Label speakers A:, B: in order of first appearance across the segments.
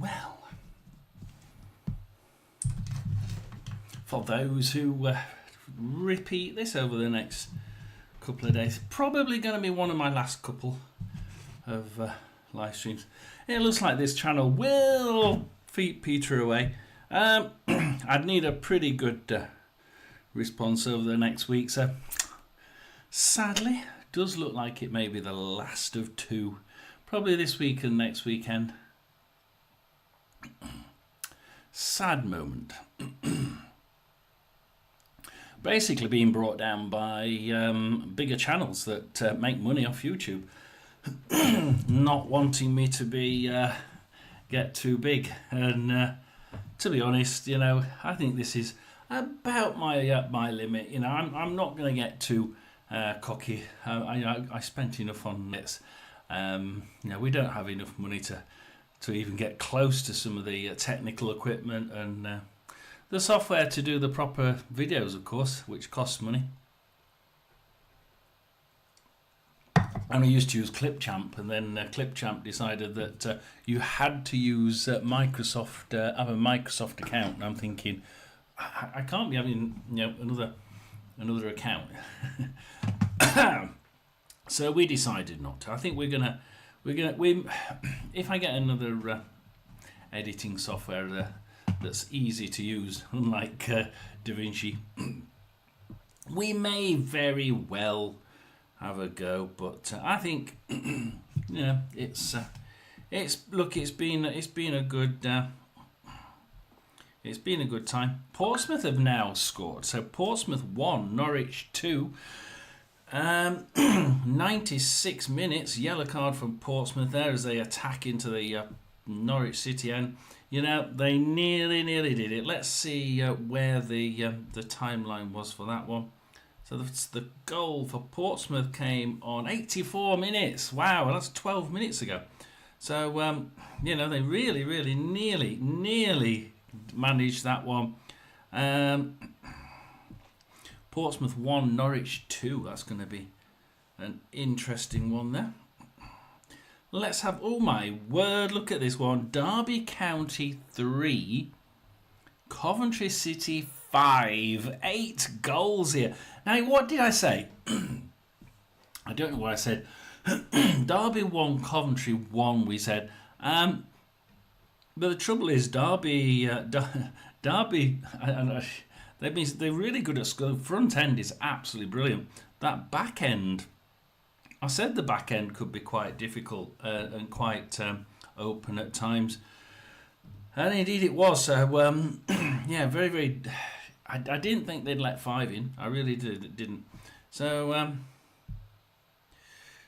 A: Well, for those who repeat this over the next couple of days, probably going to be one of my last couple of live streams. It looks like this channel will peter away. I'd need a pretty good response over the next week, so sadly does look like it may be the last of two, probably this week and next weekend. Sad moment. Basically being brought down by bigger channels that make money off YouTube not wanting me to be get too big, and to be honest, you know, I think this is about my limit. You know, I'm not going to get too cocky. I spent enough on this. You know, we don't have enough money to even get close to some of the technical equipment and the software to do the proper videos, of course, which costs money. And we used to use Clipchamp, and then Clipchamp decided that you had to use Microsoft, have a Microsoft account. And I'm thinking, I can't be having, you know, another account. So we decided not to. I think we're gonna if I get another editing software that's easy to use, unlike DaVinci, we may very well have a go. But I think yeah, it's been a good time. Portsmouth have now scored. So Portsmouth 1, Norwich 2. 96 minutes, yellow card from Portsmouth there as they attack into the Norwich City end. You know, they nearly did it. Let's see where the timeline was for that one. So the goal for Portsmouth came on 84 minutes. Wow, that's 12 minutes ago. So, you know, they really nearly managed that one. Portsmouth 1, Norwich 2. That's going to be an interesting one there. Let's have, oh my word, look at this one. Derby County 3, Coventry City 5. 8 goals here. Now, what did I say? I don't know what I said. Derby 1, Coventry 1, we said. But the trouble is, Derby... That means they're really good at school. Front end is absolutely brilliant. That back end, I said the back end could be quite difficult and quite open at times. And indeed it was. So, yeah, very... I didn't think they'd let 5 in. I really didn't. So,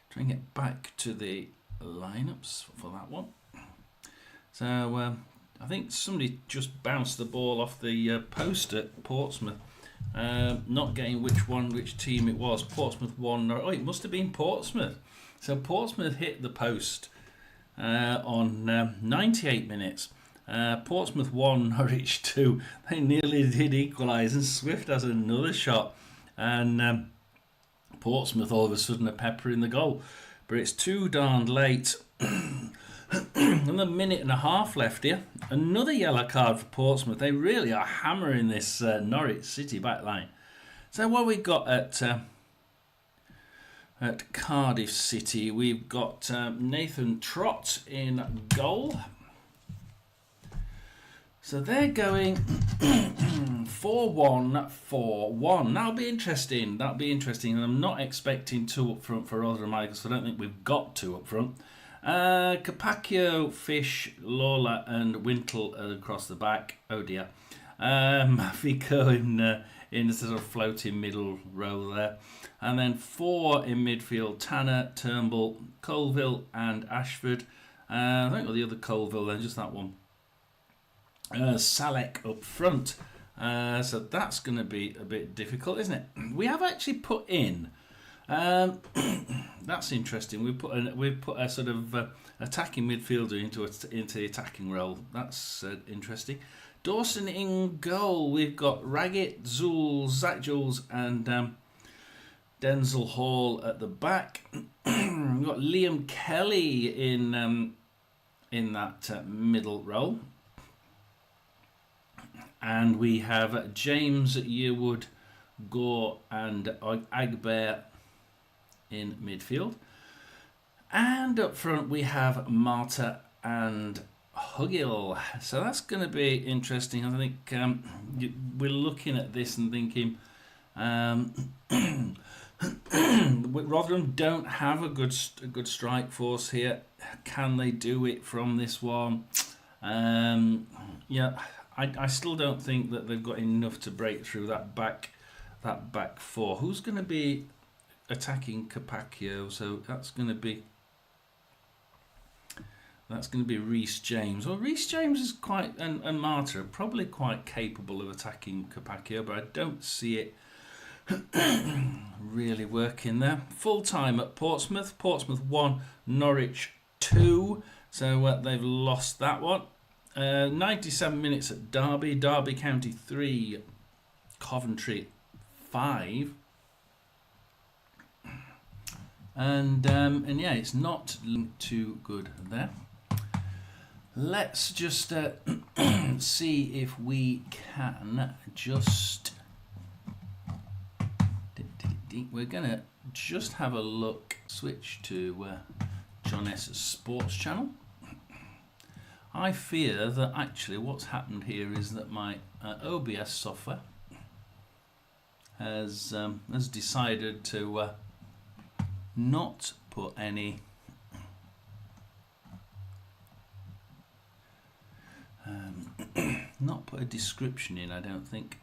A: try and get back to the lineups for that one. So, I think somebody just bounced the ball off the post at Portsmouth. Not getting which team it was. Portsmouth 1. Oh, it must have been Portsmouth. So Portsmouth hit the post on 98 minutes. Portsmouth 1, Norwich 2. They nearly did equalise, and Swift has another shot. And Portsmouth all of a sudden are peppering the goal. But it's too darned late. Another minute and a half left here. Another yellow card for Portsmouth. They really are hammering this Norwich City back line. So what we got at Cardiff City, we've got Nathan Trott in goal. So they're going 4-1, 4-1. That'll be interesting. And I'm not expecting 2 up front for Rotherham because I don't think we've got 2 up front. Capaccio, Fish, Lawler and Wintle across the back. Oh dear. Fico in the sort of floating middle row there. And then 4 in midfield. Tanner, Turnbull, Colville and Ashford. I think the other Colville then, just that one. Salek up front. So that's going to be a bit difficult, isn't it? We have actually put in... that's interesting. We've put a sort of attacking midfielder into the attacking role. That's interesting. Dawson in goal. We've got Raggett, Zool, Zach Jules, and Denzel Hall at the back. We've got Liam Kelly in that middle role. And we have James Yearwood, Gore and Agbear in midfield. And up front we have Marta and Hugill. So that's going to be interesting. I think we're looking at this and thinking Rotherham don't have a good strike force here. Can they do it from this one? Yeah, I still don't think that they've got enough to break through that back four. Who's going to be attacking Capaccio? So that's going to be Reece James. Well, Reece James is quite, and Marta are probably quite capable of attacking Capaccio, but I don't see it really working there. Full time at Portsmouth. Portsmouth 1, Norwich 2. So they've lost that one. 97 minutes at Derby. Derby County 3, Coventry 5. And yeah, it's not too good there. Let's just see if we can just... We're going to just have a look. Switch to John S.'s Sports Channel. I fear that actually what's happened here is that my OBS software has decided to not put any not put a description in, I don't think.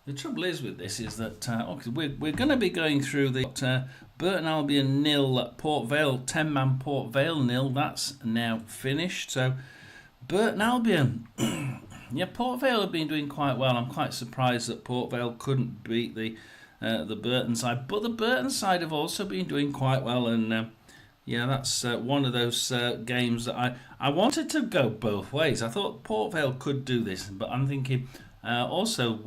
A: The trouble is with this is that we're going to be going through the Burton Albion 0, Port Vale 10-man Port Vale 0. That's now finished. So Burton Albion, yeah, Port Vale have been doing quite well. I'm quite surprised that Port Vale couldn't beat the Burton side, but the Burton side have also been doing quite well. And yeah, that's one of those games that I wanted to go both ways. I thought Port Vale could do this, but I'm thinking also.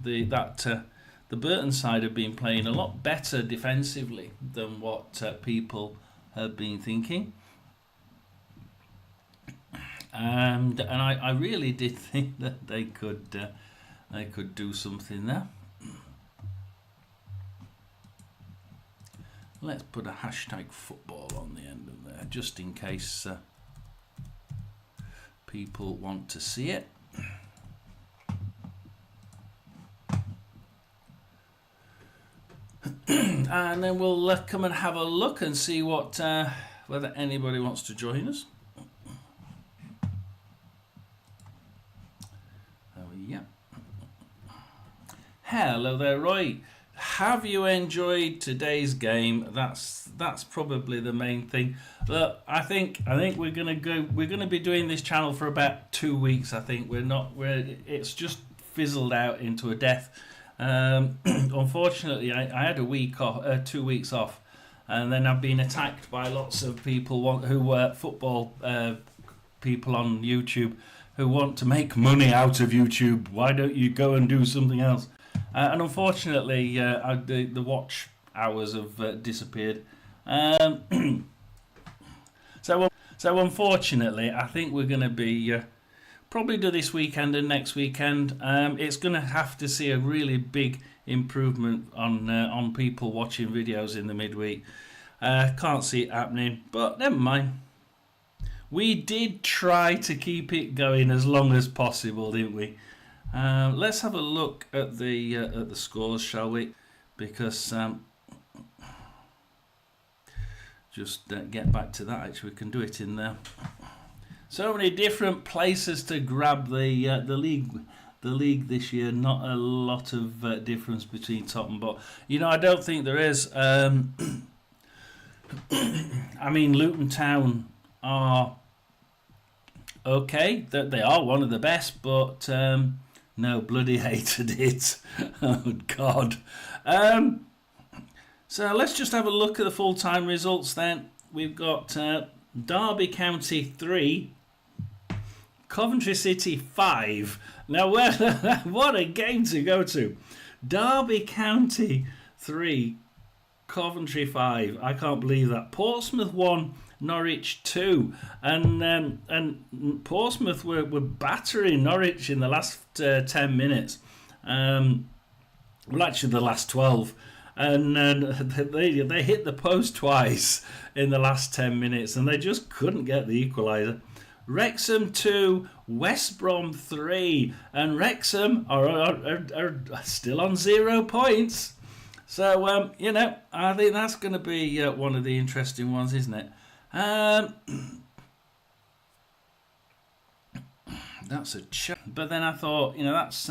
A: The Burton side have been playing a lot better defensively than what people have been thinking, and I really did think that they could do something there. Let's put a hashtag football on the end of there, just in case people want to see it. And then we'll come and have a look and see what whether anybody wants to join us. Oh yeah. Hello there, Roy. Have you enjoyed today's game? That's probably the main thing. Look, I think we're gonna be doing this channel for about 2 weeks. I think it's just fizzled out into a death. Unfortunately, I had a week off, 2 weeks off, and then I've been attacked by lots of people who were football people on YouTube who want to make money out of YouTube. Why don't you go and do something else? And unfortunately, the watch hours have disappeared. So unfortunately, I think we're going to be probably do this weekend and next weekend. It's going to have to see a really big improvement on people watching videos in the midweek. Can't see it happening, but never mind. We did try to keep it going as long as possible, didn't we? Let's have a look at the scores, shall we? Because just get back to that. Actually, we can do it in there. So many different places to grab the league this year. Not a lot of difference between top and bottom. You know, I don't think there is. I mean, Luton Town are okay. They are one of the best, but no, bloody hated it. Oh God. So let's just have a look at the full-time results then. We've got Derby County 3, Coventry City 5. Now, what a game to go to. Derby County 3, Coventry 5. I can't believe that. Portsmouth 1, Norwich 2. And Portsmouth were battering Norwich in the last 10 minutes. Well, actually, the last 12. And they hit the post twice in the last 10 minutes, and they just couldn't get the equaliser. Wrexham 2, West Brom 3, and Wrexham are still on 0 points. So, I think that's going to be one of the interesting ones, isn't it? That's a but then I thought, that's...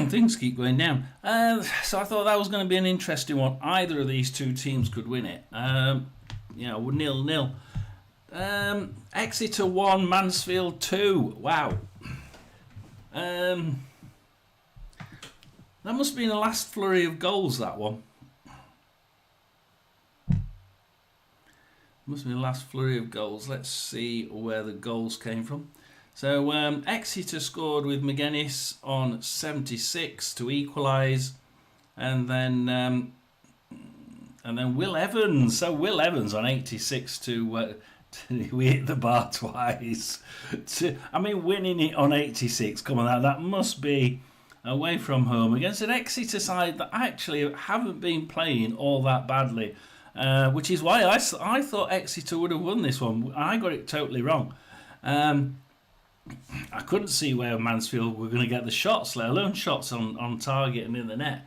A: things keep going down. So I thought that was going to be an interesting one. Either of these two teams could win it. 0-0. Exeter 1, Mansfield 2. Wow. That must have been the last flurry of goals, that one. Must have been the last flurry of goals. Let's see where the goals came from. So Exeter scored with McGuinness on 76 to equalise, and then Will Evans. So Will Evans on 86 to we hit the bar twice. Winning it on 86. Come on, that must be away from home against an Exeter side that actually haven't been playing all that badly, which is why I thought Exeter would have won this one. I got it totally wrong. I couldn't see where Mansfield were going to get the shots, let alone shots on target and in the net.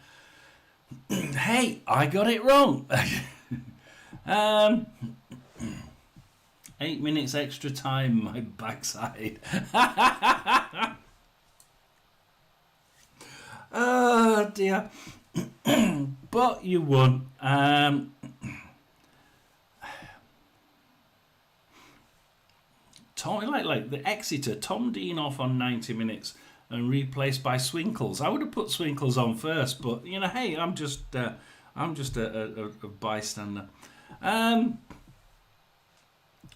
A: Hey, I got it wrong. 8 minutes extra time, my backside. Oh dear. But you won. Like the Exeter, Tom Dean off on 90 minutes and replaced by Swinkles. I would have put Swinkles on first, but hey, I'm just a bystander.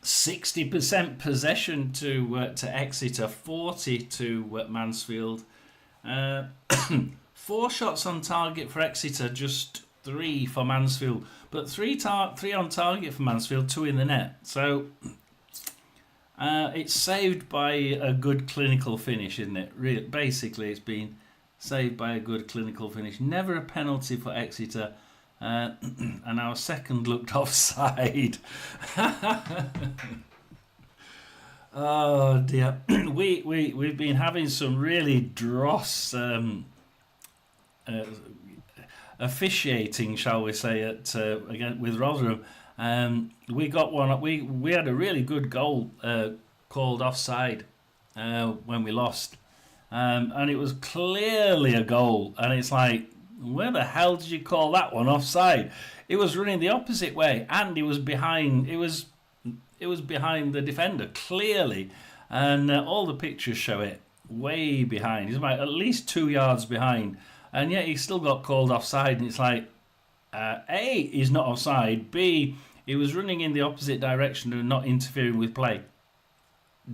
A: 60% possession to Exeter, 40 to Mansfield. 4 shots on target for Exeter, just 3 for Mansfield, but 3 on target for Mansfield, 2 in the net. So. It's saved by a good clinical finish, isn't it? Basically, it's been saved by a good clinical finish. Never a penalty for Exeter, and our second looked offside. Oh dear, we've been having some really dross officiating, shall we say, again with Rotherham. We got one. We had a really good goal called offside when we lost, and it was clearly a goal. And it's like, where the hell did you call that one offside? It was running the opposite way, and it was behind. It was behind the defender clearly, and all the pictures show it way behind. He's about at least 2 yards behind, and yet he still got called offside. And it's like, A, he's not offside. B, he was running in the opposite direction and not interfering with play.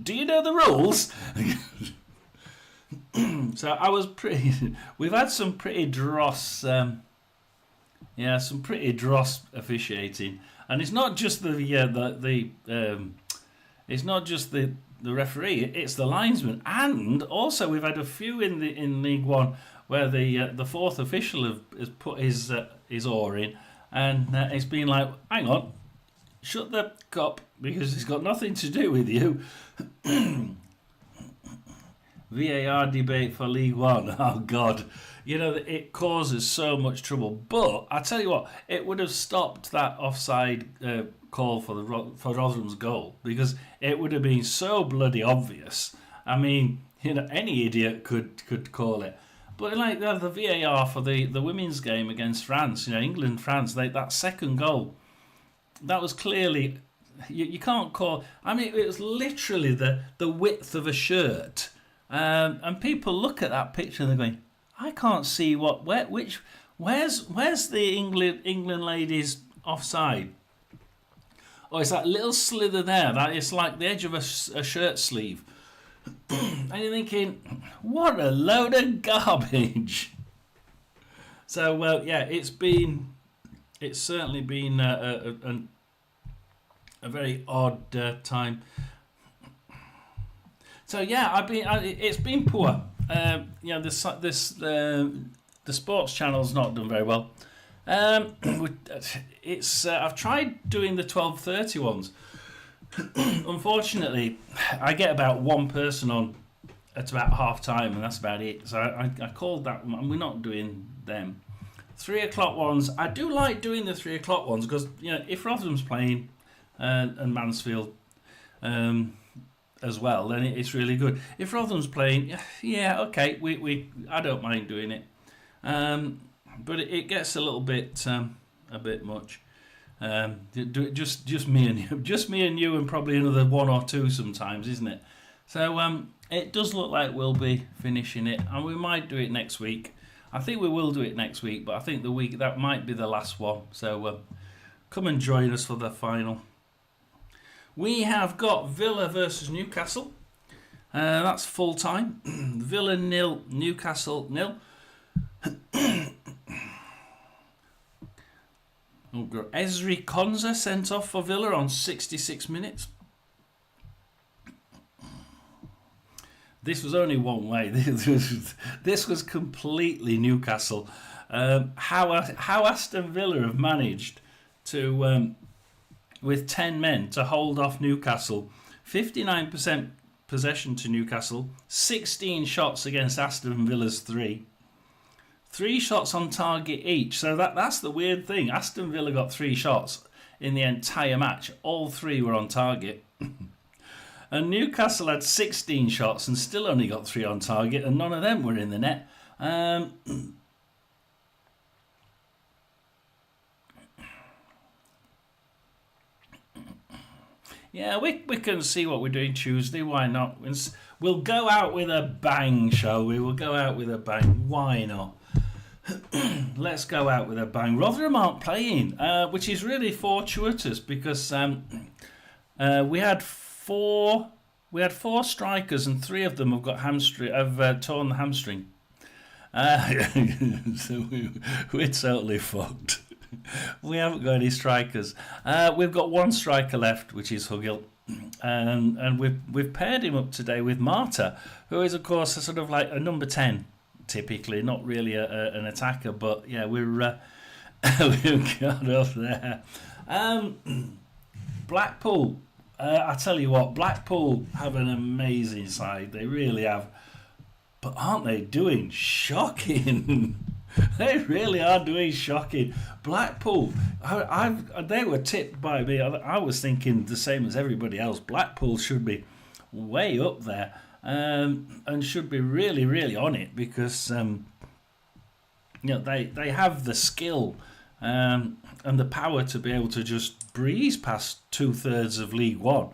A: Do you know the rules? So I was pretty. We've had some pretty dross. Some pretty dross officiating, and it's not just it's not just the referee. It's the linesman, and also we've had a few in League One where the fourth official has put his oar in, and it's been like, hang on, shut the cup, because it's got nothing to do with you. VAR debate for League One. Oh God, it causes so much trouble. But I tell you what, it would have stopped that offside call for Rotherham's goal, because it would have been so bloody obvious. I mean, any idiot could call it. But like the VAR for the women's game against France, England-France, that second goal, that was clearly, you can't call. I mean, it was literally the width of a shirt, and people look at that picture and they're going, I can't see where's the England ladies offside? Oh, it's that little slither there. That is like the edge of a shirt sleeve. And you're thinking, what a load of garbage. So, well, yeah, it's certainly been a very odd time. So yeah, it's been poor. The sports channel's not done very well. I've tried doing the 12:30 ones. Unfortunately, I get about one person on at about half time, and that's about it. So I called that one, and we're not doing them. 3 o'clock ones. I do like doing the 3 o'clock ones because if Rotherham's playing and Mansfield as well, then it's really good. If Rotherham's playing, yeah, okay, I don't mind doing it. But it gets a little bit much. Just me and you, and probably another one or two sometimes, isn't it? So it does look like we'll be finishing it, and we might do it next week. I think we will do it next week, but I think the week that might be the last one. So come and join us for the final. We have got Villa versus Newcastle. That's full time. Villa 0, Newcastle 0. Ezri Konza sent off for Villa on 66 minutes. This was only one way. This was completely Newcastle. How Aston Villa have managed to, with 10 men, to hold off Newcastle. 59% possession to Newcastle. 16 shots against Aston Villa's 3. 3 shots on target each. So that's the weird thing. Aston Villa got 3 shots in the entire match. All 3 were on target. And Newcastle had 16 shots and still only got 3 on target, and none of them were in the net. Yeah, we can see what we're doing Tuesday. Why not? We'll go out with a bang, shall we? We'll go out with a bang. Why not? Let's go out with a bang. Rotherham aren't playing, which is really fortuitous because we had 4 strikers and 3 of them have got torn the hamstring. So we're totally fucked. We haven't got any strikers. We've got 1 striker left, which is Hugill, and we've paired him up today with Marta, who is of course a sort of like a number 10, typically, not really an attacker, but yeah, we've got up there. Blackpool. I tell you what, Blackpool have an amazing side. They really have. But aren't they doing shocking? They really are doing shocking. Blackpool, they were tipped by me. I was thinking the same as everybody else. Blackpool should be way up there and should be really, really on it because they have the skill and the power to be able to just breeze past 2/3 of League One.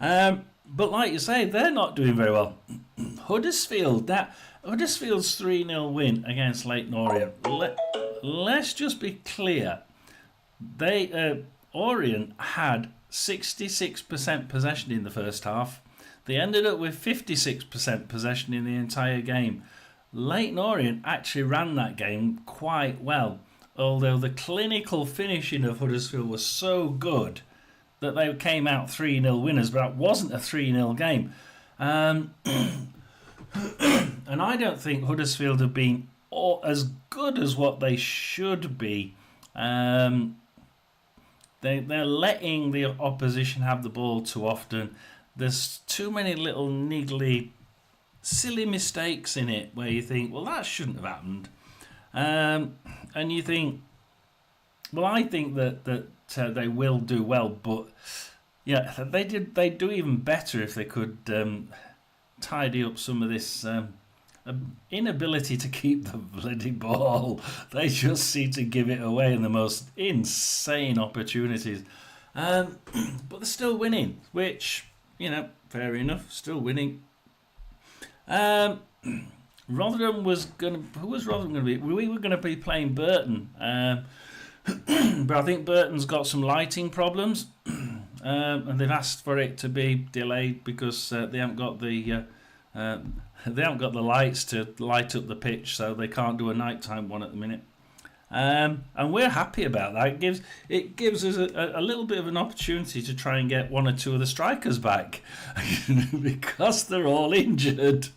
A: But like you say, they're not doing very well. Huddersfield's 3-0 win against Leyton Orient. Let's just be clear. Orient had 66% possession in the first half. They ended up with 56% possession in the entire game. Leyton Orient actually ran that game quite well, although the clinical finishing of Huddersfield was so good that they came out 3-0 winners, but it wasn't a 3-0 game. And I don't think Huddersfield have been as good as what they should be. They're letting the opposition have the ball too often. There's too many little niggly, silly mistakes in it where you think, well, that shouldn't have happened. And you think, well, I think that they will do well, but yeah, they'd do even better if they could tidy up some of this inability to keep the bloody ball. They just seem to give it away in the most insane opportunities. But they're still winning, which, fair enough, still winning. Rotherham was going to. Who was Rotherham going to be? We were going to be playing Burton, but I think Burton's got some lighting problems, and they've asked for it to be delayed because they haven't got the lights to light up the pitch, so they can't do a nighttime one at the minute. And we're happy about that. It gives us a little bit of an opportunity to try and get one or two of the strikers back because they're all injured.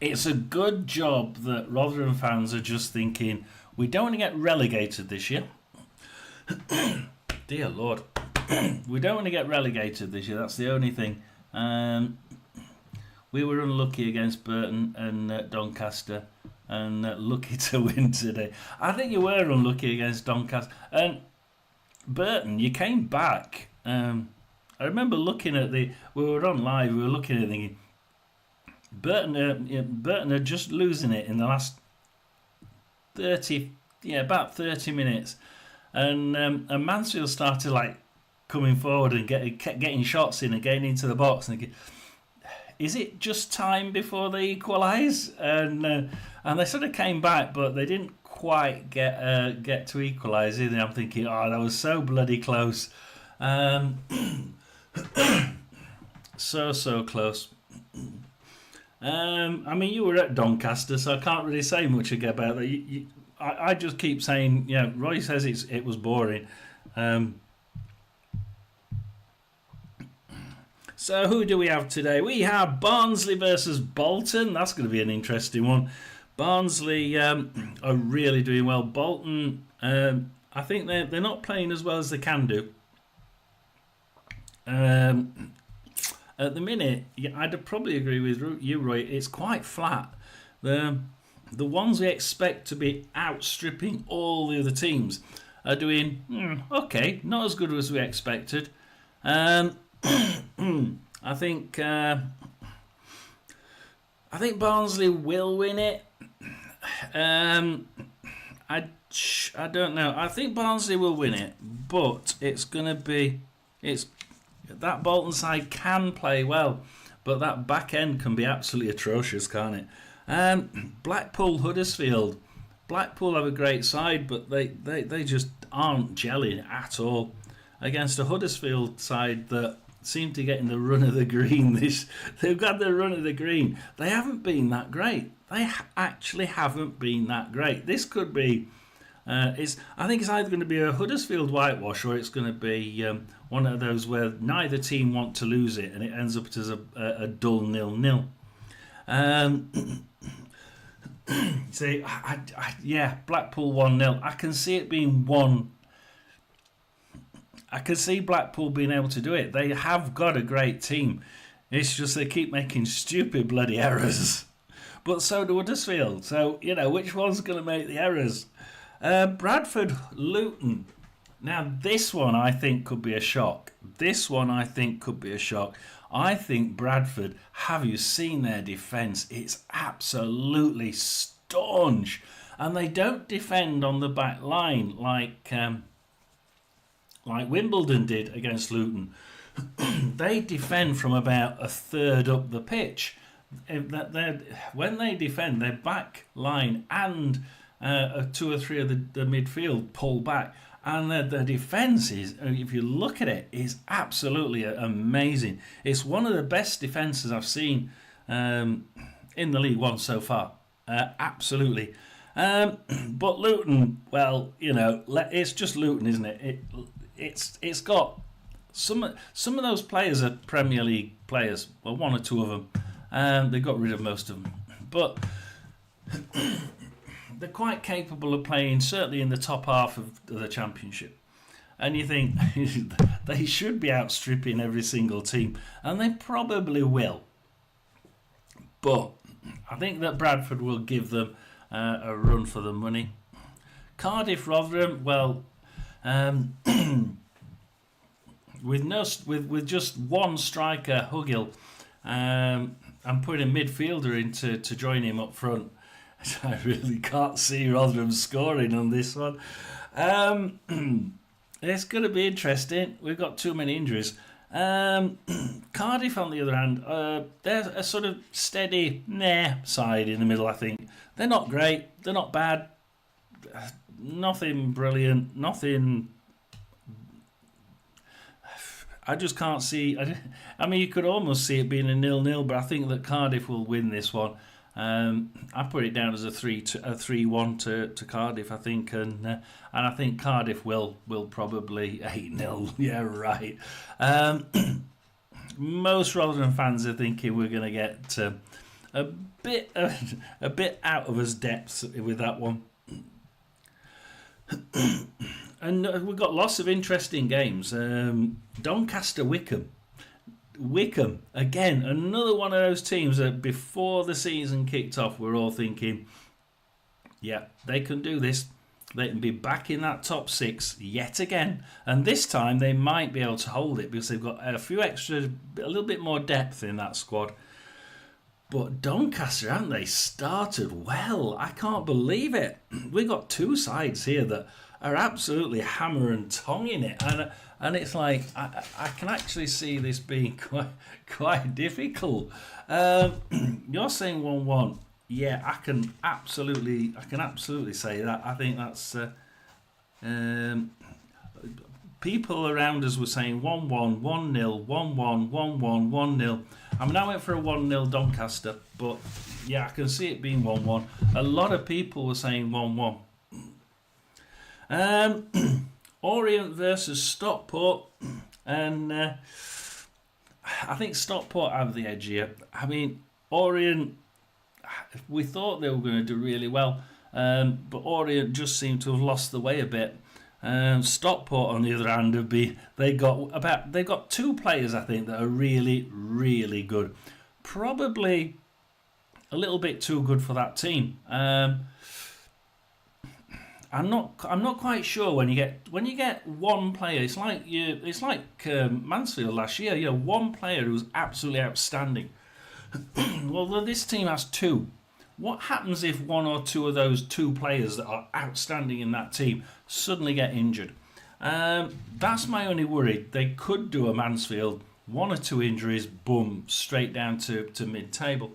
A: It's a good job that Rotherham fans are just thinking, we don't want to get relegated this year. Dear Lord. We don't want to get relegated this year, that's the only thing. We were unlucky against Burton and Doncaster, and lucky to win today. I think you were unlucky against Doncaster. And Burton, you came back. I remember looking at we were on live, we were looking at it thinking, Burton are just losing it in the last about 30 minutes. And Mansfield started like coming forward and kept getting shots in and getting into the box. And is it just time before they equalise? And they sort of came back, but they didn't quite get to equalise either. I'm thinking, that was so bloody close. So close. I mean, you were at Doncaster, so I can't really say much about that. I just keep saying, Roy says it was boring. So who do we have today? We have Barnsley versus Bolton. That's going to be an interesting one. Barnsley are really doing well. Bolton, I think they're not playing as well as they can do. At the minute, I'd probably agree with you, Roy. It's quite flat. The ones we expect to be outstripping all the other teams are doing okay, not as good as we expected. I think Barnsley will win it. I don't know. I think Barnsley will win it, but it's that Bolton side can play well, but that back end can be absolutely atrocious, can't it? Blackpool, Huddersfield. Blackpool have a great side, but they just aren't gelling at all against a Huddersfield side that seem to get in the run of the green. They've got the run of the green. They haven't been that great. They actually haven't been that great. This could be. I think it's either going to be a Huddersfield whitewash or it's going to be one of those where neither team want to lose it and it ends up as a dull 0-0. See, Blackpool 1-0. I can see it being one. I can see Blackpool being able to do it. They have got a great team. It's just they keep making stupid bloody errors. But so do Huddersfield. So, which one's going to make the errors? Bradford, Luton. Now, this one I think could be a shock. I think Bradford, have you seen their defence? It's absolutely staunch. And they don't defend on the back line like Wimbledon did against Luton. They defend from about a third up the pitch. When they defend, their back line and two or three of the midfield pull back. And the defence is, if you look at it, is absolutely amazing. It's one of the best defences I've seen in the League One so far. Absolutely. But Luton, well, it's just Luton, isn't it? It's got some of those players are Premier League players. Well, one or two of them. They got rid of most of them, but they're quite capable of playing, certainly in the top half of the Championship. And you think they should be outstripping every single team, and they probably will. But I think that Bradford will give them a run for the money. Cardiff, Rotherham, well, with just one striker, Hugill, I'm putting a midfielder in to join him up front. I really can't see Rotherham scoring on this one. It's going to be interesting. We've got too many injuries. Cardiff, on the other hand, they're a sort of steady side in the middle, I think. They're not great, they're not bad, nothing brilliant, nothing... I just can't see... I mean, you could almost see it being a 0-0, but I think that Cardiff will win this one. I put it down as a 3-1 to Cardiff, I think, and I think Cardiff will probably 8-0. Yeah, right. Most Rotherham fans are thinking we're going to get a bit out of us depths with that one. And we've got lots of interesting games. Doncaster Wickham, again, another one of those teams that before the season kicked off, we're all thinking, yeah, they can do this. They can be back in that top 6 yet again. And this time they might be able to hold it because they've got a little bit more depth in that squad. But Doncaster, haven't they started well? I can't believe it. We've got two sides here that are absolutely hammer and tong in it. And it's like, I can actually see this being quite difficult. You're saying 1-1. Yeah, I can absolutely say that. I think that's... people around us were saying 1-1, 1-0, 1-1, 1-1, 1-0. I mean, I went for a 1-0 Doncaster, but yeah, I can see it being 1-1. A lot of people were saying 1-1. Orient versus Stockport, and I think Stockport have the edge here. I mean, Orient, we thought they were going to do really well, but Orient just seemed to have lost the way a bit. Stockport, on the other hand, they've got two players, I think, that are really, really good. Probably a little bit too good for that team. I'm not quite sure when you get one player. It's like Mansfield last year. You know, one player who's absolutely outstanding. Well, this team has two. What happens if one or two of those two players that are outstanding in that team suddenly get injured? That's my only worry. They could do a Mansfield, one or two injuries, boom, straight down to mid-table.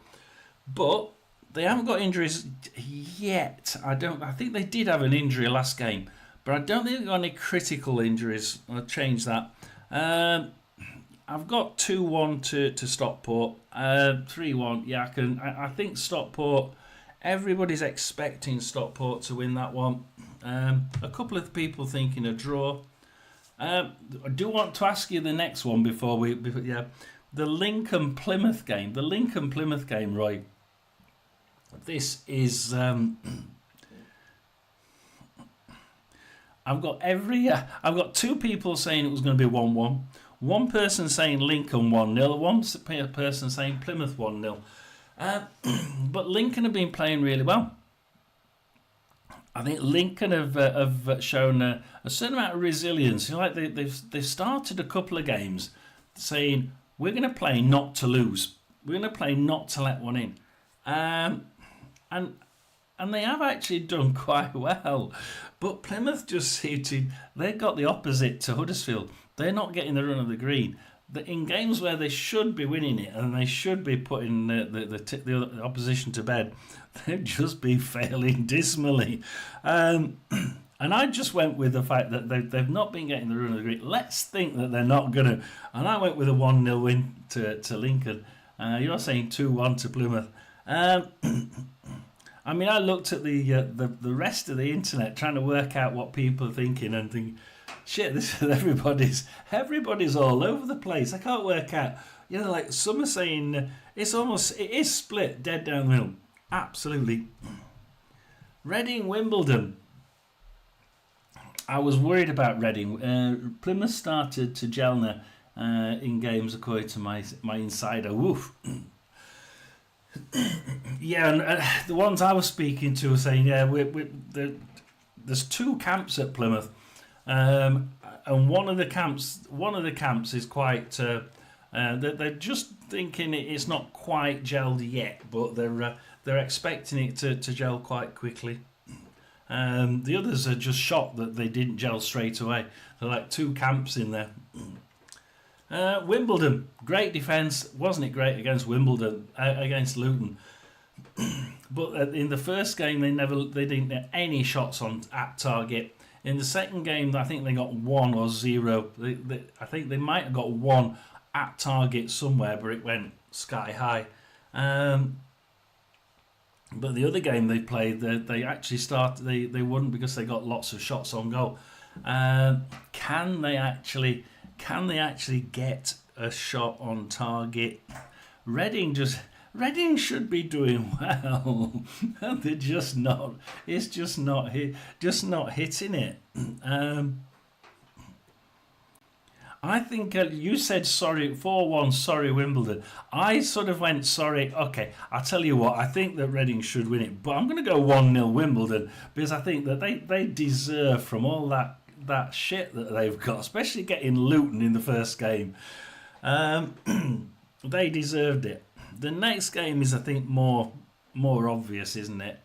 A: But they haven't got injuries yet. I think they did have an injury last game, but I don't think they've got any critical injuries. I'll change that. I've got 2-1 to Stockport. 3-1. Yeah, I think Stockport. Everybody's expecting Stockport to win that one. A couple of people thinking a draw. I do want to ask you the next one before the Lincoln-Plymouth game. The Lincoln-Plymouth game, Roy. This is. I've got two people saying it was going to be 1-1. One person saying Lincoln 1-0. One person saying Plymouth 1-0. But Lincoln have been playing really well. I think Lincoln have shown a certain amount of resilience. You know, like they've started a couple of games saying we're going to play not to lose. We're going to play not to let one in. And they have actually done quite well. But Plymouth just seem to... They've got the opposite to Huddersfield. They're not getting the run of the green. In games where they should be winning it and they should be putting the opposition to bed, they've just been failing dismally. And I just went with the fact that they've not been getting the run of the green. Let's think that they're not going to... And I went with a 1-0 win to Lincoln. You're saying 2-1 to Plymouth. I mean, I looked at the rest of the internet trying to work out what people are thinking and think, shit, this everybody's all over the place. I can't work out. You know, like some are saying it is split dead down the middle. Absolutely. Reading, Wimbledon. I was worried about Reading. Plymouth started to gel now in games according to my insider. Woof. Yeah, and the ones I was speaking to were saying, yeah, there's two camps at Plymouth, and one of the camps is quite. They're just thinking it's not quite gelled yet, but they're expecting it to gel quite quickly. The others are just shocked that they didn't gel straight away. They're like two camps in there. Wimbledon, great defence, wasn't it great against Wimbledon, against Luton? But in the first game, they didn't get any shots at target. In the second game, I think they got 1 or 0. I think they might have got 1 at target somewhere, but it went sky high. But the other game they played, they actually started. They won because they got lots of shots on goal. Can they actually get a shot on target? Reading should be doing well. They're just not. It's just not hitting it. I think you said sorry 4-1. Sorry Wimbledon. I sort of went sorry. Okay, I'll tell you what. I think that Reading should win it, but I'm going to go 1-0 Wimbledon because I think that they deserve from all that shit that they've got, especially getting Luton in the first game. They deserved it. The next game is, I think, more obvious, isn't it?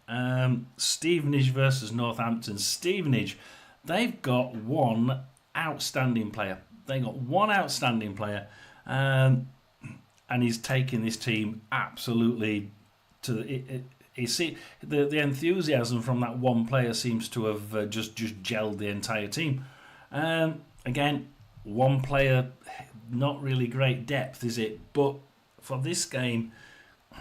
A: Stevenage versus Northampton. Stevenage, they've got one outstanding player. And he's taking this team absolutely to the. You see, the enthusiasm from that one player seems to have just gelled the entire team. Again, one player, not really great depth, is it? But for this game,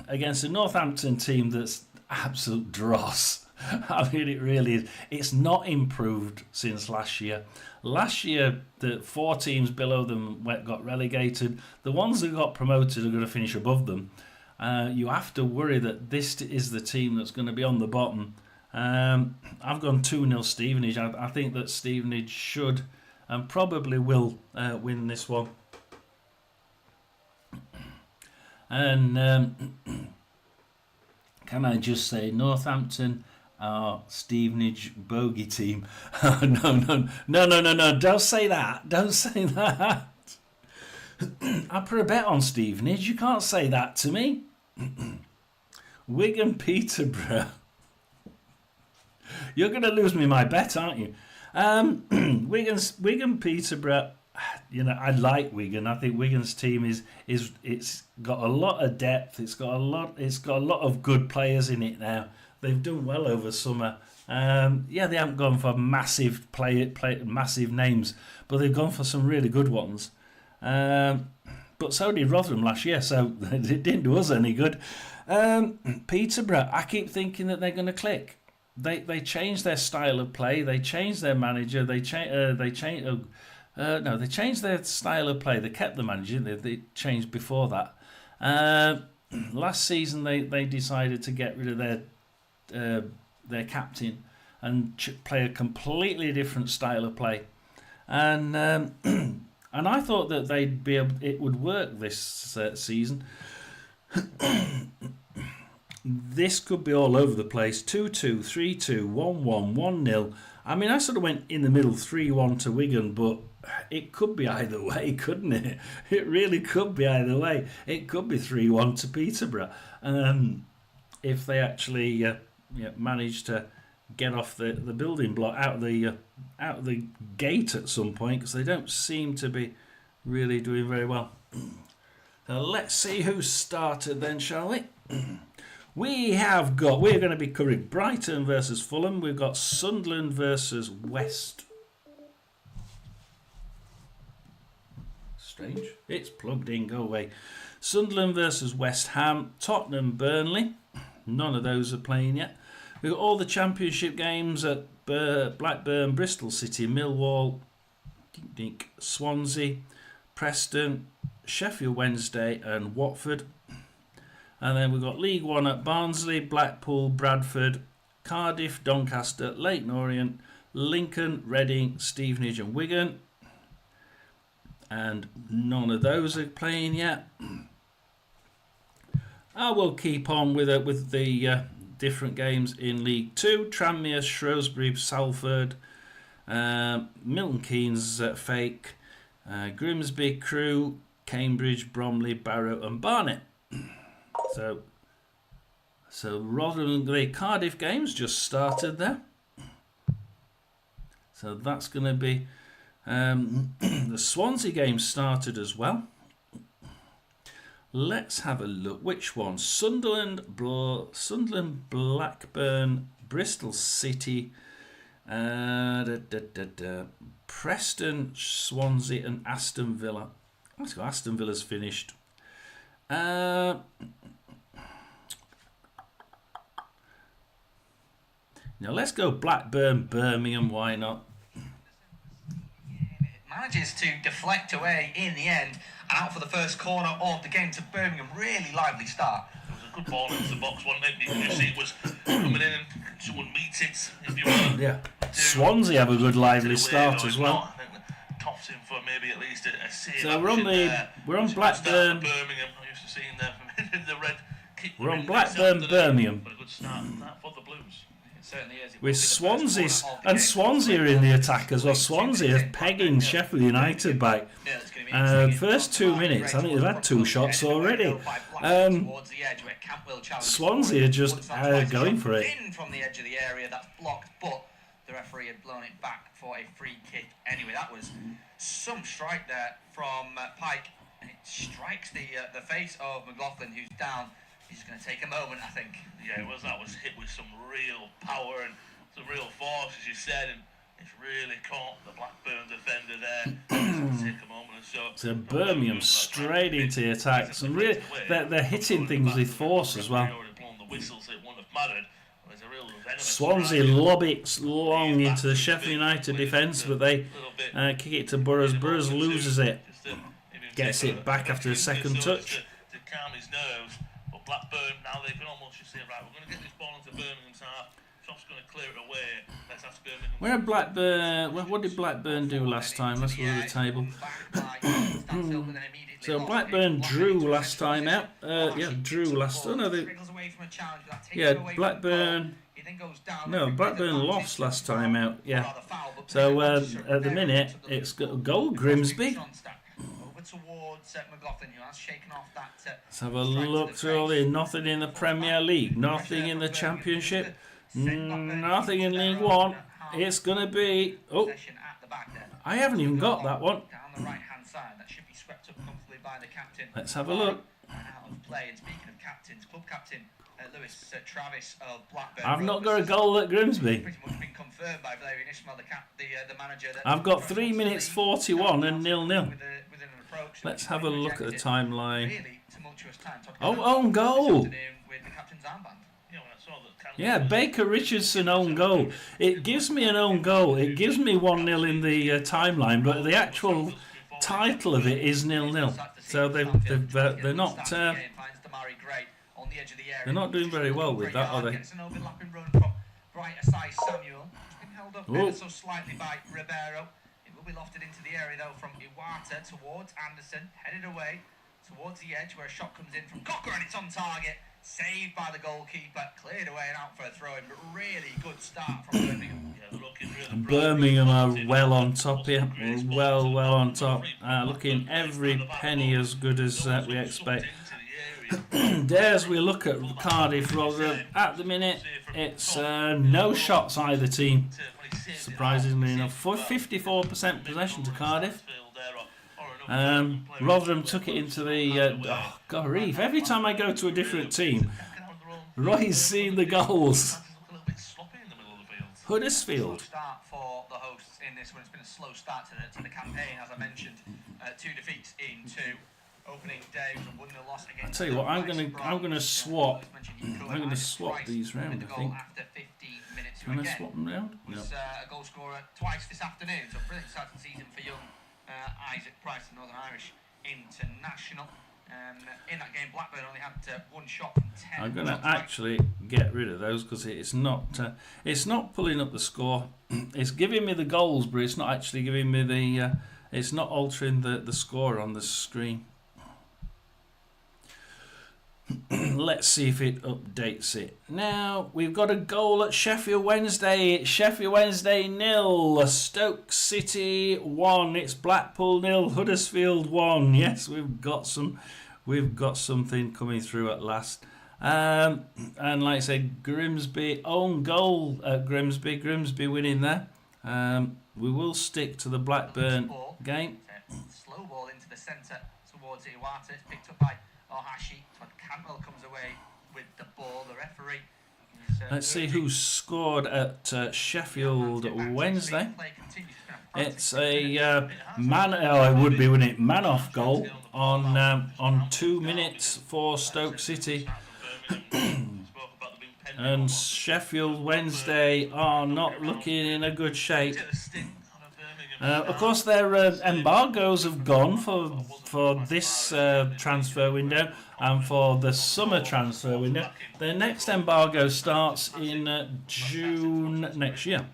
A: against a Northampton team that's absolute dross, I mean, it really is. It's not improved since last year. Last year, the 4 teams below them got relegated. The ones that got promoted are going to finish above them. You have to worry that this is the team that's going to be on the bottom. I've gone 2-0 Stevenage. I think that Stevenage should and probably will win this one. And can I just say, Northampton are Stevenage bogey team. No, don't say that. Don't say that. I put a bet on Stevenage. You can't say that to me. Wigan Peterborough. You're going to lose me my bet, aren't you? Wigan Peterborough. You know, I like Wigan. I think Wigan's team it's got a lot of depth. It's got a lot of good players in it now. They've done well over summer. They haven't gone for massive massive names, but they've gone for some really good ones. But so did Rotherham last year, so it didn't do us any good. Peterborough, I keep thinking that they're going to click. They changed their style of play. They changed their manager. They changed their style of play. They kept the manager. They changed before that. Last season, they decided to get rid of their captain and play a completely different style of play. And I thought that it would work this season. This could be all over the place. 2-2, 3-2, 1-1, 1-0. I mean, I sort of went in the middle 3-1 to Wigan, but it could be either way, couldn't it? It really could be either way. It could be 3-1 to Peterborough. If they actually manage to get off the building block out of the gate at some point, because they don't seem to be really doing very well. Now let's see who started then, shall we? We're going to be covering Brighton versus Fulham. We've got Sunderland versus West. Strange. It's plugged in. Go away. Sunderland versus West Ham. Tottenham, Burnley. None of those are playing yet. We've got all the championship games at Blackburn, Bristol City, Millwall, Swansea, Preston, Sheffield Wednesday and Watford. And then we've got League One at Barnsley, Blackpool, Bradford, Cardiff, Doncaster, Leyton Orient, Lincoln, Reading, Stevenage and Wigan. And none of those are playing yet. I will keep on with the different games in League Two. Tranmere, Shrewsbury, Salford, Milton Keynes, Fake, Grimsby, Crewe, Cambridge, Bromley, Barrow and Barnet. So Rotherham, the Cardiff games just started there. So that's going to be The Swansea game started as well. Let's have a look. Which one? Sunderland, Blackburn, Bristol City, Preston, Swansea, and Aston Villa. Let's go. Aston Villa's finished. Now let's go Blackburn, Birmingham. Why not?
B: Manages to deflect away in the end and out for the first corner of the game to Birmingham. Really lively start.
C: It was a good ball into the box, wasn't it? You could see it was coming in and someone meet it. If you want.
A: Yeah. Swansea have a good lively start as well.
C: I think tops him for maybe at least a save.
A: So we're on Blackburn.
C: Birmingham. I used to see the red.
A: We're on Blackburn, Birmingham.
C: But a good start for the Blues.
B: Certainly is.
A: With Swansea, and Swansea are in the attack as well. Swansea is pegging Sheffield United back. First 2 minutes, I think they've had 2 shots already. Swansea are just going for it.
B: From the edge of the area, that's blocked, but the referee had blown it back for a free kick. Anyway, that was some strike there from Pike. And it strikes the face of McLaughlin, who's down. He's going to take a moment, I think.
C: Yeah, that was hit with some real power and some real force, as you said, and it's really caught the Blackburn defender there. It's going to take a moment or so.
A: So Birmingham straight into the attacks, and really they're hitting things with force as well. Swansea lob it long into the Sheffield United defence, but they kick it to Burrows. Burrows loses it, gets it back after a second touch.
C: To calm his nerves. Blackburn, now they can almost just say, right, we're going to get this ball into Birmingham's half. Shop's going to clear it away. Let's ask Birmingham.
A: Where Blackburn? What did Blackburn do last time? Let's look at the table. So Blackburn drew last time out. Drew last. Oh no, Blackburn. No, Blackburn lost last time out. Yeah. So at the minute, it's got a goal Grimsby.
B: Towards McLaughlin, who has shaken off that.
A: Let's have a look through all the nothing in the Premier League, nothing in the Championship, nothing in League One. It's gonna be. Oh, I haven't even got that one.
B: Down the right-hand side, that should be swept up comfortably by the captain.
A: Let's have a look.
B: Out of play. And speaking of captains, club captain Lewis Travis of Blackburn.
A: I've not got a goal at Grimsby.
B: Pretty much been confirmed by Valerian Ismail, the manager.
A: I've got 3 minutes 41 and 0-0. Let's have a look at the timeline. Oh, own goal! Yeah, Baker Richardson own goal. It gives me an own goal. It gives me 1-0 in the timeline, but the actual title of it is 0-0. So they're not doing very well with that, are they? Oh.
B: So slightly by Ribeiro. It will be lofted into the area though from Iwata towards Anderson, headed away towards the edge where a shot comes in from Cocker and it's on target. Saved by the goalkeeper, cleared away and out for a throw-in, but really good start from Birmingham.
A: Birmingham are well on top here, well on top, looking every penny as good as we expect. There's we look at Cardiff, Rotherham. At the minute, it's no shots either team. Surprisingly enough, 54% possession to Cardiff. Rotherham took it into the grief. Every time I go to a different team, Roy's seen the goals. Huddersfield.
B: Start for the hosts in this one. It's been a slow start to the campaign, as I mentioned. 2 defeats in 2. Opening day was a 1-0 loss against.
A: I tell you what, I'm gonna swap. I'm gonna swap these round. I think.
B: After 15 minutes,
A: Can I swap them round?
B: No. Was a goal scorer twice this afternoon. So brilliant start to the season for young Isaac Price, the Northern Irish international. In that game, Blackburn only had 1 shot from 10.
A: I'm gonna actually get rid of those because it's not pulling up the score. It's giving me the goals, but it's not actually giving me the. It's not altering the score on the screen. Let's see if it updates it. Now, we've got a goal at Sheffield Wednesday. It's Sheffield Wednesday 0, Stoke City 1. It's Blackpool 0, Huddersfield 1. Yes, we've got something coming through at last. And like I said, Grimsby own goal at Grimsby winning there. We will stick to the Blackburn game.
B: Slow ball into the centre towards Iwata. It's picked up by Ohashi. Todd Campbell comes away with the ball. The referee.
A: Let's see who scored at Sheffield Wednesday. It's a man. Oh, it would be, wouldn't it? Man-off goal on 2 minutes for Stoke City. And Sheffield Wednesday are not looking in a good shape. Of course, their embargoes have gone for this transfer window and for the summer transfer window. Their next embargo starts in June next year.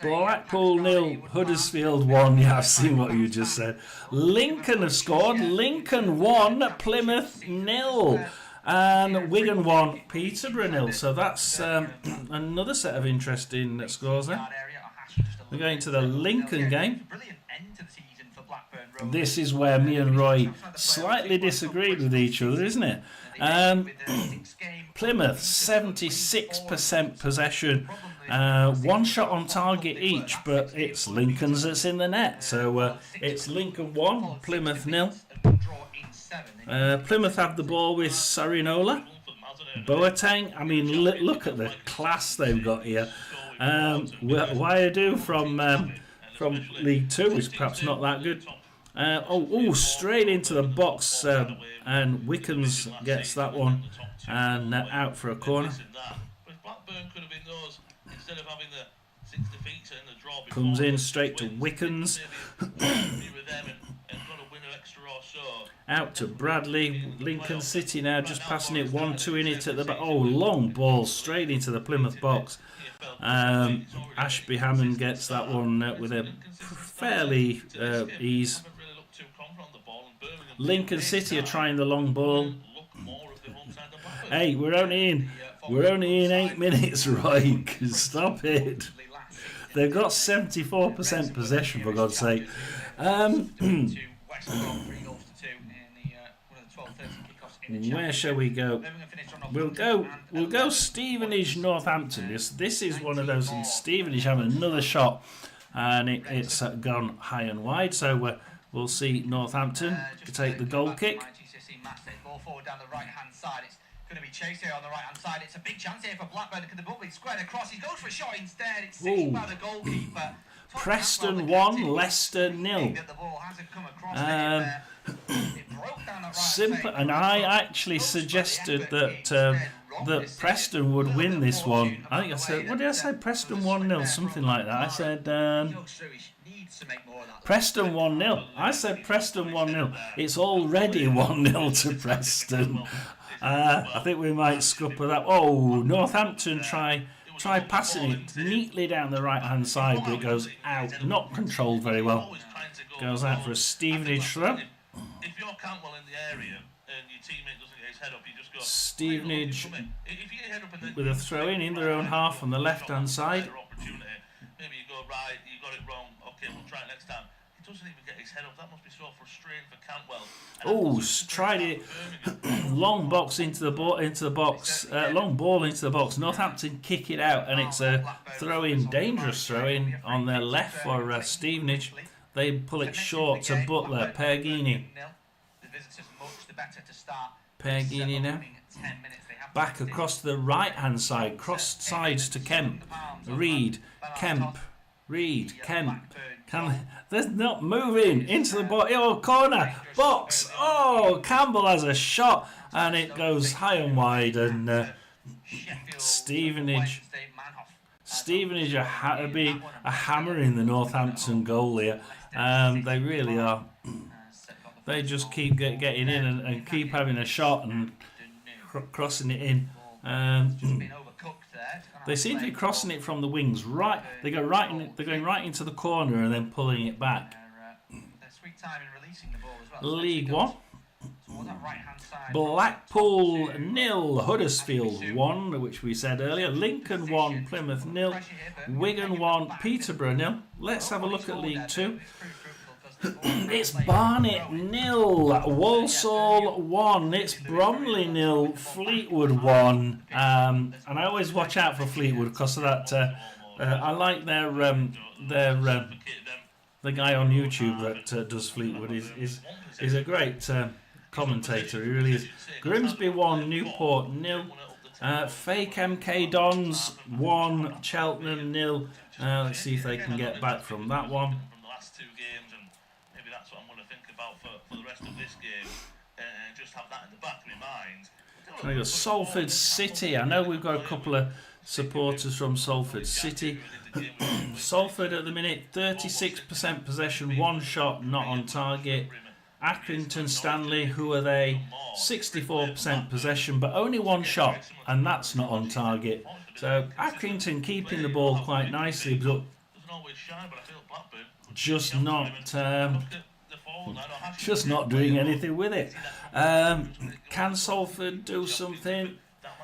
A: Blackpool 0, Huddersfield 1. Yeah, I've seen what you just said. Lincoln have scored. Lincoln 1, Plymouth 0. And Wigan 1, Peterborough 0. So that's another set of interesting scores there. We're going to the Lincoln game. This is where me and Roy slightly disagreed with each other, isn't it? Plymouth, 76% possession. 1 shot on target each, but it's Lincoln's that's in the net. So it's Lincoln 1, Plymouth 0. Plymouth have the ball with Sarinola. Boateng. I mean, look at the class they've got here. Waiadu from League 2 is perhaps not that good. Straight into the box, and Wickens gets that one, and out for a corner. Comes in straight to Wickens. Out to Bradley. Lincoln City now just passing it 1-2 in it at the back. Oh, long ball straight into the Plymouth box. Ashby Hammond gets that one with a fairly ease. Lincoln City are trying the long ball. Hey, we're only in 8 minutes, right? Stop it. They've got 74% possession, for God's sake. Where shall we go? We'll go Stevenage Northampton. This is one of those, and Stevenage have another shot, and it's gone high and wide. So we'll see Northampton take the goal kick.
B: Ball forward down the right hand side. It's going to be chased here on the right hand side. It's a big chance here for Blackburn. The ball being squared across. He goes for a shot instead. It's saved by the goalkeeper.
A: Preston 1, Leicester 0. Simple, and I actually suggested that Preston would win this one. I think I said, what did I say? Preston 1-0, something like that. I said Preston 1-0. I said Preston 1-0. It's already 1-0 to Preston. I think we might scupper that. Oh, Northampton try passing it neatly down the right hand side, but it goes out. Not controlled very well. Goes out for a Stevenage throw.
C: If you're Cantwell in the area and your teammate doesn't get his head up, you just go.
A: Stevenage with a throw in their own half on the left hand side.
C: Maybe you go right, you got it wrong. Okay, we'll try it next time. He doesn't even get his head up. That must be so frustrating for Cantwell.
A: Oh, tried it. Long box into the box. Long ball into the box. Northampton kick it out, and it's a throw-in, dangerous throw-in on their left for Stevenage. They pull it short to Butler. Pergini. Pergini now. Back across to the right-hand side. Cross sides to Kemp. Reed. Kemp. They're not moving into the corner. Box. Oh, Campbell has a shot, and it goes high and wide, and Stevenage are be a hammer in the Northampton goal here. They really are. They just keep getting in and keep having a shot and crossing it in. They seem to be crossing it from the wings. Right, they go right in. They're going right into the corner and then pulling it back. League 1. Blackpool 0, Huddersfield 1, which we said earlier. Lincoln 1, Plymouth 0. Wigan 1, Peterborough 0. Let's have a look at League 2. It's Barnet 0, Walsall 1, it's Bromley 0, Fleetwood 1. And I always watch out for Fleetwood because of that. I like their the guy on YouTube that does Fleetwood is a great commentator. He really is. Grimsby 1, Newport 0. Fake MK Dons 1, Cheltenham 0. Let's see if they can get back from that one.
C: From the last 2 games, and maybe that's what I'm going to think about for the rest of this game, and just have that in the back of my mind.
A: So we got Salford City. I know we've got a couple of supporters from Salford City. Salford at the minute, 36% possession, 1 shot not on target. Accrington Stanley, who are they? 64% possession, but only 1 shot, and that's not on target. So Accrington keeping the ball quite nicely, but just not doing anything with it. Can Salford do something?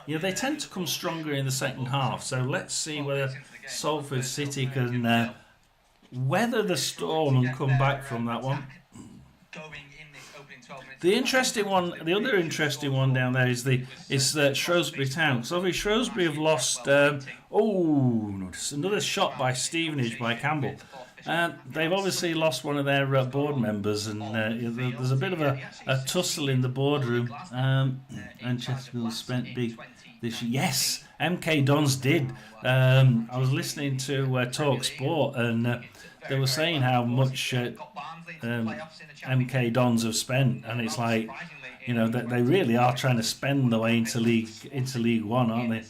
A: Yeah, they tend to come stronger in the second half. So let's see whether Salford City can weather the storm and come back from that one. The interesting one, the other interesting one down there is Shrewsbury Town. So obviously Shrewsbury have lost. Another shot by Stevenage by Campbell. They've obviously lost one of their board members, and there's a bit of a tussle in the boardroom. And Chesterfield spent big this year. Yes, MK Dons did. I was listening to Talk Sport, and they were saying how much MK Dons have spent, and it's like, you know, that they really are trying to spend the way into League One, aren't they?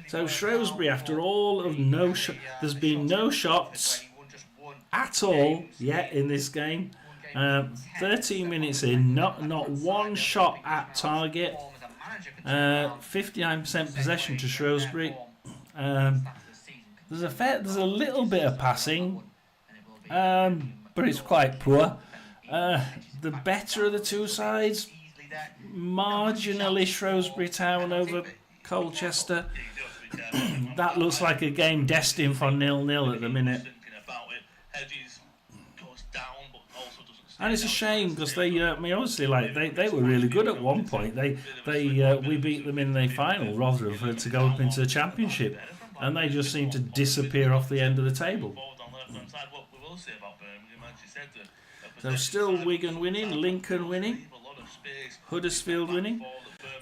A: So Shrewsbury, after all of there's been no shots at all yet in this game. 13 minutes in, not 1 shot at target. 59% possession to Shrewsbury. There's a little bit of passing, but it's quite poor. The better of the two sides, marginally Shrewsbury Town over Colchester. That looks like a game destined for 0-0 at the minute. And it's a shame because they obviously, like, they were really good at one point. We beat them in the final rather than to go up into the Championship, and they just seem to disappear off the end of the table. So still Wigan winning, Lincoln winning, Huddersfield winning.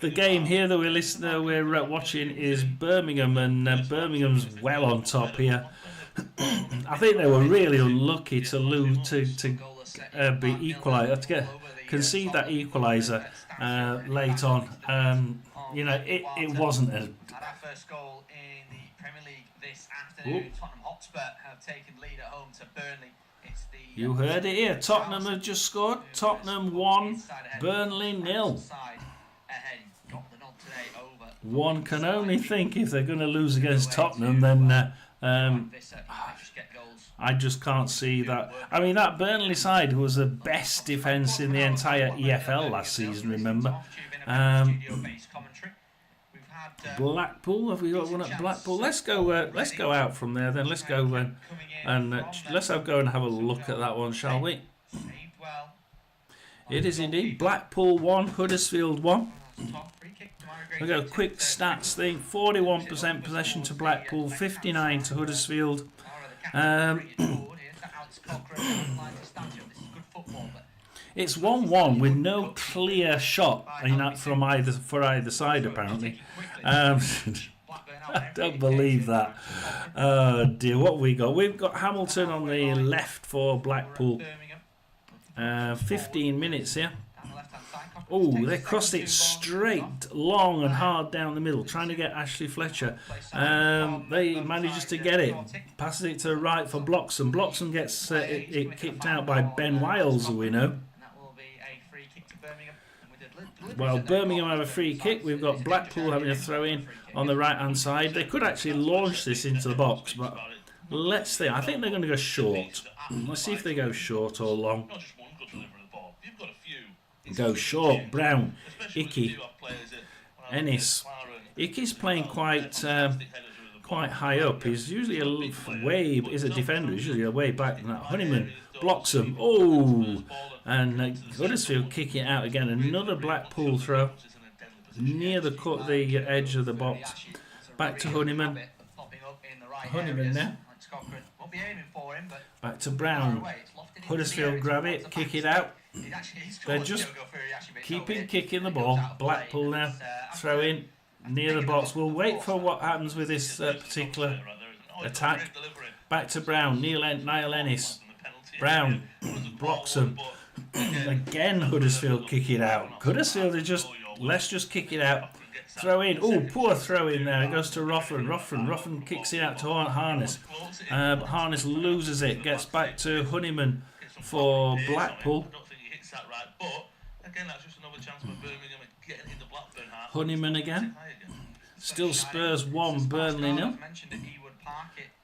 A: The game here that we're watching is Birmingham, and Birmingham's well on top here. I think they were really unlucky to lose to be equaliser, to concede that equaliser late on. It wasn't a.
B: Our first goal in the Premier League this afternoon. Tottenham Hotspur have taken lead at home to Burnley.
A: You heard it here. Tottenham have just scored. Tottenham 1, Burnley 0. One can only think if they're going to lose against Tottenham, then I just can't see that. I mean, that Burnley side was the best defence in the entire EFL last season, remember? Blackpool, have we got one at Blackpool? Let's go out from there then. Let's go and let's go and have a look at that one, shall we? It is indeed Blackpool 1, Huddersfield 1. We got a quick stats thing. 41% possession to Blackpool, 59 to Huddersfield. It's 1-1 with no clear shot for either side, apparently. I don't believe that. Oh dear, what have we got? We've got Hamilton on the left for Blackpool. 15 minutes here. Oh, they crossed it straight, long and hard down the middle, trying to get Ashley Fletcher. They manages to get it, passes it to the right for Bloxham. Bloxham gets it kicked out by Ben Wiles, who we know. Well, Birmingham have a free kick. We've got Blackpool having a throw in on the right hand side. They could actually launch this into the box, but let's see. I think they're going to go short. Let's see if they go short or long. Go short. Brown, Icky, Ennis. Icky's playing quite quite high up. He's usually is a defender. He's usually a way back than that. Honeyman blocks him. Oh, and Huddersfield kick it out again. Another Blackpool throw near the edge of the box. Back to Honeyman. Honeyman now. Back to Brown. Huddersfield grab it, kick it out. They're just keeping kicking the ball. Blackpool now throw in near the box. We'll wait for what happens with this particular attack. Back to Brown. Niall Ennis. Brown blocks him. Again, Huddersfield kick it out. Huddersfield are let's just kick it out. Throw in. Oh, poor throw in there. It goes to Ruffin. Ruffin kicks it out to Harness. But Harness loses it. Gets back to Honeyman for Blackpool. Honeyman again. Still Spurs 1, Burnley 0.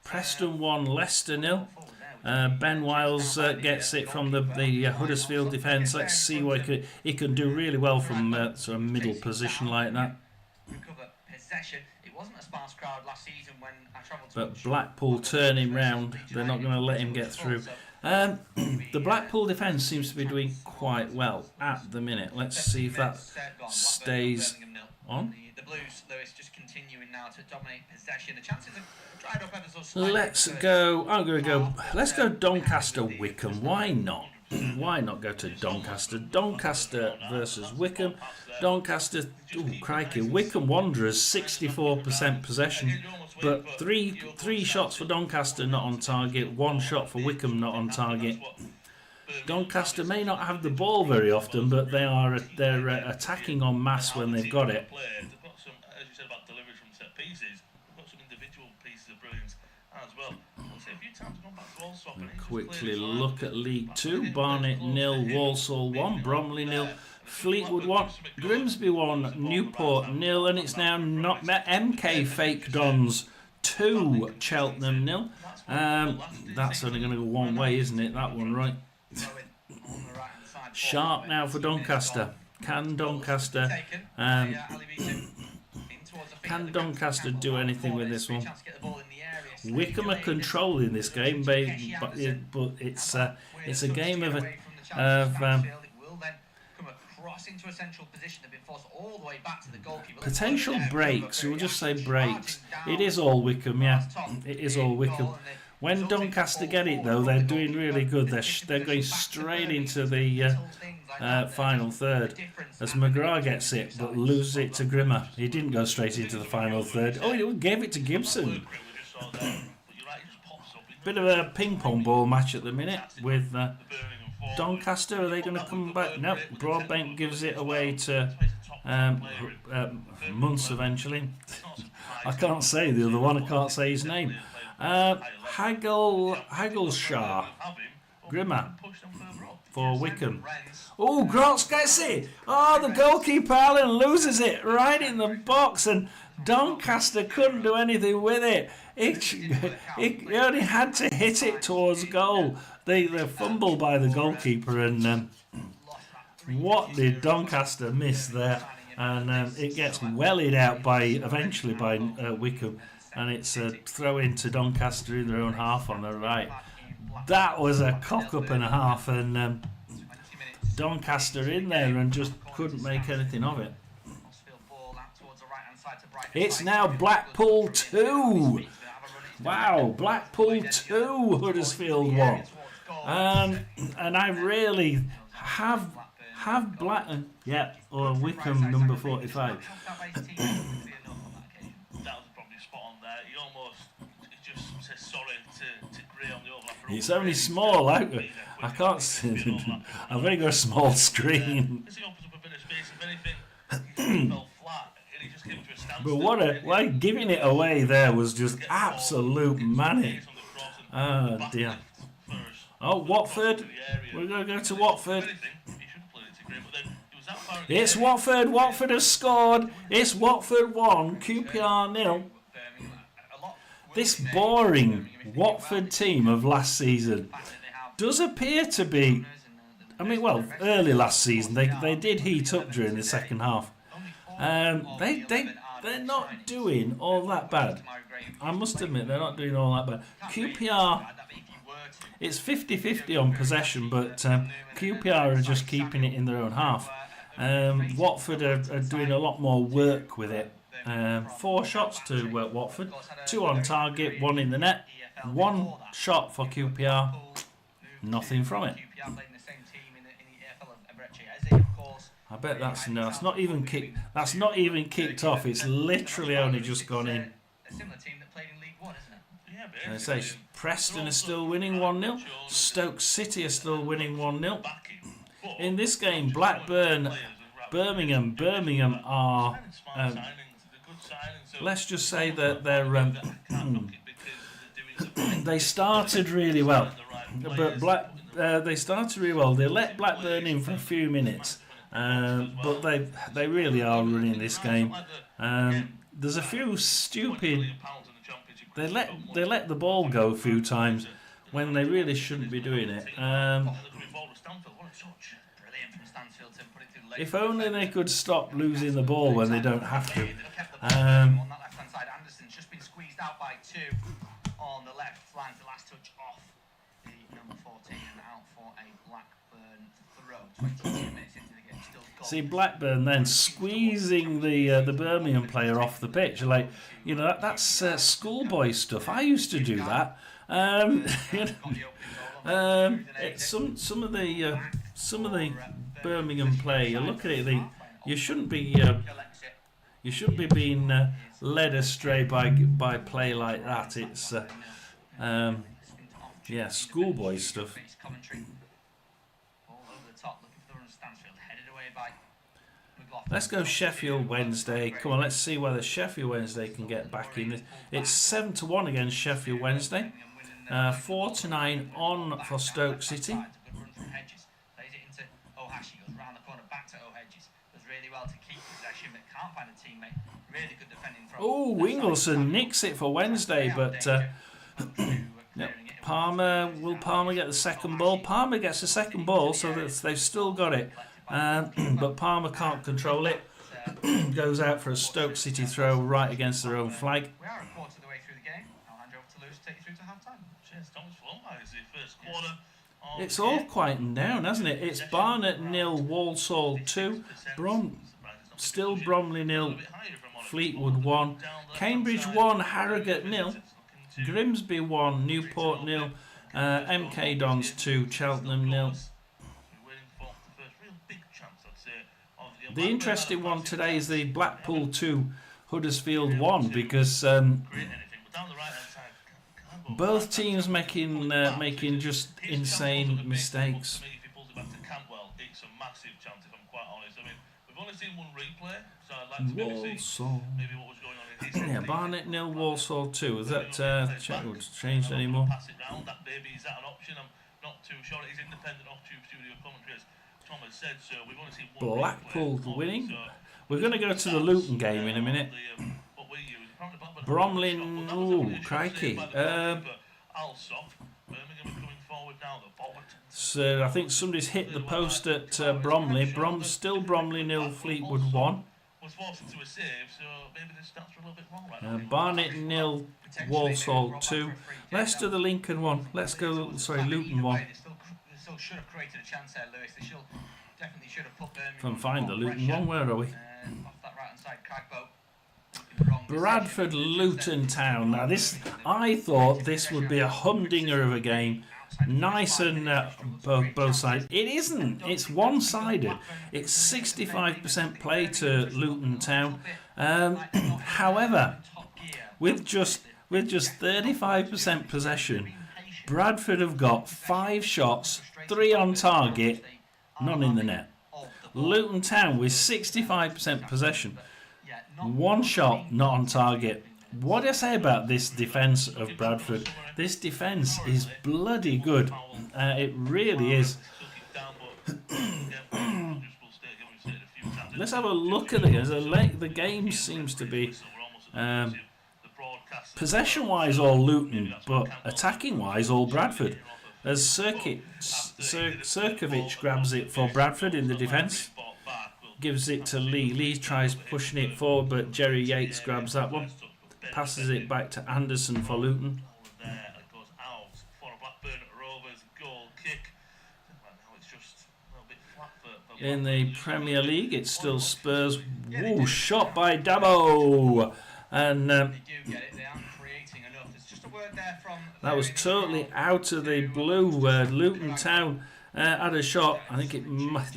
A: Preston 1, Leicester 0. Ben Wiles gets it from the Huddersfield defence. Let's see what he can do really well from sort of middle position like that. But Blackpool turning round, they're not going to let him get through. The Blackpool defence seems to be doing quite well at the minute. Let's see if that stays on.
B: The Blues, Lewis, just continuing now to dominate possession. The chances have dried up ever so slightly.
A: Let's go Doncaster Wickham. Why not? Why not go to Doncaster? Doncaster versus Wickham. Doncaster, crikey, Wickham Wanderers 64% possession, but three shots for Doncaster not on target, 1 shot for Wickham not on target. Doncaster may not have the ball very often, but they're attacking en masse when they've got it. Quickly look at League 2. Barnet 0, Walsall 1, Bromley 0, Fleetwood 1, Grimsby 1, Newport 0, and it's now not MK Fake Dons 2, Cheltenham 0. That's only going to go one way, isn't it? That one, right? Sharp now for Doncaster. Can Doncaster do anything with this one? Wickham are controlling this game, but it's a game of potential breaks. We'll just say breaks. It is all Wickham, yeah. It is all Wickham. When Doncaster get it, though, they're doing really good. They're going straight into the final third as McGrath gets it, but loses it to Grimmer. He didn't go straight into the final third. Oh, he gave it to Gibson. Bit of a ping-pong ball match at the minute with Doncaster. Are they going to come back? No, Broadbank gives it away to Munce eventually. I can't say the other one. I can't say his name. Haggleshaw. Grimmer for Wickham. Oh, Grotz gets it. Oh, the goalkeeper Allen loses it right in the box, and Doncaster couldn't do anything with it. He only had to hit it towards goal. The fumble by the goalkeeper, and what did Doncaster miss there? And it gets wellied out eventually by Wickham, and it's a throw into Doncaster in their own half on the right. That was a cock up and a half, and Doncaster in there and just couldn't make anything of it. It's now Blackpool 2. Wow, Blackpool 2, Huddersfield 1. And I really have Blackburn, yeah, or Wickham number 45. It's only small. I can't see. I've only got a small screen. But giving it away there was just absolute manic. Oh dear. Oh, Watford. We're going to go to Watford. It's Watford. Watford has scored. It's Watford 1, QPR 0. This boring Watford team of last season does appear to be... early last season they did heat up during the second half. They they're not doing all that bad. I must admit, they're not doing all that bad. QPR, it's 50-50 on possession, but QPR are just keeping it in their own half. Watford are doing a lot more work with it. 4 shots to Watford, 2 on target, 1 in the net, 1 shot for QPR, nothing from it. I bet that's not even kicked. That's not even kicked off. It's literally only just gone in.
B: A similar team that played in League One, isn't it?
A: I say Preston is still winning 1-0. Stoke City are still winning 1-0. In this game, Blackburn, Birmingham are. Let's just say that they're. They started really well, but they started really well. They let Blackburn in for a few minutes. But they really are running this game. There's a few stupid. They let the ball go a few times when they really shouldn't be doing it. If only they could stop losing the ball when they don't have to.
B: Anderson's just been squeezed out by 2 on the left flank. The last touch off the number 14 and out for a Blackburn throw. 22 minutes into the game, still goal.
A: See Blackburn then squeezing the Birmingham player off the pitch. Like, you know, that's schoolboy stuff. I used to do that. Some of the Birmingham play, you look at it, you shouldn't be being led astray by play like that. It's schoolboy stuff. Let's go Sheffield Wednesday. Come on, let's see whether Sheffield Wednesday can get back in this. It's 7-1 against Sheffield Wednesday. 4-9 on for Stoke City. Oh, Ingleson nicks it for Wednesday, but Will Palmer get the second ball? Palmer gets the second ball, so that they've still got it. But Palmer can't control it. Goes out for a Stoke City throw right against their own flag.
B: We are a quarter of the way through the game. I'll hand you over to Lewis to take you through to half time.
C: Cheers, Thomas. The first quarter.
A: It's all quietened down, hasn't it? It's Barnet 0, Walsall 2, still Bromley 0, Fleetwood 1, Cambridge 1, Harrogate 0, Grimsby 1, Newport 0, MK Dons 2, Cheltenham 0. The interesting one today is the Blackpool 2, Huddersfield 1, because both teams making just insane mistakes. Walsall. Yeah, Barnet 0, Walsall 2. Is that changed anymore? Blackpool winning. We're going to go to the Luton game in a minute. Bromley, oh crikey. So I think somebody's hit the post at Bromley. Still Bromley 0, Fleetwood 1. Barnet 0, Walsall 2. Let's do the Lincoln one. Let's go. Luton 1.
B: Still should have created a chance there, Lewis. They definitely should have put Birmingham.
A: Can't find the Luton one. Where are we?
B: Off that right hand side, Cragboat.
A: Bradford Luton Town. Now I thought this would be a humdinger of a game. Nice and both sides. It isn't. It's one-sided. It's 65% play to Luton Town. However, with just 35% possession, Bradford have got 5 shots, 3 on target, none in the net. Luton Town with 65% possession, 1 shot, not on target. What do I say about this defence of Bradford? This defence is bloody good. It really is. Let's have a look at it. The game seems to be possession-wise all Luton, but attacking-wise all Bradford. As Sirkovic grabs it for Bradford in the defence. gives it to Lee. Lee tries pushing it forward, but Jerry Yates grabs that one. Passes it back to Anderson for Luton.
C: There, it goes out for a Blackburn Rovers goal kick. Now it's just a little bit flat for
A: In the Premier League, it's still Spurs. Ooh, shot by Dabo. And
B: They do get it. They aren't creating enough. There's just a word there from.
A: that was totally out of the blue. Luton Town had a shot. I think it must.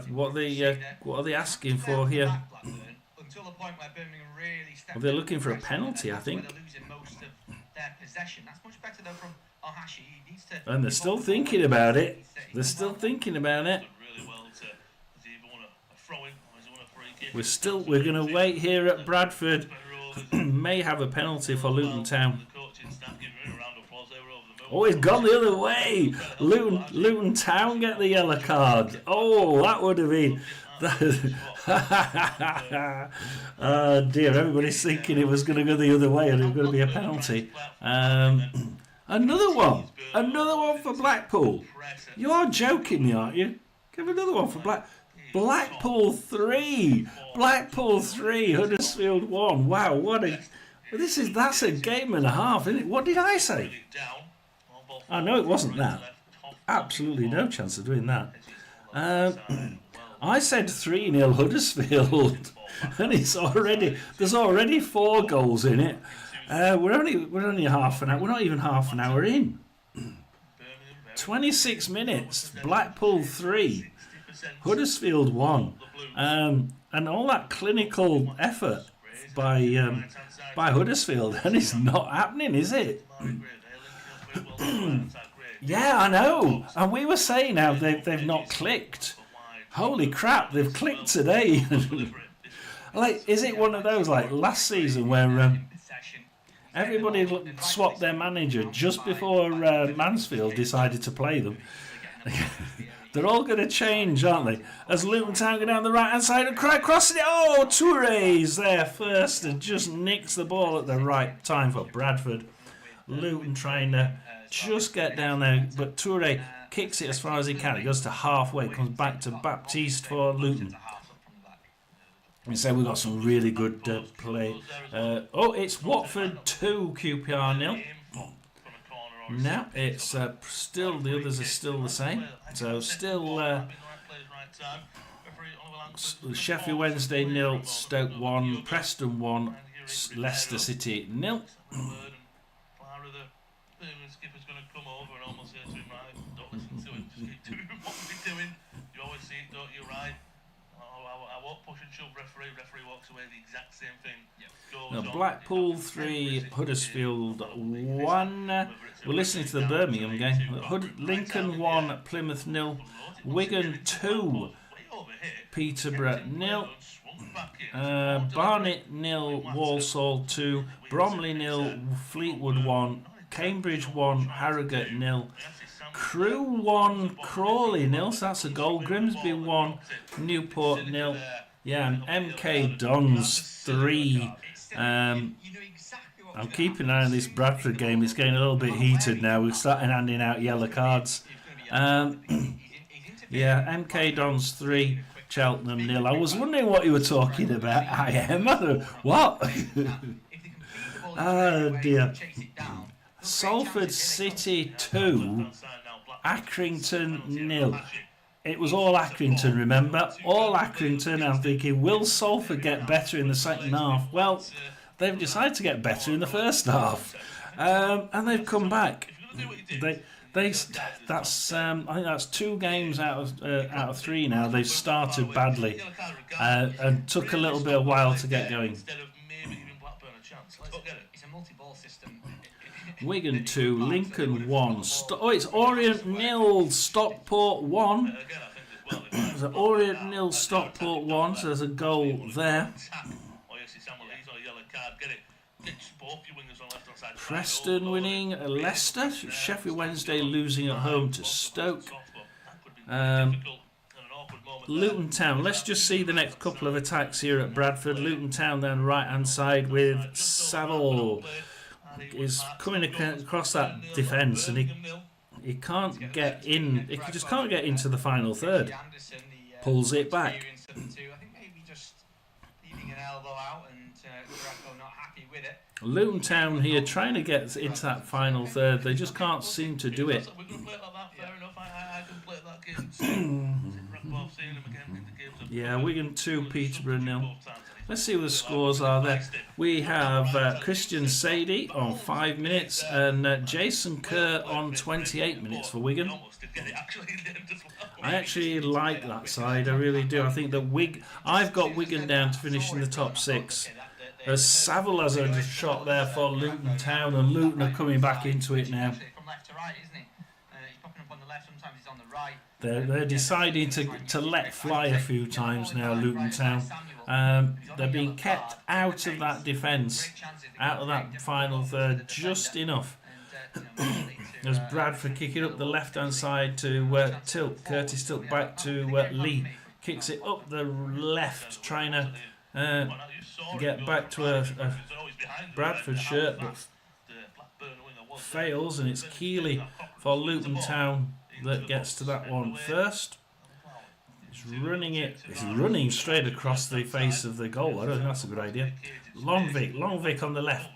A: What are they asking for here?
B: Until the point where Birmingham really stepped
A: Well, they're looking for a penalty, I think.
B: They're losing most of their possession. That's much better though from Ohashi. He needs to.
A: And they're still thinking about it. They're still thinking about it.
C: really well to either want a throw in or does he want a free kick.
A: We're going to wait here at Bradford. May have a penalty for Luton Town.
C: The coaching staff giving him a round of applause. They were over the moon.
A: Oh, it's gone the other way. Luton Town get the yellow card. Oh, that would have been. Oh dear, everybody's thinking it was going to go the other way and it was going to be a penalty. Another one for Blackpool. You're joking me, aren't you? Give another one for Blackpool 3. Blackpool 3, Huddersfield 1. Wow, that's a game and a half, isn't it? What did I say? I know it wasn't that. Absolutely no chance of doing that. I said 3-0 Huddersfield, and there's already 4 goals in it. We're only half an hour. We're not even half an hour in. 26 minutes. Blackpool 3, Huddersfield 1, and all that clinical effort by Huddersfield, and it's not happening, is it? Yeah, I know. And we were saying how they've not clicked. Holy crap, they've clicked today. Like, is it one of those like last season where everybody swapped their manager just before Mansfield decided to play them? They're all going to change, aren't they? As Luton Town go down the right-hand side and crossing it. Oh, Touré's there first and just nicks the ball at the right time for Bradford. Luton trying to just get down there, but Touré kicks it as far as he can. It goes to halfway, comes back to Baptiste for Luton. We say we've got some really good play. It's Watford 2, QPR 0. Now it's still, the others are still the same. So still Sheffield Wednesday 0, Stoke 1, Preston 1, Leicester City 0.
C: Skipper's going to come over and almost say to him, right, don't listen to him, just keep doing what we're doing. You always see it, don't you, right? I won't push and shove referee walks away, the exact same thing.
A: Now, Blackpool 3, Huddersfield 1. We're listening to the Birmingham game. Lincoln 1, Plymouth 0. Wigan 2, Peterborough 0. Barnet 0, Walsall 2. Bromley 0, Fleetwood 1. Cambridge 1, Harrogate 0. Crewe 1, Crawley 0. So that's a goal. Grimsby 1, Newport 0. Yeah, and MK Dons 3. I'm keeping an eye on this Bradford game. It's getting a little bit heated now. We're starting handing out yellow cards. Yeah, MK Dons 3, Cheltenham 0. I was wondering what you were talking about. I am. What? Oh dear. Salford City 2, Accrington 0. It was all Accrington, remember? All Accrington. I'm thinking, will Salford get better in the second half? Well, they've decided to get better in the first half, and they've come back. I think that's 2 games out of 3 now. They've started badly and took a little bit of while to get going.
B: It's a multi-ball system.
A: Wigan 2, Lincoln 1. It's Orient 0, Stockport 1. So Orient 0, Stockport 1. So there's a goal there. Preston winning Leicester. Sheffield Wednesday losing at home to Stoke. Luton Town. Let's just see the next couple of attacks here at Bradford. Luton Town then right hand side with Saville. Is coming across that defence and he can't get in. He just can't get into the final third. Pulls it back.
B: elbow out, and Greco not happy with it.
A: Luton Town here trying to get into that final third. They just can't seem to do it.
C: We're going to play it like that, fair enough. I can play that game.
A: Yeah, Wigan 2, Peterborough 0. Let's see what the scores are there. We have Christian Sadie on 5 minutes and Jason Kerr on 28 minutes for Wigan. I actually like that side, I really do. I think that I've got Wigan down to finish in the top 6. As Saville has a shot there for Luton Town, and Luton are coming back into it now.
B: From left to right, isn't he? He's popping up on the left, sometimes he's on the right.
A: They're deciding to let fly a few times now, Luton Town. They're being kept out of that defence, out of that final third, just enough. As Bradford kicking up the left-hand side to Tilt. Curtis Tilt back to Lee. Kicks it up the left, trying to get back to a Bradford shirt, but fails, and it's Keeley for Luton Town that gets to that one first. He's running it. He's running straight across the face of the goal. I don't think that's a good idea. Longvic on the left.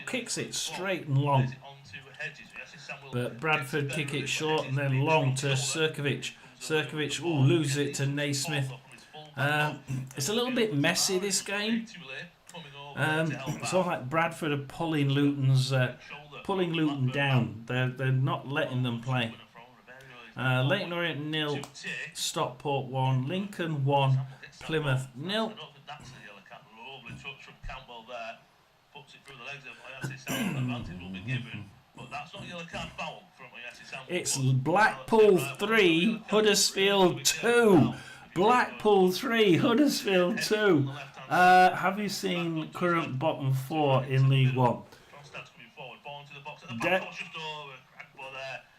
A: Kicks it straight and long. But Bradford kick it short and then long to Sirkovic. Sirkovic loses it to Naismith. It's a little bit messy, this game. It's all like Bradford are pulling Luton down. They're not letting them play. Leyton Orient 0, Stockport 1, Lincoln 1, Plymouth 0. It's Blackpool 3, Huddersfield 2. Blackpool 3, Huddersfield 2. Have you seen current bottom 4 in League 1?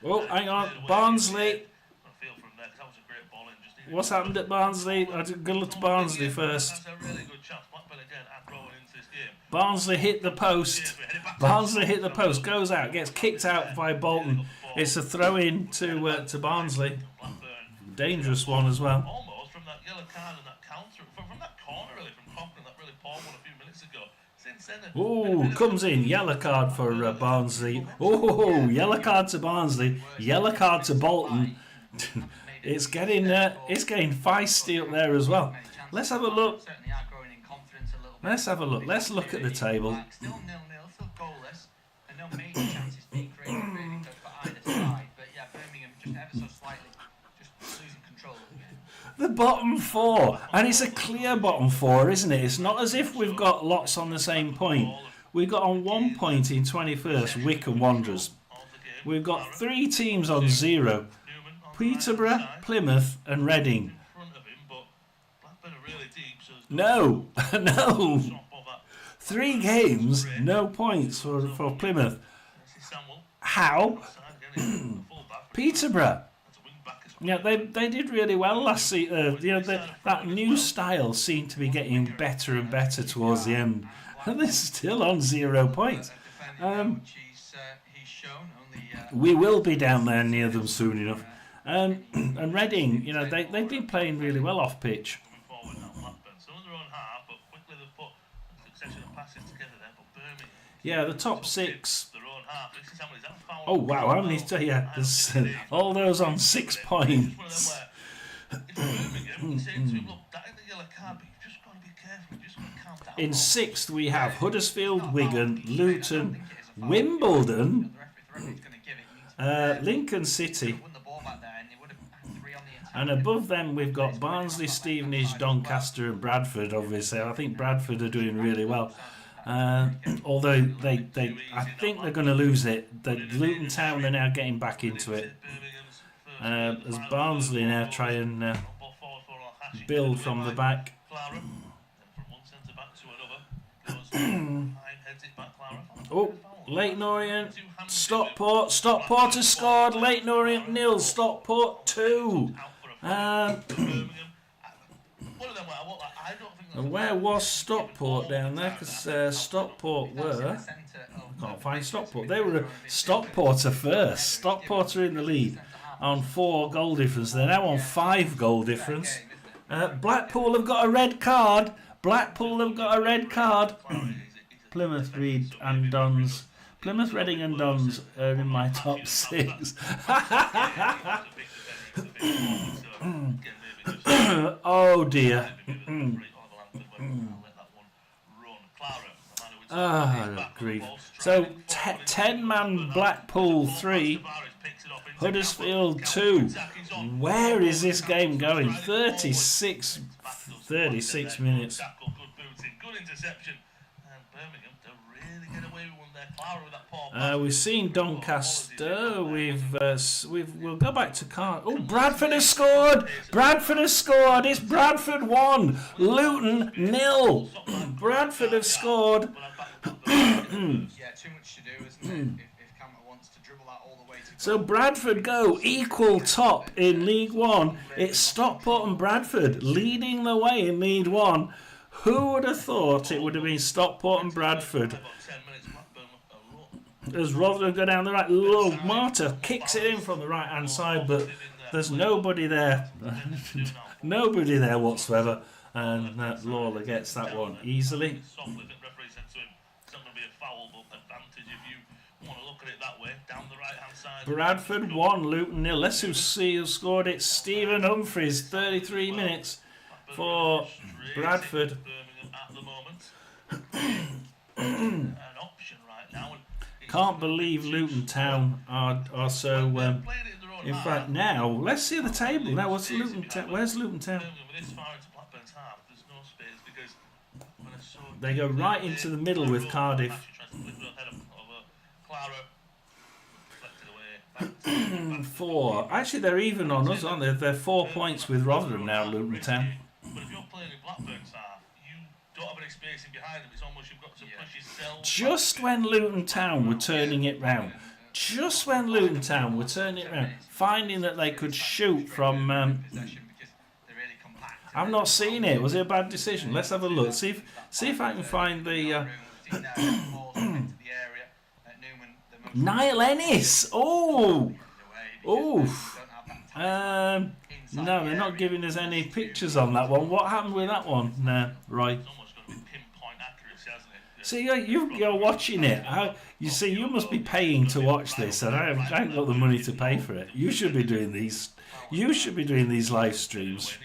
A: Oh, hang on, Barnsley. What's happened at Barnsley? I'll go look to Barnsley first. Barnsley hit the post. Barnsley hit the post, goes out, gets kicked out by Bolton. It's a throw in to Barnsley. Dangerous one as well.
C: Almost from that yellow card and that counter, from that corner really, from Cochrane, that really poor one a few minutes ago.
A: Oh, comes in, yellow card for Barnsley. Oh, yellow card to Barnsley, yellow card to Bolton. It's getting feisty up there as well. Let's have a look. Let's have a look. Let's look at the table.
B: Still 0-0, still goalless, and no major chances being created really for either side. But yeah, Birmingham just ever so slightly just losing control of the game.
A: The bottom 4, and it's a clear bottom 4, isn't it? It's not as if we've got lots on the same point. We've got on 1 point in 21st, Wycombe Wanderers. We've got 3 teams on 0. Peterborough, Plymouth and Reading. No, no. 3 games, no points for Plymouth. How? Peterborough. Yeah, they did really well last season. That new style seemed to be getting better and better towards the end, and they're still on 0 points. We will be down there near them soon enough. And Reading, they've been playing really well off pitch. Yeah, the top 6. Oh wow, how many? Yeah, there's all those on 6 points. In 6th we have Huddersfield, Wigan, Luton, Wimbledon, Lincoln City, and above them we've got Barnsley, Stevenage, Doncaster and Bradford. Obviously, I think Bradford are doing really well. Although I think they're going to lose it. The Luton Town are now getting back into it. As Barnsley now try and build from the back. Oh, Leyton Orient, Stockport has scored. Leyton Orient 0, Stockport 2. And where was Stockport down there? Because Stockport were... I can't find Stockport. They were Stockport are first. Stockport are in the lead on 4 goal difference. They're now on 5 goal difference. Blackpool have got a red card. Blackpool have got a red card. Plymouth, Reed and Dons. Plymouth, Reading and Dons are in my top 6. Oh dear. Ah, grief. So 10-man Blackpool 3, Huddersfield 2. Where is this game going? 36 minutes. We've seen Doncaster. We'll go back to Car. Oh, Bradford has scored. Bradford has scored. It's Bradford 1, Luton 0. Bradford have scored.
B: Yeah, too much to do, isn't it? If Camper wants to dribble that all the way to
A: So Bradford go equal top in League One. It's Stockport and Bradford leading the way in League One. Who would have thought it would have been Stockport and Bradford? As Rotherham go down the right, Marta kicks it in from the right hand side, but there's nobody there. Nobody there whatsoever. And Lawler gets that one easily. Bradford 1, Luton 0. Let's see who scored it. Stephen Humphreys, 33 minutes for Bradford. Can't believe Luton Town are so. In fact, now let's see the table. Now, what's Luton Town? Where's Luton Town? They go right into the middle with Cardiff. 4. Actually, they're even on us, aren't they? They're 4 points with Rotherham now, Luton Town.
C: But if you're playing in Blackburn's half, you don't have any spacing behind them. It's almost you've got to push yourself.
A: Just when Luton Town were turning it round. Just when Luton Town were turning it round. Finding that they could shoot from... I've not seen it. Was it a bad decision? Let's have a look. See if I can find the... Niall Ennis! Oh! Oh! No, they're not giving us any pictures on that one. What happened with that one? No, right. See, you're watching it. You see, you must be paying to watch this, and I haven't got the money to pay for it. You should be doing these. You should be doing these live streams.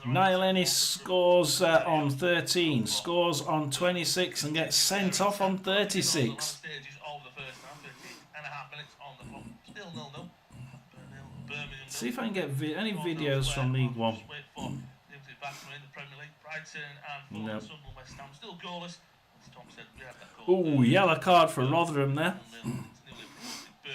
A: Niall Ennis scores on 13, scores on 26 and gets sent off on 36. See if I can get any videos from League One. No. Oh, yellow card for Rotherham there.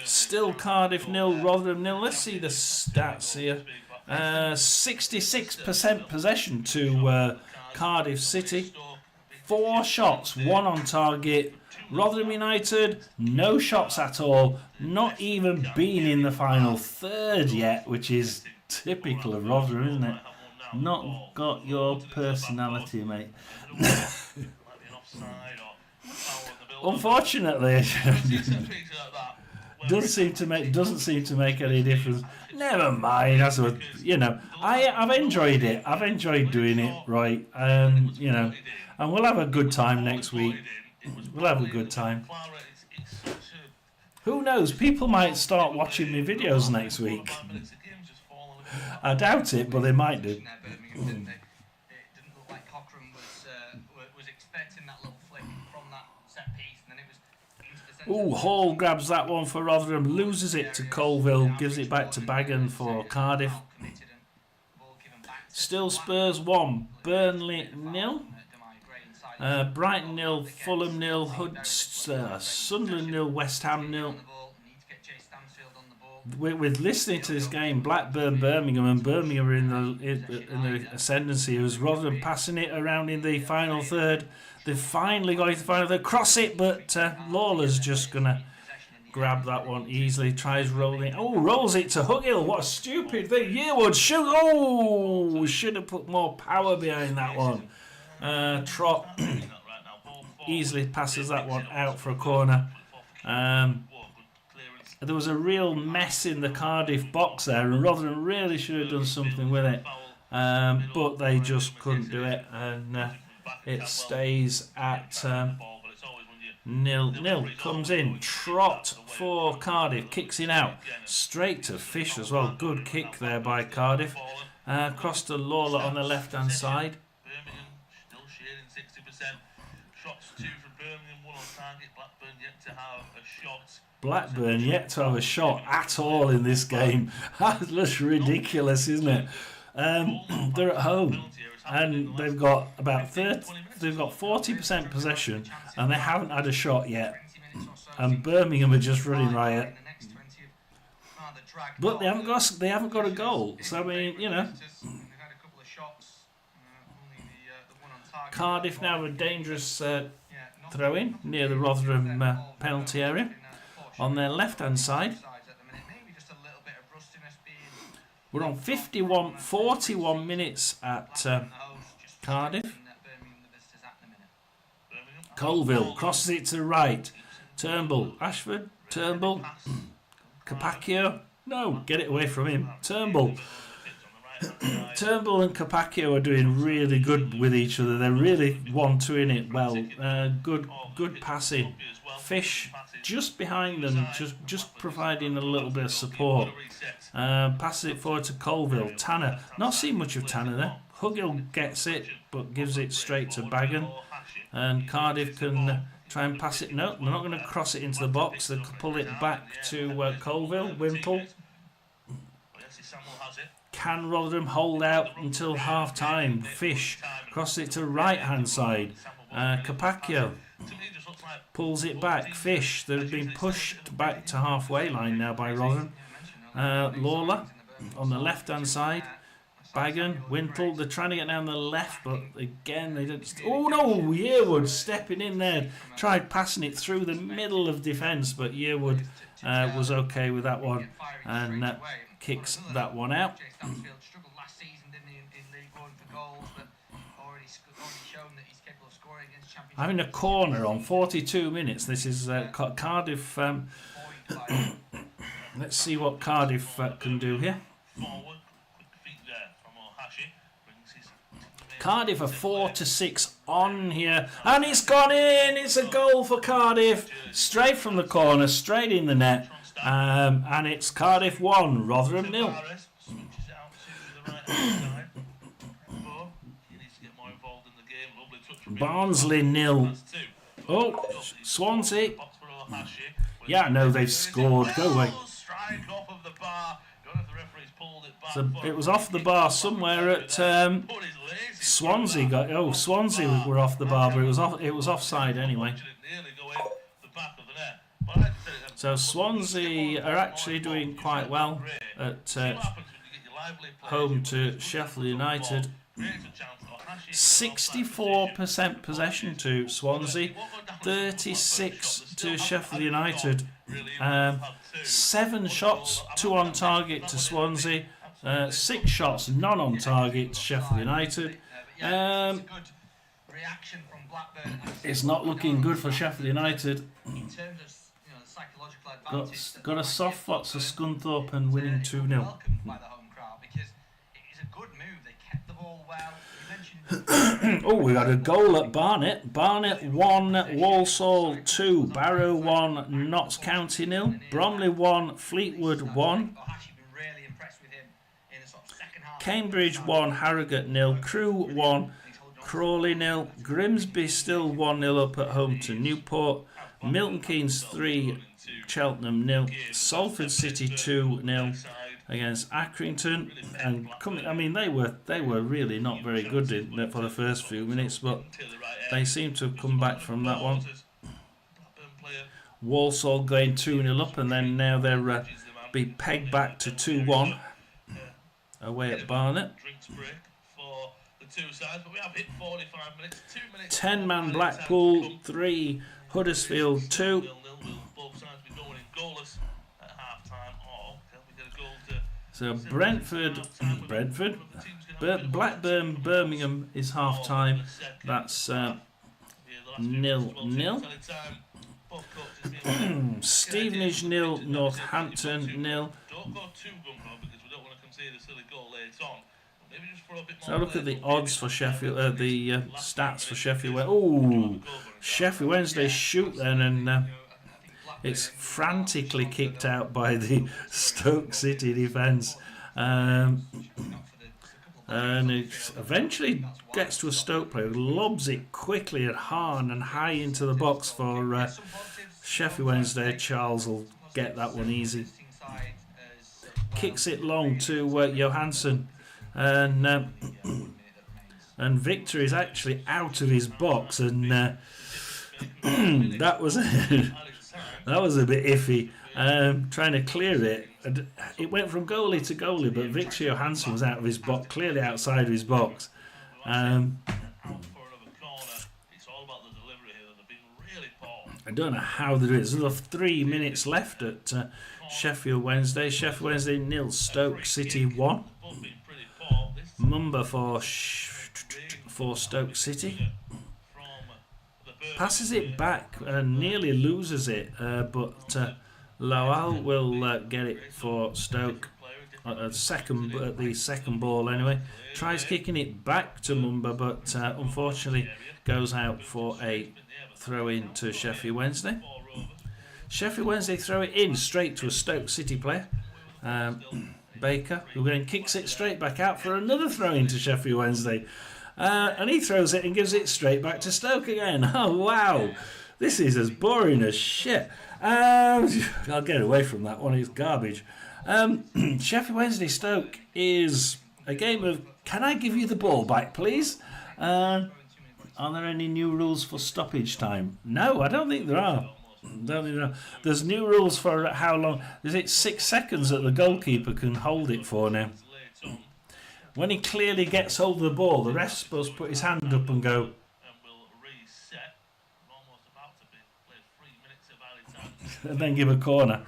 A: Still Cardiff 0, Rotherham 0. Let's see the stats here. 66% possession to Cardiff City. 4 shots, 1 on target. Rotherham United, no shots at all. Not even been in the final third yet, which is typical of Rotherham, isn't it? Not got your personality, mate. Unfortunately, doesn't seem to make any difference. Never mind. That's what, I've enjoyed it. I've enjoyed doing it. Right. And we'll have a good time next week. We'll have a good time. Who knows? People might start watching me videos next week. I doubt it, but they might do. Ooh, Hall grabs that one for Rotherham, loses it to Colville, gives it back to Bagan for Cardiff. Still Spurs 1, Burnley 0. Brighton 0, Fulham 0, Sunderland 0, West Ham 0. With listening to this game, Blackburn, Birmingham, and Birmingham are in the ascendancy. It was Rotherham passing it around in the final third. They've finally got to the final third, cross it, but Lawler's just gonna grab that one easily. Tries rolling. Oh, rolls it to Hugill. What a stupid thing! Yearwood shoot. Oh, should have put more power behind that one. Trott easily passes that one out for a corner. there was a real mess in the Cardiff box there, and Rotherham really should have done something with it, but they just couldn't do it, and it stays at 0-0. Comes in, Trot for Cardiff, kicks it out, straight to Fish as well. Good kick there by Cardiff. Across to Lawler on the left hand side.
C: Birmingham still sharing 60%. Shots 2 from Birmingham, 1 on target. Blackburn yet to have a shot.
A: Blackburn yet to have a shot at all in this game. That looks ridiculous, isn't it? They're at home and they've got about 40% possession and they haven't had a shot yet. And Birmingham are just running riot. But they haven't got a goal. So I mean, you know, Cardiff now a dangerous throw in near the Rotherham penalty area on their left hand side. We're on 41 minutes at Cardiff. Colville crosses it to the right. Turnbull, Ashford, Turnbull, Capaccio. No, get it away from him. Turnbull. Turnbull and Capaccio are doing really good with each other. They're really 1-2 in it well. Good passing. Fish just behind them, just providing a little bit of support. Passes it forward to Colville. Tanner. Not seen much of Tanner there. Hugill gets it, but gives it straight to Bagan. And Cardiff can try and pass it. No, they're not going to cross it into the box. They'll pull it back to Colville. Wimple. Can Rotherham hold out until half time? Fish crosses it to the right hand side. Capaccio pulls it back. Fish. They've been pushed back to halfway line now by Rotherham. Lawler on the left hand side. Bagan, Wintle, they're trying to get down the left, but again they don't. Oh no, Yearwood stepping in there, tried passing it through the middle of defence, but Yearwood was okay with that one and kicks that one out. Having a corner on 42 minutes. This is Cardiff. Let's see what Cardiff can do here. Cardiff are 4-6 on here, and it's gone in. It's a goal for Cardiff, straight from the corner, straight in the net, and it's Cardiff 1, Rotherham 0. Barnsley 0. Oh, Swansea. Yeah, no, they've scored. Go away. So it was off the bar somewhere at Swansea. Swansea were off the bar, but it was offside anyway. So Swansea are actually doing quite well at home to Sheffield United. 64% possession to Swansea, 36 to Sheffield United. 7 shots, 2 on target to Swansea. 6 shots, none on target to Sheffield United. It's not looking good for Sheffield United. Got a soft spot for Scunthorpe and winning 2-0. Oh, we got a goal at Barnet. Barnet 1, Walsall 2, Barrow 1, Notts County 0, Bromley 1, Fleetwood 1, Cambridge 1, Harrogate 0, Crewe 1, Crawley 0, Grimsby still 1-0 up at home to Newport, Milton Keynes 3, Cheltenham 0, Salford City 2-0 against Accrington, and they were really not very good for the first few minutes, but they seem to have come back from that one. Walsall going 2-0 up, and then now they're be pegged back to 2-1 away at Barnet. 10-man Blackpool 3, Huddersfield 2. So Blackburn, Birmingham is half time. That's 0-0.
C: football coach has been like,
A: Stevenage 0, Northampton 0.
C: Don't go too gung-ho because we don't want to concede a silly goal later on. Maybe just throw a bit more.
A: So look at the odds for Sheffield, the stats for Sheffield Wednesday. Oh, Sheffield Wednesday shoot then, and it's frantically kicked out by the Stoke City defence. And it eventually gets to a Stoke player, lobs it quickly at Hahn and high into the box for Sheffield Wednesday. Charles will get that one easy. Kicks it long to Johansson, and Victor is actually out of his box, and that was a bit iffy. Trying to clear it. It went from goalie to goalie, but Victor Johansson was out of his box, clearly outside of his box. I don't know how they do it. There's another 3 minutes left at Sheffield Wednesday. Sheffield Wednesday 0, Stoke City 1. Mumba for Stoke City. Passes it back and nearly loses it, but Lowell will get it for Stoke at the second ball anyway. Tries kicking it back to Mumba, but unfortunately goes out for a throw in to Sheffield Wednesday. Sheffield Wednesday throw it in straight to a Stoke City player, Baker, who then kicks it straight back out for another throw in to Sheffield Wednesday. And he throws it and gives it straight back to Stoke again. Oh, wow. This is as boring as shit. I'll get away from that one. It's garbage. Sheffield Wednesday Stoke is a game of, can I give you the ball back, please? Are there any new rules for stoppage time? No, I don't think there are. There's new rules for how long. Is it 6 seconds that the goalkeeper can hold it for now? When he clearly gets hold of the ball, the ref's supposed to put his hand up and go. And then give a corner.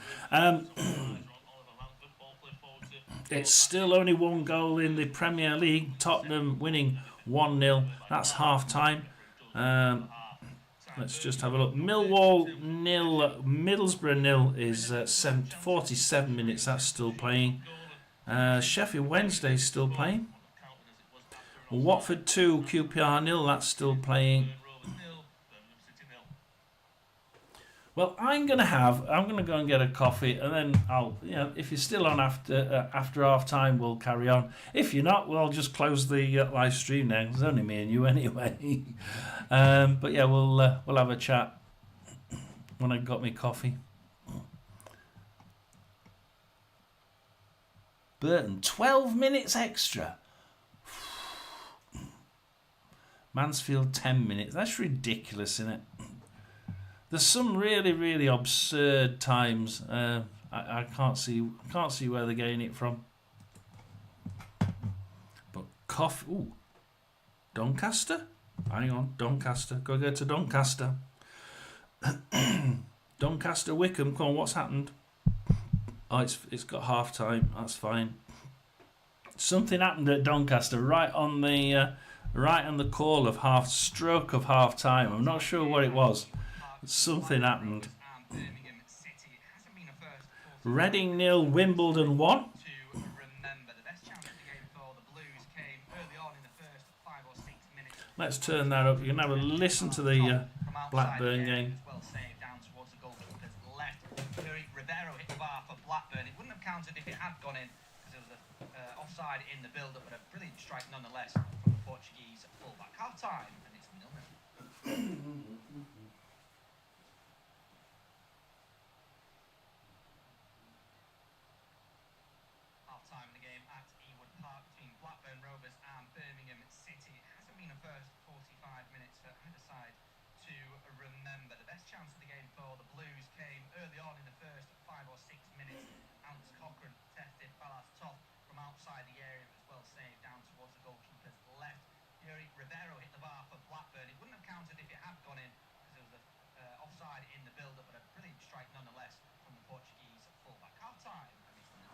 A: It's still only one goal in the Premier League. Tottenham winning 1-0. That's half time. Let's just have a look. Millwall 0, Middlesbrough 0 is 47 minutes. That's still playing. Sheffield Wednesday still playing. Watford 2, QPR 0. That's still playing. Well, I'm gonna go and get a coffee, and then I'll, if you're still on after half time, we'll carry on. If you're not, I'll just close the live stream now. There's only me and you anyway. But yeah, we'll have a chat when I got my coffee. Burton, 12 minutes extra. Mansfield 10 minutes. That's ridiculous, isn't it? There's some really, really absurd times. I can't see where they're getting it from. But coffee. Ooh, Doncaster. Hang on, Doncaster. Go to Doncaster. Doncaster Wickham. Come on, what's happened? Oh, it's got half time. That's fine. Something happened at Doncaster right on the call of stroke of half time. I'm not sure what it was. Something happened. Reading 0, Wimbledon 1. Let's turn that up. You can have a listen to the Blackburn game.
B: Rivero hit the bar for Blackburn. It wouldn't have counted if it had gone in because it was offside in the build-up, but a brilliant strike nonetheless from the Portuguese fullback. Half time, and it's 0-0. Rivero hit the bar for Blackburn. It wouldn't have counted if it had gone in because it was offside in the build-up, but a brilliant strike nonetheless from the Portuguese fullback. Half-time, and it's 0-0.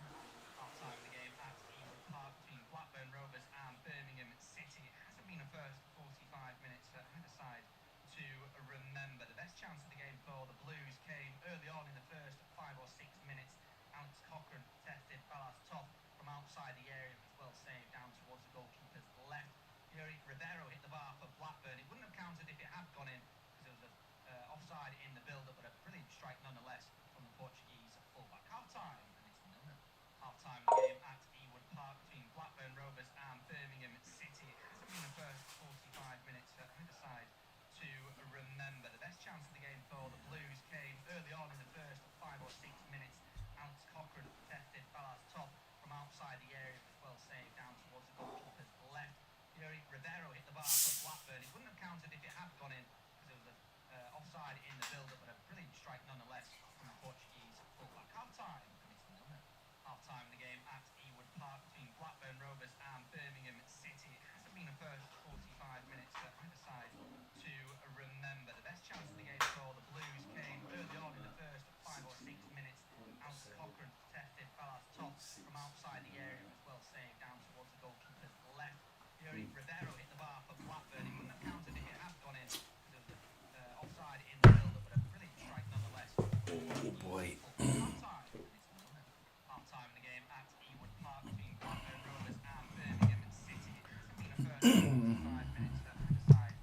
B: Half-time of the game at Ewood Park between Blackburn Rovers and Birmingham City. It hasn't been a first 45 minutes for either side to to remember. The best chance of the game for the Blues came early on in the first 5 or 6 minutes. Alex Cochrane tested Ballas top from outside the area, but well saved down towards the goalkeeper's left. Yuri Ribeiro hit the bar for Blackburn. It wouldn't have counted if it had gone in, because it was offside in the build-up, but a brilliant strike nonetheless from the Portuguese fullback. Half-time, and it's 0-0. Half-time the game at Ewood Park between Blackburn Rovers and Birmingham City. It hasn't been the first 45 minutes for either side to remember. The best chance of the game for the Blues came early on in the first 5 or 6 minutes. Alex Cochrane tested Ballas top from outside the area, but well saved down towards the goalkeeper's left. Yuri Ribeiro hit the bar for Blackburn. It wouldn't have counted if it had gone in, because it was offside in the build-up, but a brilliant strike nonetheless from the Portuguese fullback. Half-time, and it's 0-0. Half-time the game at Ewood Park between Blackburn Rovers and Birmingham City. It hasn't been the first 45 minutes for either side to remember. The best chance of the game for the Blues came early on in the first 5 or 6 minutes. Alex Cochrane tested Ballas top from outside the area, but well saved down towards the goalkeeper's left. Yuri Ribeiro hit the bar for Blackburn. It wouldn't have counted if it had gone in, because it was offside in the build-up, but a brilliant strike nonetheless.
A: Oh boy.
B: Half-time, and it's 0-0. Half-time in the game at Ewood Park between Blackburn Rovers and Birmingham City. It hasn't been the first 45 minutes for either side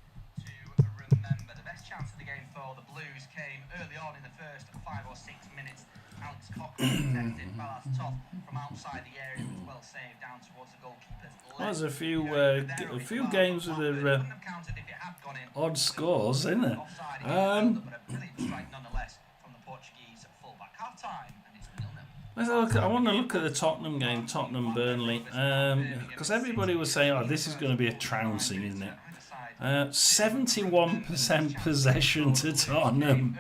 B: to remember. The best chance of the game for the Blues came early on in the first 5 or 6 minutes. Alex Cochrane tested Ballas top from outside the area, but well saved down towards the goalkeeper's left.
A: There's a few games with the odd scores, isn't there? I want to look at the Tottenham game, Tottenham-Burnley, because everybody was saying, oh, this is going to be a trouncing, isn't it? 71% possession to Tottenham.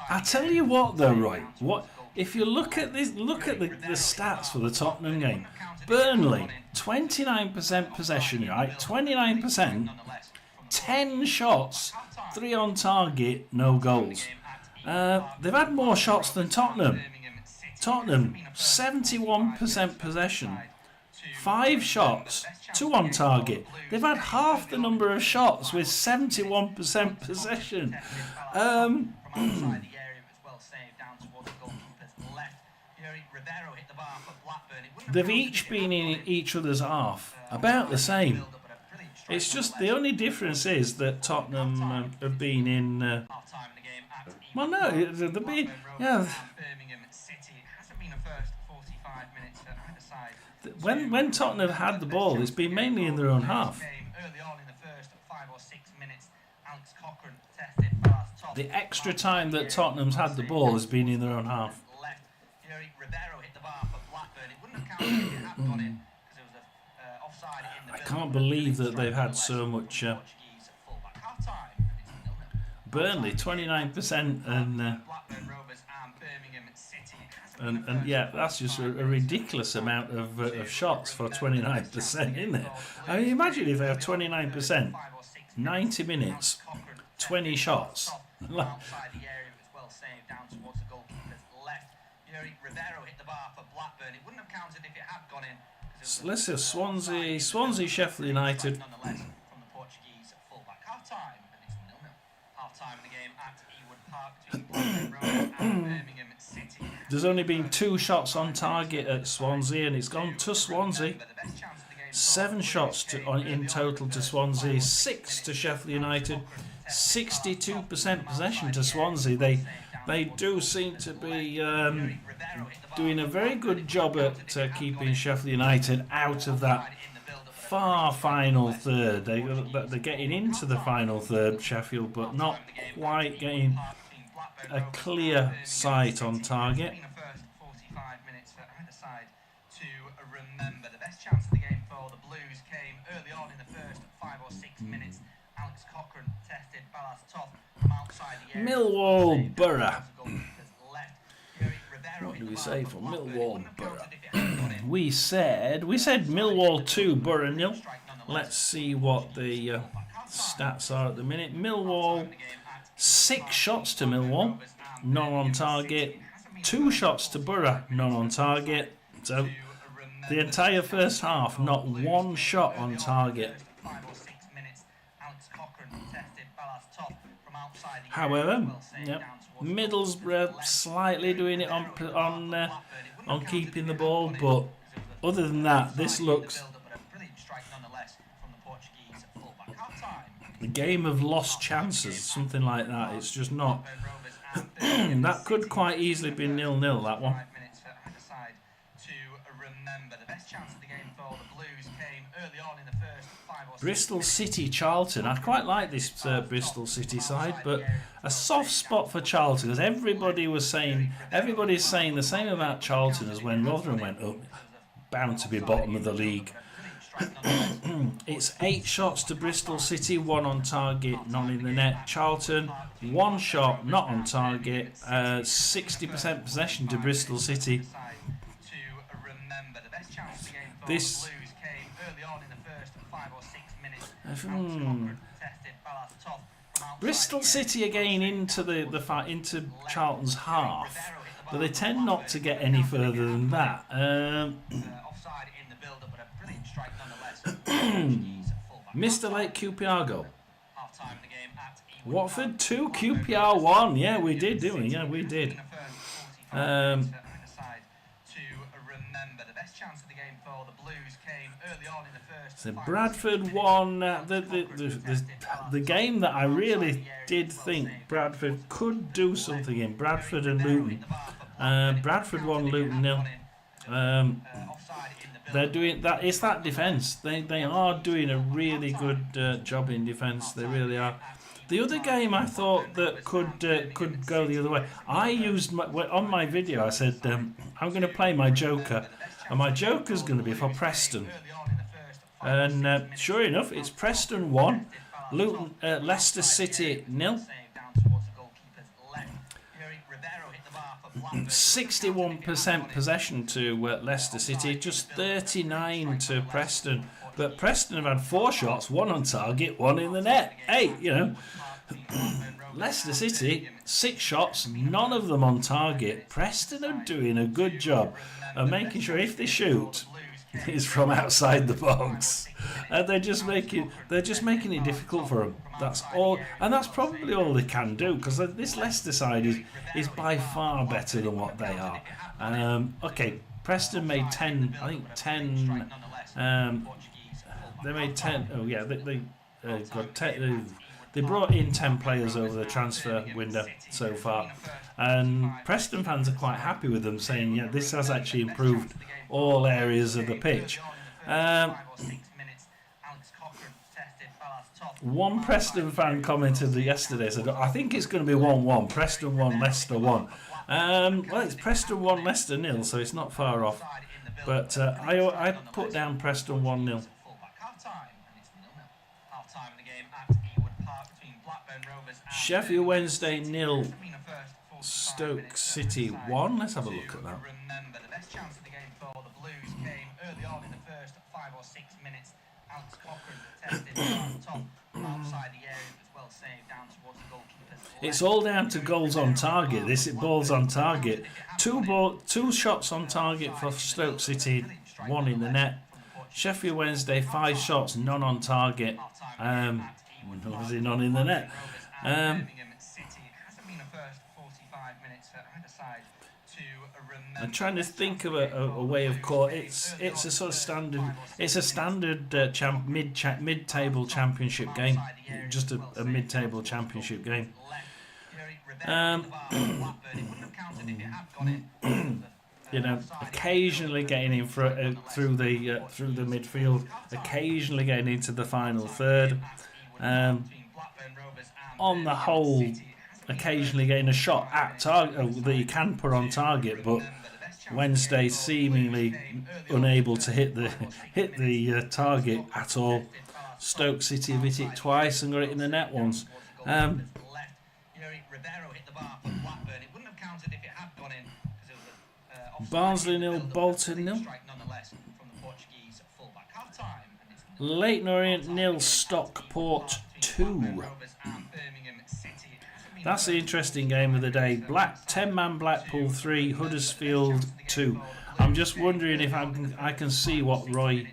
A: I tell you what, though, right? What if you look at this? Look at the stats for the Tottenham game. Burnley, 29% possession, right? 29%, 10 shots, 3 on target, no goals. They've had more shots than Tottenham. Tottenham, 71% possession, 5 shots, 2 on target. They've had half the number of shots with 71% possession. They've each been in each other's half, about the same. It's just the only difference is that Tottenham have been in. Well, no, they've been. Yeah. When Tottenham have had the ball, it's been mainly in their own half. The extra time that Tottenham's had the ball has been in their own half. I can't believe that they've had so much. Burnley, 29%, and yeah, that's just a ridiculous amount of shots for 29%, isn't it? I mean, imagine if they have 29%, 90 minutes, 20 shots. Let's see, Swansea, Sheffield United. There's only been 2 shots on target at Swansea, and it's gone to Swansea. 7 shots in total to Swansea, 6 to Sheffield United. 62% possession to Swansea. They do seem to be doing a very good job at keeping Sheffield United out of that far final third. They're getting into the final third, Sheffield, but not quite getting a clear sight on target. The best chance of the game for the Blues came early on in the first 5 or 6 minutes. Alex Cochrane tested Ballas top from outside the area. Millwall Borough. What do we say for Millwall Borough? We said Millwall 2, Borough 0. Let's see what the stats are at the minute. Millwall, 6 shots to Millwall, none on target. 2 shots to Borough, none on target. So The entire first half, not one shot on target. However, yep, Middlesbrough slightly doing it on keeping the ball, but other than that, this looks a game of lost chances, something like that. It's just not. That could quite easily be 0-0, that one. Bristol City Charlton. I quite like this Bristol City side, but a soft spot for Charlton, because everybody's saying the same about Charlton as when Rotherham went up, bound to be bottom of the league. It's 8 shots to Bristol City, 1 on target, none in the net. Charlton, 1 shot, not on target, 60% possession to Bristol City. This. Bristol City again into Charlton's half, but they tend not to get any further than that. Mr. Lake QPR goal. Watford 2, QPR 1. Yeah, we did, didn't we? Yeah, we did. So Bradford won the game that I really did think Bradford could do something in. Bradford and Luton. Bradford won, Luton 0. They're doing that. It's that defence. They are doing a really good job in defence. They really are. The other game I thought that could go the other way. I used on my video. I said I'm going to play my joker, and my joker's going to be for Preston. And sure enough, it's Preston 1, Luton, Leicester City 0. 61% possession to Leicester City, just 39 to Preston. But Preston have had 4 shots, 1 on target, 1 in the net. Hey, you know, Leicester City, 6 shots, none of them on target. Preston are doing a good job of making sure if they shoot, it's from outside the box. They're just making it difficult for them. That's all, and that's probably all they can do, because this Leicester side is by far better than what they are. Okay, Preston made 10. I think 10. They made 10. Oh yeah, they got 10. They brought in 10 players over the transfer window so far, and Preston fans are quite happy with them, saying, yeah, this has actually improved all areas of the pitch. One Preston fan commented yesterday, said, I think it's going to be 1-1. Preston 1, Leicester 1. Well, it's Preston 1, Leicester 0, so it's not far off. But I put down Preston 1-0. Sheffield Wednesday 0, Stoke City 1. Let's have a look at that. It's all down to goals on target. Balls on target. Two shots on target for Stoke City, 1 in the net. Sheffield Wednesday 5 shots, none on target. Obviously none in the net. I'm trying to think of a way of calling it. It's a sort of standard. It's a standard mid-table championship game, just a mid-table championship game. You know, occasionally getting in through the midfield, occasionally getting into the final third. On the whole, occasionally getting a shot at target that you can put on target, but Wednesday seemingly unable to hit the target at all. Stoke City have hit it twice and got it in the net once. Barnsley 0, Bolton 0. Leyton Orient 0, Stockport 2. That's the interesting game of the day. 10-man Blackpool 3, Huddersfield 2. I'm just wondering if I can see what Roy.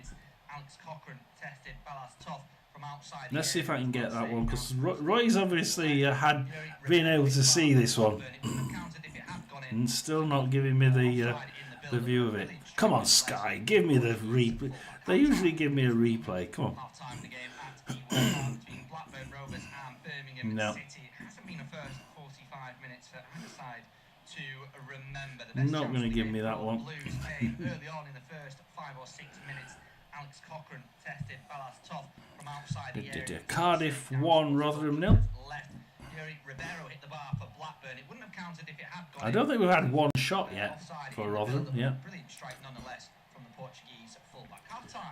A: Let's see if I can get that one, because Roy's obviously had been able to see this one and still not giving me the view of it. Come on, Sky, give me the replay. They usually give me a replay. Come on. No. Not going to give me that one.
B: Early on in the first 5 or 6 minutes, Alex Cochran tested Ballas Toff from outside the area.
A: Cardiff 1, Rotherham 0. I don't think we've had one shot yet for Rotherham. Yeah.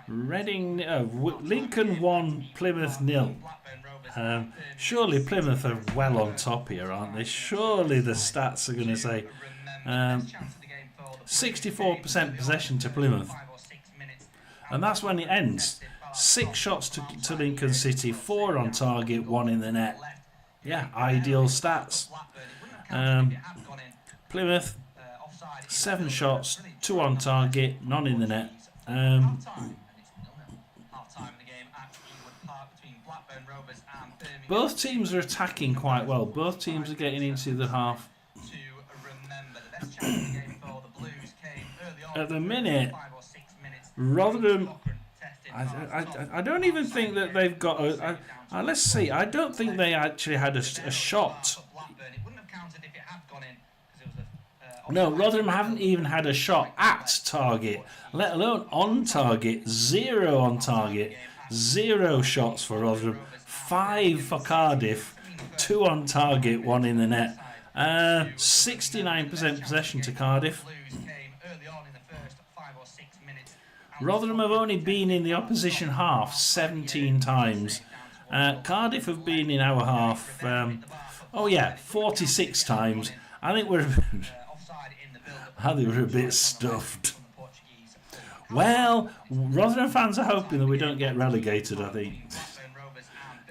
A: Reading, Lincoln 1, Plymouth 0. Surely Plymouth are well on top here, aren't they? Surely the stats are going to say 64% possession to Plymouth, and that's when it ends. 6 shots to Lincoln City, 4 on target, 1 in the net. Yeah, ideal stats. Plymouth, 7 shots, 2 on target, none in the net. Both teams are attacking quite well. Both teams are getting into the half. At the minute, Rotherham, I don't even think that they've got a... let's see, I don't think they actually had a shot. No, Rotherham haven't even had a shot at target, let alone on target. 0 on target, 0 shots for Rotherham, 5 for Cardiff, 2 on target, 1 in the net. 69% possession to Cardiff. Rotherham have only been in the opposition half 17 times. Cardiff have been in our half 46 times. I think we're a bit stuffed. Well, Rotherham fans are hoping that we don't get relegated, I think.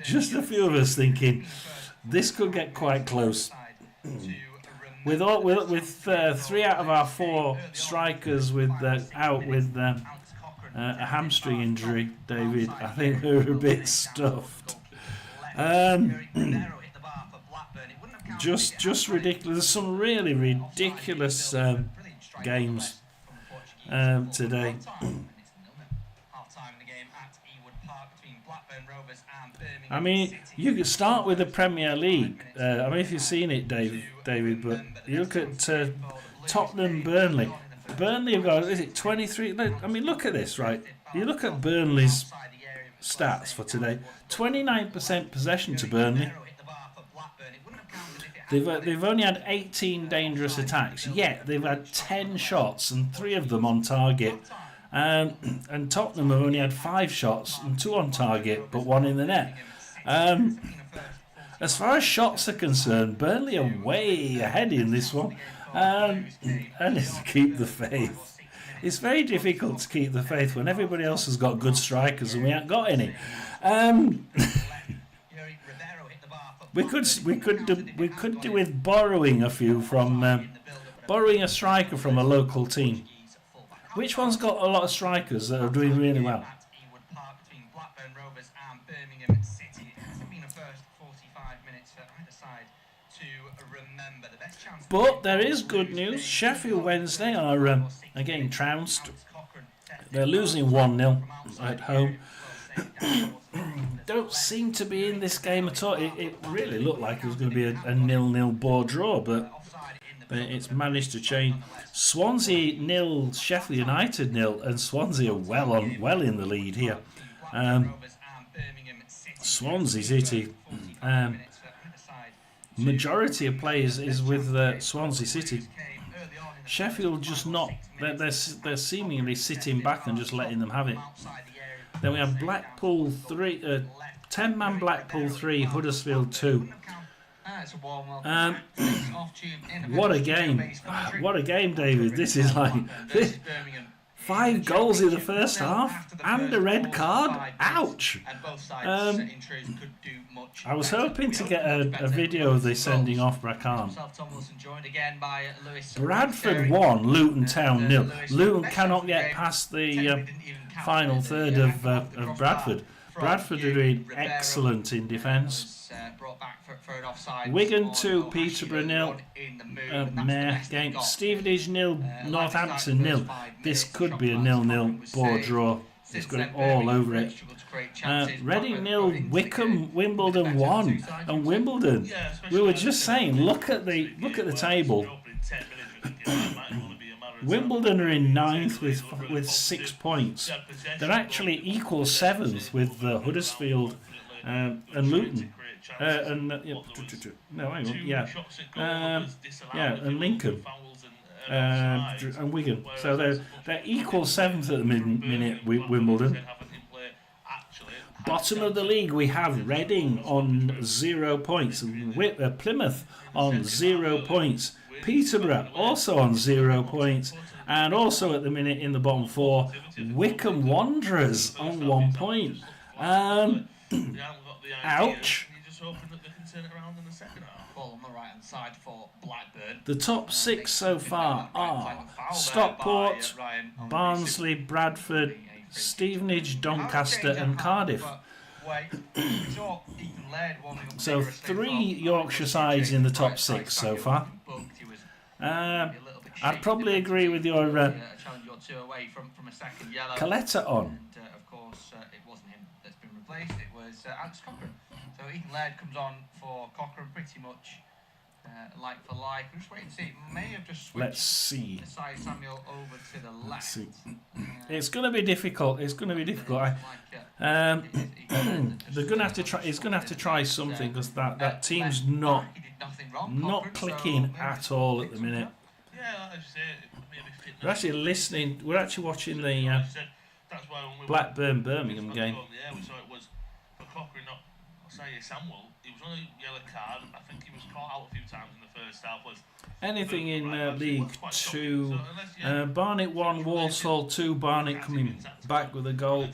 A: Just a few of us thinking this could get quite close. With 3 out of our 4 strikers out with a hamstring injury, David, I think we're a bit stuffed. Just ridiculous. There's some really ridiculous games today. I mean, you could start with the Premier League. I mean, if you've seen it, David, but you look at Tottenham, Burnley. Burnley have got, is it 23? I mean, look at this, right? You look at Burnley's stats for today. 29% possession to Burnley. They've only had 18 dangerous attacks, yet they've had 10 shots and 3 of them on target. And Tottenham have only had 5 shots and 2 on target, but 1 in the net. As far as shots are concerned, Burnley are way ahead in this one. And it's to keep the faith. It's very difficult to keep the faith when everybody else has got good strikers and we haven't got any. We could do with borrowing a few from borrowing a striker from a local team. Which one's got a lot of strikers that are doing really well? But there is good news. Sheffield Wednesday are again trounced. They're losing 1-0 at home. Don't seem to be in this game at all. It really looked like it was going to be a 0-0 ball draw, but it's managed to change. Swansea 0, Sheffield United 0, and Swansea are well in the lead here. Swansea City. Majority of players is with Swansea City. Sheffield just not. They're seemingly sitting back and just letting them have it. Then we have Blackpool 3, 10-man Blackpool 3, Huddersfield 2. What a game! What a game, David! This is like 5 goals in the first half and a red card. Ouch! I was hoping to get a video of the sending off, but I can't. Bradford 1, Luton Town 0. Luton cannot get past the final third of Bradford. Bradford are doing excellent in defence. Wigan 2, Peterborough 0. Mayor game. Stevenage 0, Northampton 0. This could be a 0-0 board draw. It's got all over it. Reading 0, Wickham, Wimbledon 1. And Wimbledon, we were just saying, look at the table. Wimbledon are in 9th with 6 points. They're actually equal 7th with Huddersfield and Luton. And Lincoln and Wigan. So they're equal 7th at the minute. Wimbledon. Bottom of the league, we have Reading on 0 points, Plymouth on 0 points, Peterborough also on 0 points, and also at the minute in the bottom 4, Wycombe Wanderers on 1 point. Ouch. The top 6 so far are Stockport, Barnsley, Bradford, Stevenage, Doncaster and Cardiff. So 3 Yorkshire sides in the top 6 so far. I'd probably agree with your Coletta on.
B: Of course, it wasn't him that's been replaced, it was Alex Cochrane. So Ethan Laird comes on for Cochrane pretty much like for like. We'll just wait and see. It may have just switched.
A: Let's see.
B: Samuel over to the left.
A: It's going to be difficult. It's going to be difficult. They're going to have to try. He's going to have to try something because that team's not clicking at all at the minute. We're actually listening. We're actually watching the Blackburn Birmingham game.
C: Samuel, he was on a yellow card. I think he was caught out a few times in the first half.
A: Anything in League 2, Barnet 1, Walsall 2, Barnet coming back with a goal.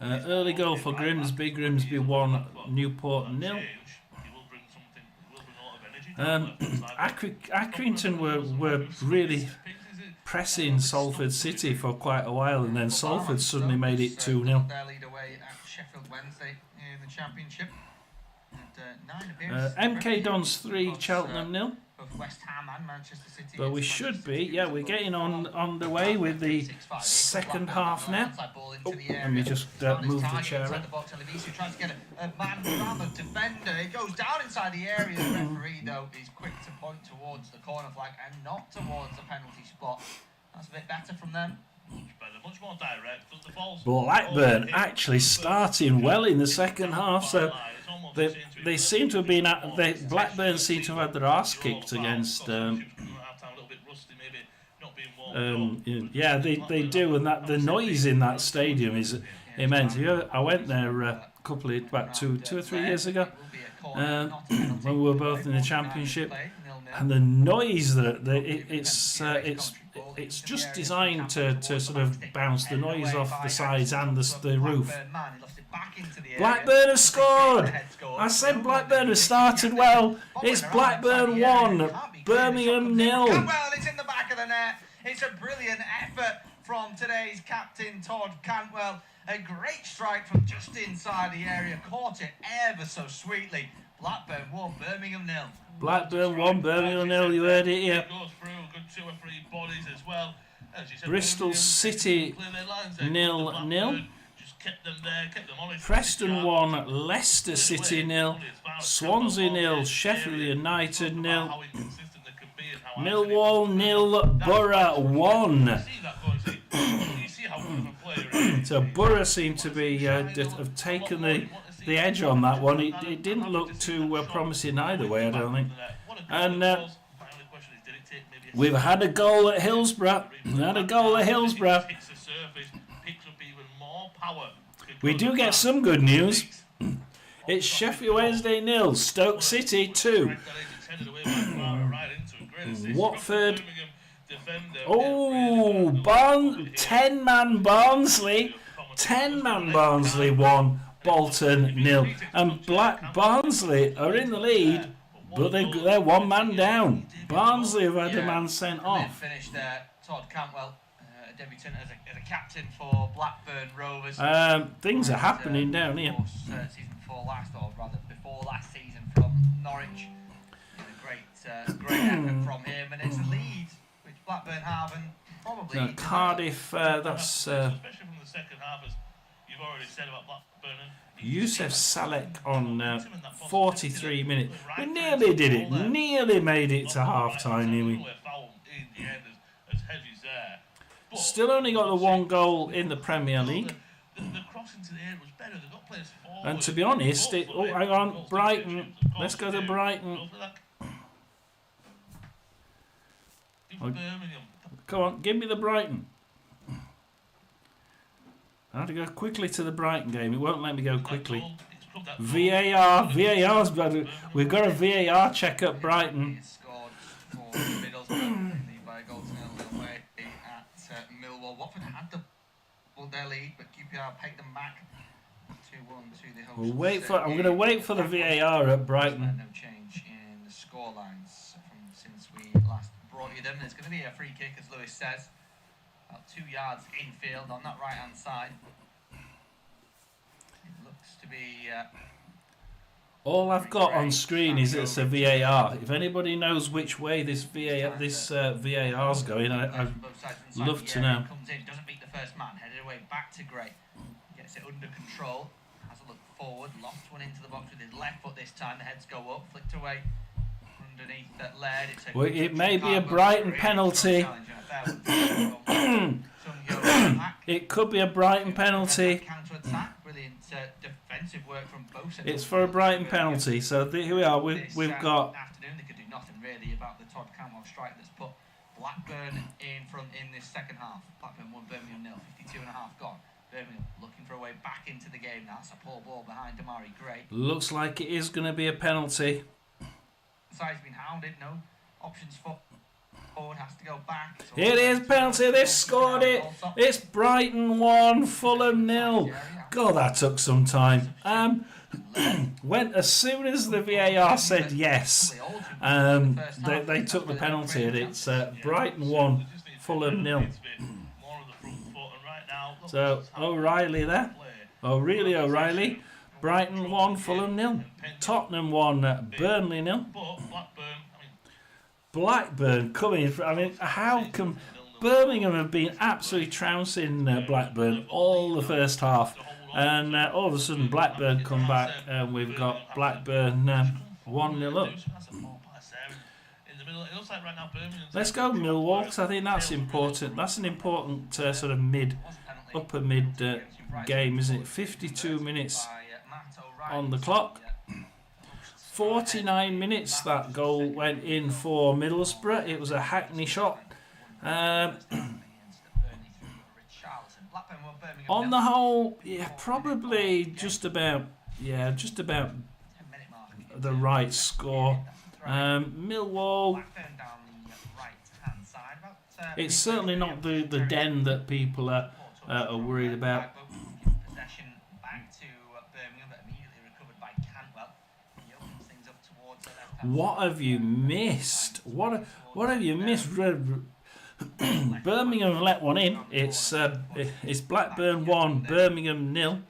A: Early goal for Grimsby 1, Newport 0. Accrington were really pressing Salford City for quite a while, and then Salford suddenly made it 2-0.
B: Championship.
A: MK Dons 3, Cheltenham 0.
B: West Ham and Manchester City.
A: But we should be, we're getting on the way with the second half now. Let me just move the chair in.
B: Trying to get a man around the defender. It goes down inside the area. The referee, though, is quick to point towards the corner flag and not towards the penalty spot. That's a bit better from them.
C: Much more direct.
A: Blackburn actually starting well in the second half, so they seem to have been Blackburn seem to have had their arse kicked against. They do, and that the noise in that stadium is immense. I went there about two or 3 years ago when we were both in the Championship, and the noise it's just designed to sort of bounce the noise off the sides and the roof. Blackburn has scored! I said Blackburn has started well. It's Blackburn 1, Birmingham 0.
B: Well, it's in the back of the net. It's a brilliant effort from today's captain, Todd Cantwell. A great strike from just inside the area. Caught it ever so sweetly. Blackburn 1, Birmingham 0.
A: Blackburn 1, Birmingham 0. You heard it here. Bristol City 0-0. Preston 1, Leicester City 0. Swansea 0, Sheffield United 0. Millwall 0, Borough 1. So Borough seem to be have taken the edge on that one. It didn't look too promising either way, I don't think. And we've had a goal at Hillsborough. We do get some good news. It's Sheffield Wednesday 0, Stoke City 2. Watford
C: defender.
A: Oh, 10-man Barnsley. 10-man Barnsley 1, Bolton 0. And Barnsley are in the lead, but they're 1 man down. Barnsley have had a man sent off.
B: Finished Todd Cantwell, a debutant as a captain for Blackburn Rovers.
A: Things are happening down here.
B: Season before last, or rather before last season, from Norwich. Great effort from him, and it's a lead which Blackburn have, and probably
A: Cardiff. That's
C: especially from the second half, as you've already said about Blackburn.
A: Yusuf Salek on 43 minutes. We nearly did it. Nearly made it to half time. Still only got the 1 goal in the Premier League.
C: The crossing to the area was better. They got players forward.
A: And to be honest, hang on, Brighton. Let's go to Brighton. Come on, give me the Brighton. I have to go quickly to the Brighton game. It won't let me go quickly. VAR's better. We've got a VAR check at Brighton.
B: Scored for Middlesbrough by a goal to 0 away at Millwall. Watford had their lead, but QPR pegged them back 2-1 to the host.
A: I'm going to wait for the VAR at Brighton.
B: No change in the scorelines from since we last brought you them. There's going to be a free kick, as Lewis says. About 2 yards infield on that right hand side. It looks to be.
A: All I've got on screen is it's a VAR. If anybody knows which way this VAR's going, I'd love to know.
B: Comes in, doesn't beat the first man, headed away back to Gray. Gets it under control. Has a look forward, lost one into the box with his left foot this time. The heads go up, flicked away underneath that Laird.
A: Well, it may be a Brighton penalty. It could be a Brighton penalty.
B: Counter-attack, brilliant defensive work from both.
A: It's for a Brighton penalty. So here we are. We've got.
B: Afternoon, they could do nothing really about the Todd Cantwell strike that's put Blackburn in front in this second half. Blackburn won, Birmingham 0, 52 and a half gone. Birmingham looking for a way back into the game. That's a poor ball behind Damari Gray.
A: Looks like it is going to be a penalty.
B: Side's been hounded, no options for forward, has to go back. So
A: it is penalty, they've scored it. It's Brighton 1, Fulham 0. God, that took some time. When as soon as the VAR said yes, they took the penalty, and it's Brighton 1, Fulham 0. So O'Reilly there. Oh, really, O'Reilly? Brighton 1, Fulham 0. Tottenham 1, Burnley 0. Blackburn coming. I mean, how come Birmingham have been absolutely trouncing Blackburn all the first half, and all of a sudden Blackburn come back, and we've got Blackburn 1-0 up. Let's go Millwall, because I think that's important. That's an important sort of upper mid game, isn't it? 52 minutes on the clock. 49 minutes that goal went in for Middlesbrough. It was a Hackney shot. On the whole, yeah, probably just about the right score. Millwall. It's certainly not the den that people are worried about. What have you missed? What have you missed? Birmingham let one in. It's Blackburn 1, Birmingham 0.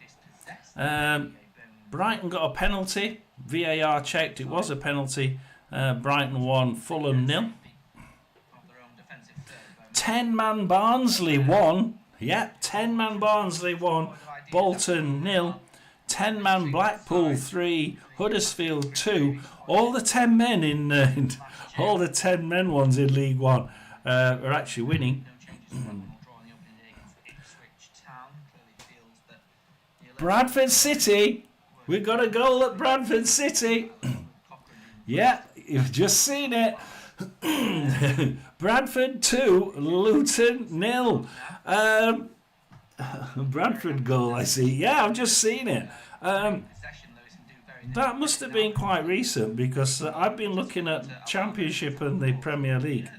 A: Brighton got a penalty. VAR checked. It was a penalty. Brighton 1, Fulham 0. 10-man Barnsley 1. Yeah, 10-man Barnsley 1, Bolton 0. 10-man Blackpool 3, Huddersfield 2. All the 10 men all the 10 men ones in League One are actually winning. Bradford City, we've got a goal at Bradford City. Yeah, you've just seen it. Bradford 2, Luton 0. Bradford goal, I see. Yeah, I've just seen it. That must have been quite recent, because I've been looking at Championship and the Premier League.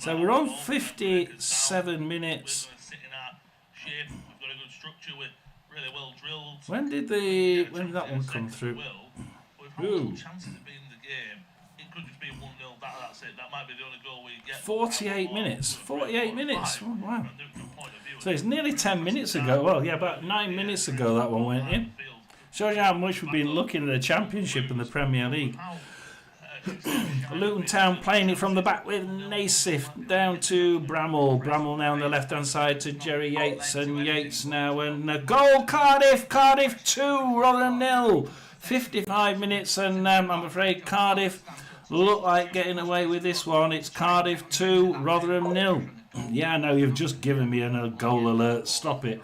A: So we're on 57 minutes.
C: We've got a good structure with really well drilled.
A: When did that one come through?
C: We've had some chances of being in the game. It could just be 1-0. That's it. That might be the only goal we get.
A: 48 minutes. 48 minutes. Oh, wow. So it's nearly 10 minutes ago. Well, yeah, about 9 minutes ago that one went in. Shows you how much we've been looking at the Championship and the Premier League. Luton Town playing it from the back with Naismith down to Bramall. Bramall now on the left hand side to Jerry Yates, and Yates now, and a goal. Cardiff 2, Rotherham 0. 55 minutes, and I'm afraid Cardiff look like getting away with this one. It's Cardiff 2, Rotherham 0. Yeah, no, you've just given me a goal alert. Stop it.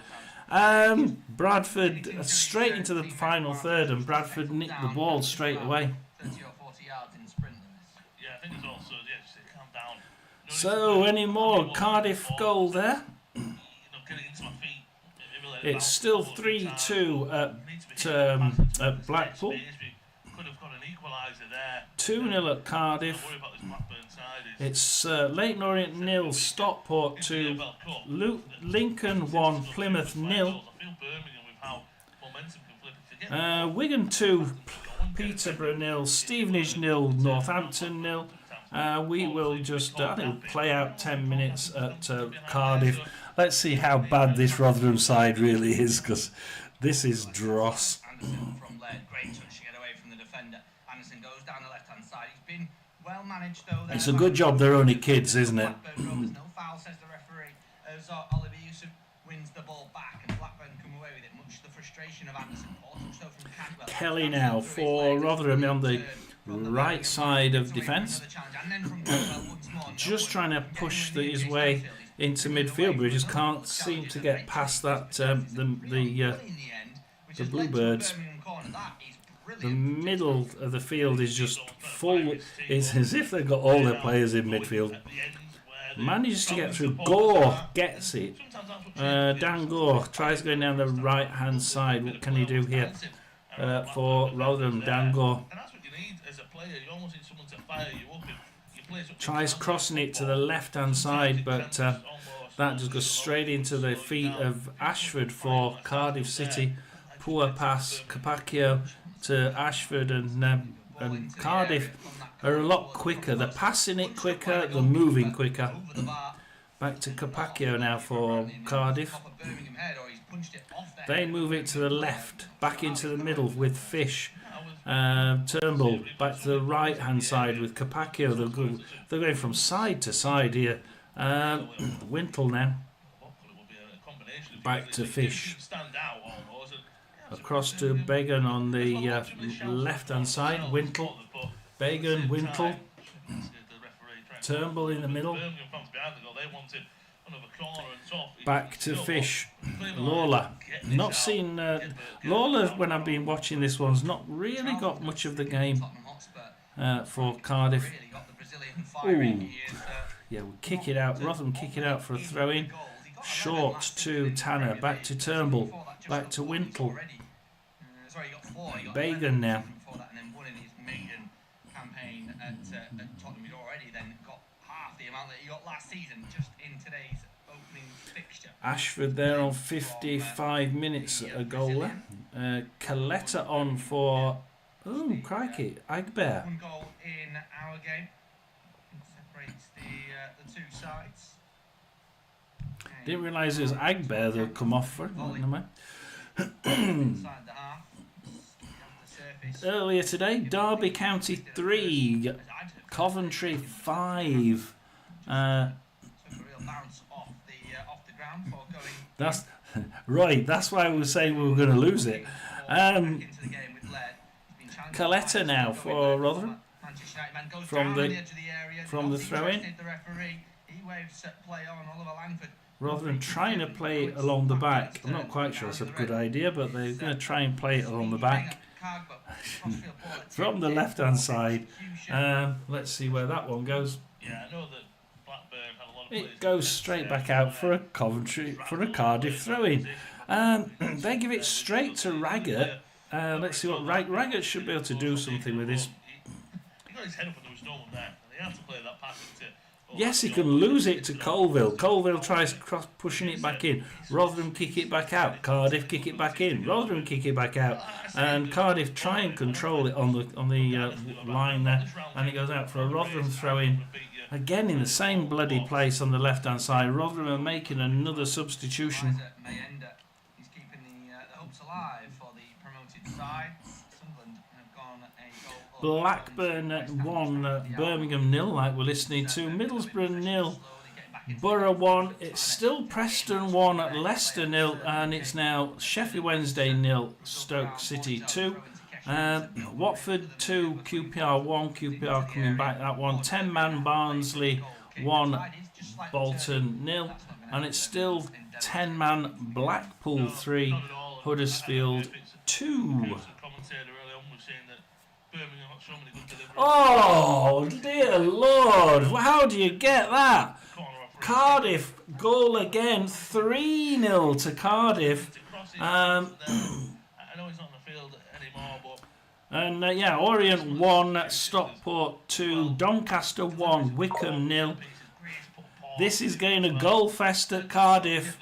A: Bradford straight into the final third, and Bradford nicked the ball straight away. So, any more Cardiff goal there? It's still 3-2 at Blackpool. 2-0 at Cardiff. It's Leighton Orient 0, Stockport 2, Lincoln 1, Plymouth 0. Wigan 2, Peterborough 0, Stevenage 0, Northampton 0. We will just I think we'll play out 10 minutes at Cardiff. Let's see how bad this Rotherham side really is, because this is dross. It's a good job they're only kids, isn't it? Kelly now for Rotherham on the right side of defence, just trying to push his way into midfield, but he just can't seem to get past that. The Bluebirds. The middle of the field is just full. It's as if they've got all their players in midfield. Manages to get through. Gore gets it. Dan Gore tries going down the right hand side. What can he do here for Rotherham? Dan Gore tries crossing it to the left hand side, but that just goes straight into the feet of Ashford for Cardiff City. Poor pass. Capaccio to Ashford, and Cardiff are a lot quicker. They're passing it quicker, they're moving quicker. Back to Capaccio now for Cardiff. They move it to the left, back into the middle with Fish. Turnbull back to the right hand side with Capaccio. They're going from side to side here. Wintle now. Back to Fish. Across to Began on the left hand side. Wintle. Began, Wintle. Turnbull in the middle. Back to Fish. Lawler. Not seen Lawler when I've been watching this one's not really got much of the game for Cardiff. Ooh. Yeah, we kick it out. Rotherham kick it out for a throw in. Short to Tanner. Back to Turnbull. Back to Wintle. Began now. Ashford there on 55 minutes, a goal there. Coletta on for, oh crikey, Agbear.
B: One goal in our game. Separates the two sides.
A: Didn't realise it was Agbear they'll come off for. Earlier today, Derby County 3, Coventry 5. That's right. That's why we were saying we were going to lose it. Coletta now for Rotherham from the throw-in. Rotherham trying to play it along the back. I'm not quite sure it's a good idea, but they're going to try and play it along the back from the left-hand side. Let's see where that one goes. It goes straight back out for a Cardiff throw-in. They give it straight to Raggett. Let's see what Raggett should be able to do something with this.
C: He got his head up and there was no one there. And he had to play that pass into
A: Yes, he can lose it to Colville. Colville tries pushing it back in. Rotherham kick it back out. Cardiff kick it back in. Rotherham kick it back out. And Cardiff try and control it on the line there. And it goes out for a Rotherham throw in. Again in the same bloody place on the left-hand side. Rotherham are making another substitution.
B: He's keeping the hopes alive for the promoted side. Sunderland have gone a goal.
A: Blackburn 1, Birmingham 0, like we're listening to. Middlesbrough 0, Borough 1. It's still Preston 1, Leicester 0, and it's now Sheffield Wednesday 0, Stoke City 2. Watford 2, QPR 1, QPR coming back that one. 10-man Barnsley 1, Bolton 0, and it's still 10-man Blackpool 3, Huddersfield 2. Oh dear Lord, how do you get that? Cardiff goal again, 3-0 to Cardiff. And Orient 1, Stockport 2, Doncaster 1, Wickham 0. This is getting a goal fest at Cardiff.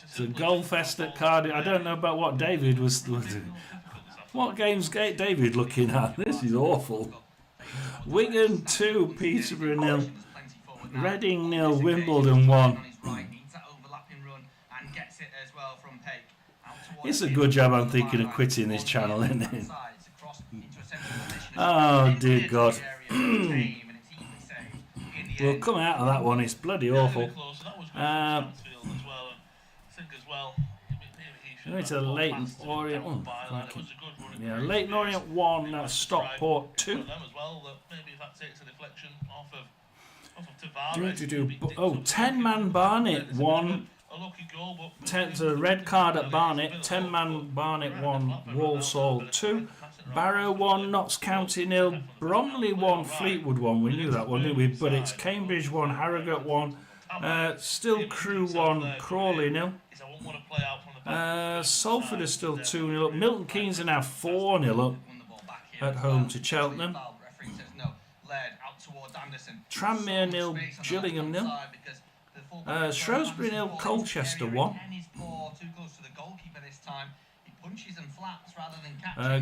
A: It's a goal fest at Cardiff. I don't know about what David was doing. What game's David looking at? This is awful. Wigan 2, Peterborough 0. Reading 0, Wimbledon 1. It's a good job I'm thinking of quitting this channel, isn't it? Oh dear God. We'll come out of that one, it's bloody awful. Going to Leighton Orient. Leighton Orient 1, Stockport 2. 10-man Barnet 1. The red card at Barnet. 10-man Barnet 1, Walsall 2. Barrow 1, Notts County 0. Bromley 1, Fleetwood 1. We knew that one, didn't we? But it's Cambridge 1, Harrogate 1. Still Crewe 1, Crawley 0. Salford is still 2-0 up. Milton Keynes are now 4-0 up at home to Cheltenham. Tranmere 0, Gillingham 0. Shrewsbury 0, Colchester 1.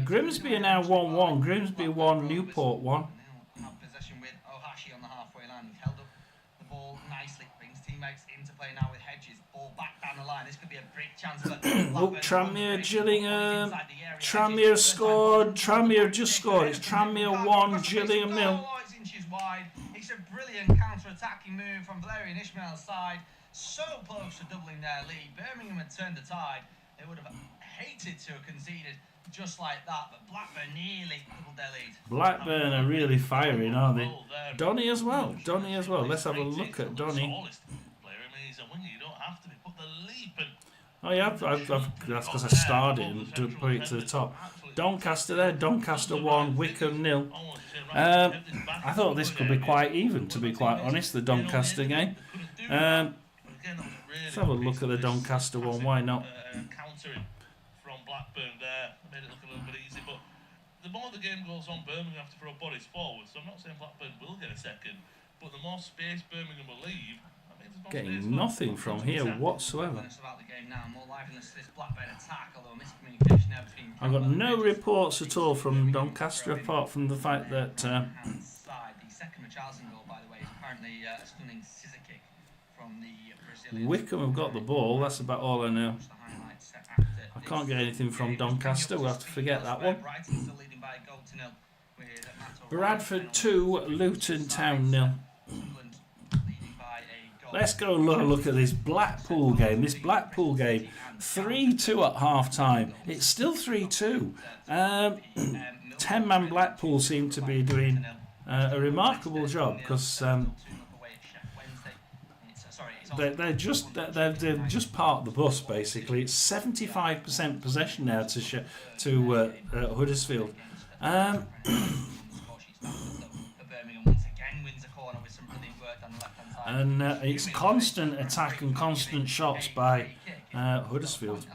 A: Grimsby are now 1-1. Grimsby 1, Newport 1. Tranmere, Gillingham. Tranmere scored. Tranmere just scored. It's Tranmere 1, Gillingham 0.
B: It's a brilliant counter-attacking move from Valerian Ishmael's side. So close to doubling their lead. Birmingham had turned the tide. They would have hated to have conceded just like that, but Blackburn nearly doubled their lead.
A: Blackburn are really firing, aren't they? Donny as well. Donny as well. Let's have a look at Donny. Oh yeah, that's because I started and put it to the top. Doncaster there, Doncaster 1, Wickham 0. I thought this could be quite even, to be quite honest, the Doncaster game. Let's have a look at the Doncaster one, why not?
C: Countering from Blackburn there made it look a little bit easy, but the more the game goes on, Birmingham have to throw bodies forward, so I'm not saying Blackburn will get a second, but the more space Birmingham will leave,
A: getting nothing from here whatsoever. I've got no reports at all from Doncaster apart from the fact that Wickham have got the ball. That's about all I know. I can't get anything from Doncaster. We'll have to forget that one. Bradford 2, Luton Town 0. Let's go and look at this Blackpool game. This Blackpool game, 3-2 at half-time. It's still 3-2. 10-man Blackpool seem to be doing a remarkable job because they're just parked the bus basically. It's 75% possession now to Huddersfield. And it's constant attack and constant shots by Huddersfield.
C: Yeah,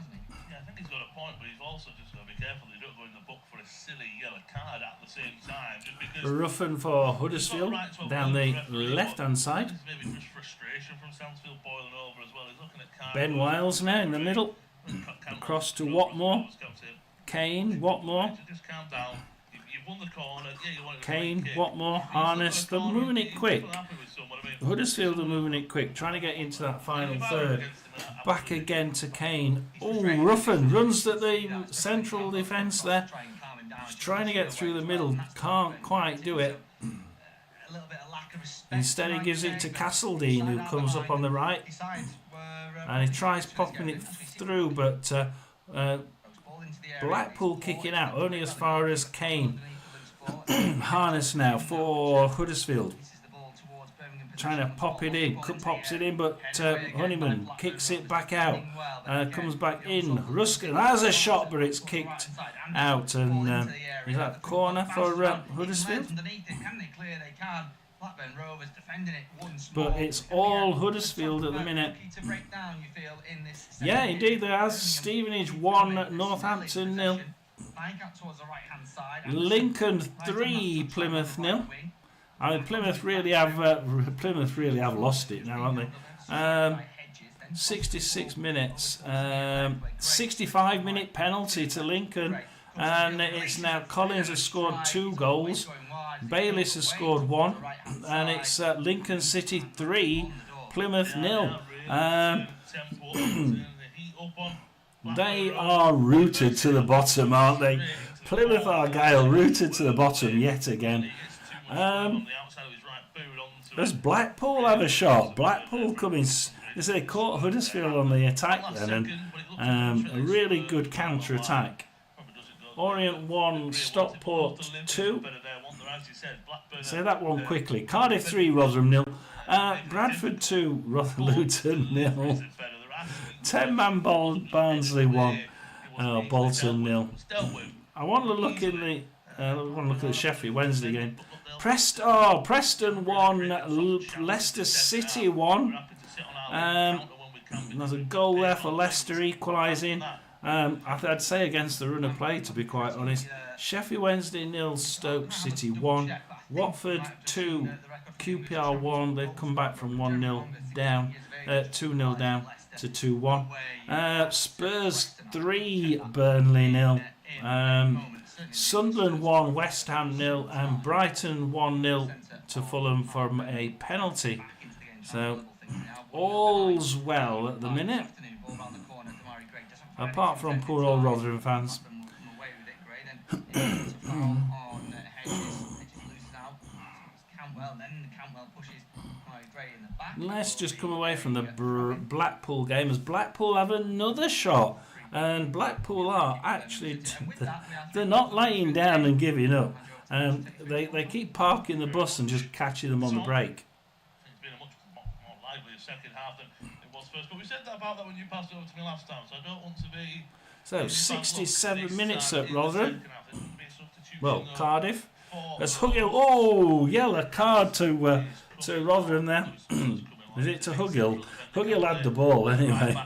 C: I think he's got a point, but he's also just got to be careful that you don't go in the book for a silly yellow card at the same time. Just because
A: Roughing for Huddersfield down the left-hand side.
C: Maybe just frustration from Sansfield boiling over as well. He's looking at Carr.
A: Ben Wiles now in the middle. Across to Watmore. Kane, Watmore.
C: Just calm down. You've won the corner. Yeah, you want to
A: Kane, Watmore, Harness. They're moving it quick. Huddersfield are moving it quick, trying to get into that final third. Back again to Kane. Oh, Ruffin runs at the central defence there. He's trying to get through the middle. Can't quite do it. Instead he gives it to Castledine, who comes up on the right. And he tries popping it through, but Blackpool kicking out only as far as Kane. Harness now for Huddersfield. Trying to pop it in, pops it in, but Honeyman kicks it back out. Comes back in. Ruskin has a shot, but it's kicked out. And is that a corner for Huddersfield? But it's all Huddersfield at the minute. Yeah, indeed there has. Stevenage 1, Northampton 0. Lincoln 3, Plymouth 0. I mean, Plymouth really have lost it now, haven't they? 66 minutes, 65-minute penalty to Lincoln, and it's now Collins has scored 2 goals, Bayliss has scored 1, and it's Lincoln City 3, Plymouth 0. They are rooted to the bottom, aren't they? Plymouth Argyle rooted to the bottom yet again. Does Blackpool have a shot? Blackpool coming. They caught Huddersfield on the attack then, and a really good counter attack. Orient 1, Stockport 2. Say that one quickly. Cardiff 3, Rotherham 0. Bradford 2, Luton 0. 10-man Barnsley 1. Bolton 0. I want to look in the. I want to look at the Sheffield Wednesday game. Preston 1, Leicester City 1. There's a goal there for Leicester equalising. I'd say against the run of play, to be quite honest. Sheffield Wednesday 0, Stoke City 1. Watford 2, QPR 1. They've come back from 1-0 down, 2-0 down to 2-1. Spurs 3, Burnley 0. Sunderland 1, West Ham 0, and Brighton 1-0 to Fulham from a penalty. So all's well at the minute, apart from poor old Rotherham fans. Let's just come away from the Blackpool game as Blackpool have another shot. And Blackpool are actually, they're not laying down and giving up. They keep parking the bus and just catching them on the break.
C: It's been a much more lively second half than it was first. But we said that about that when you passed it over to me last time, so I don't want to be...
A: So, 67 minutes at Rotherham. Well, Cardiff. As Hugill, oh, yellow card to Rotherham there. Is it to Hugill? Hugill had the ball anyway.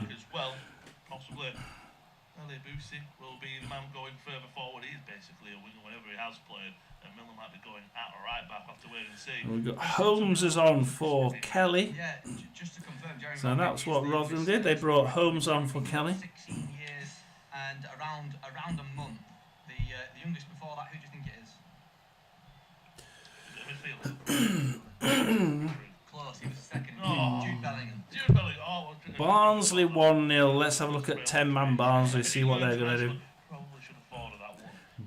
C: Will be the man going further forward. He's basically a winger whenever he has played, and Miller might be going at or right back. Have to wait and see.
A: We've got Holmes is on for Kelly.
B: Yeah, just to confirm, Jerry,
A: so that's what Rotherham did. They brought Holmes on for Kelly.
B: 16 years and around a month. The youngest before that, who do you think it is? Close. He was second. Jude Bellingham.
C: Jude Bellingham.
A: Barnsley 1-0. Let's have a look at 10-man Barnsley, see what they're going to do.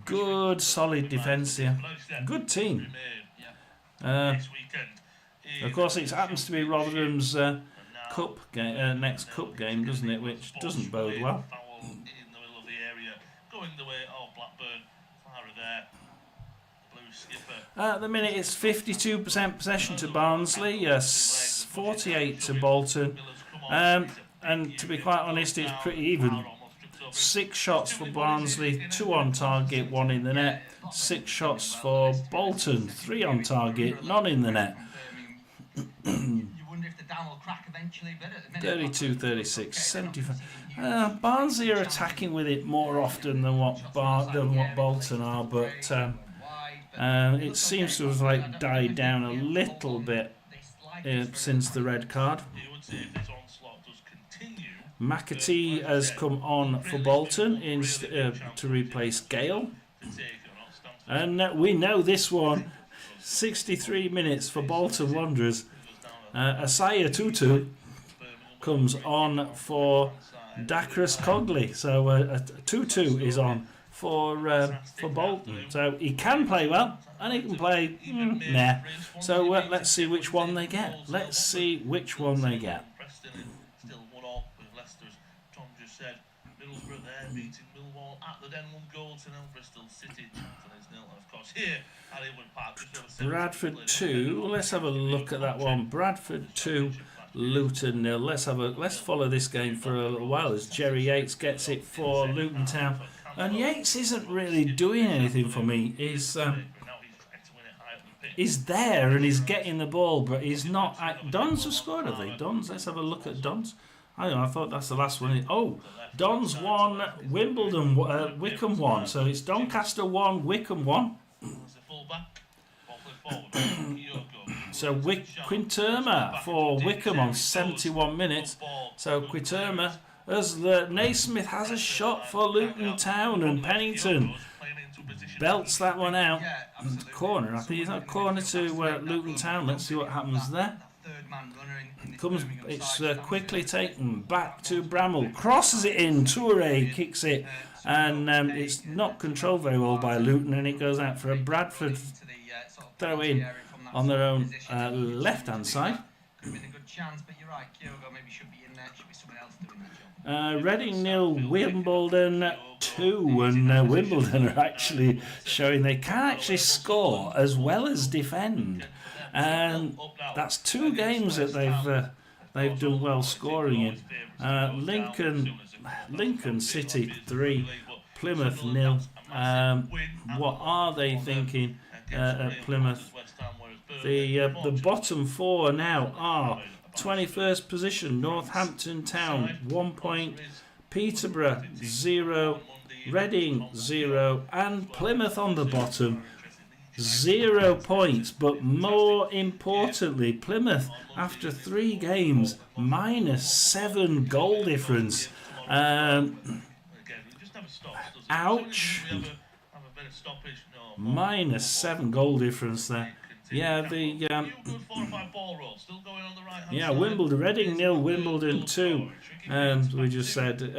A: Good, solid defence here. Good team. Of course, it happens to be Rotherham's cup game, next cup game, doesn't it? Which doesn't bode well. At the minute, it's 52% possession to Barnsley, 48 to Bolton. And to be quite honest, it's pretty even. 6 shots for Barnsley, 2 on target, 1 in the net. 6 shots for Bolton, 3 on target, none in the net. 32-36, 75. Barnsley are attacking with it more often than what Bolton are, but It seems to have like died down a little bit since the red card.
C: You would say if this onslaught does continue,
A: McAtee has come on for Bolton to replace Gale.
C: to take or not,
A: And we know this one. 63 minutes for Bolton Wanderers. Asaya Tutu comes on for Dacres Cogley. So Tutu is on for Bolton. So he can play well and he can play nah. So let's see which one they get. Let's see which one they get.
C: Preston still 1-1 with Leicester, as Tom just said. Middlesbrough there beating Millwall at the Denland goal to nil. Bristol City, Charlton is nil. And of course here at Ewood Park, just over 70
A: Bradford
C: played
A: 2. Let's have a look at that one. Bradford 2, Luton 0. Let's follow this game for a little while as Jerry Yates gets it for Luton Town. And Yates isn't really doing anything for me. He's there and he's getting the ball, but he's not. Dons have scored, have they? Dons. Let's have a look at Dons. I don't know. I thought that's the last one. Oh, Dons 1, Wimbledon, Wickham 1. So it's Doncaster 1, Wickham 1. So Quinterma for Wickham on 71 minutes. So Quinterma, as Naismith has a shot for Luton Town, and Pennington belts that one out. Corner, I think it's not corner to Luton Town. Let's see what happens there. It's quickly taken back to Bramall, crosses it in. Toure kicks it, and it's not controlled very well by Luton, and it goes out for a Bradford throw in on their own left hand side. Reading 0, Wimbledon 2, and Wimbledon are actually showing they can actually score as well as defend, and that's 2 games that they've done well scoring in. Lincoln City 3, Plymouth 0. What are they thinking at Plymouth? The bottom 4 now are 21st position, Northampton Town 1 point, Peterborough 0, Reading 0, and Plymouth on the bottom 0 points. But more importantly, Plymouth after 3 games -7 goal difference. Ouch. -7 goal difference there. Yeah, Wimbledon, Reading 0, Wimbledon 2. We just said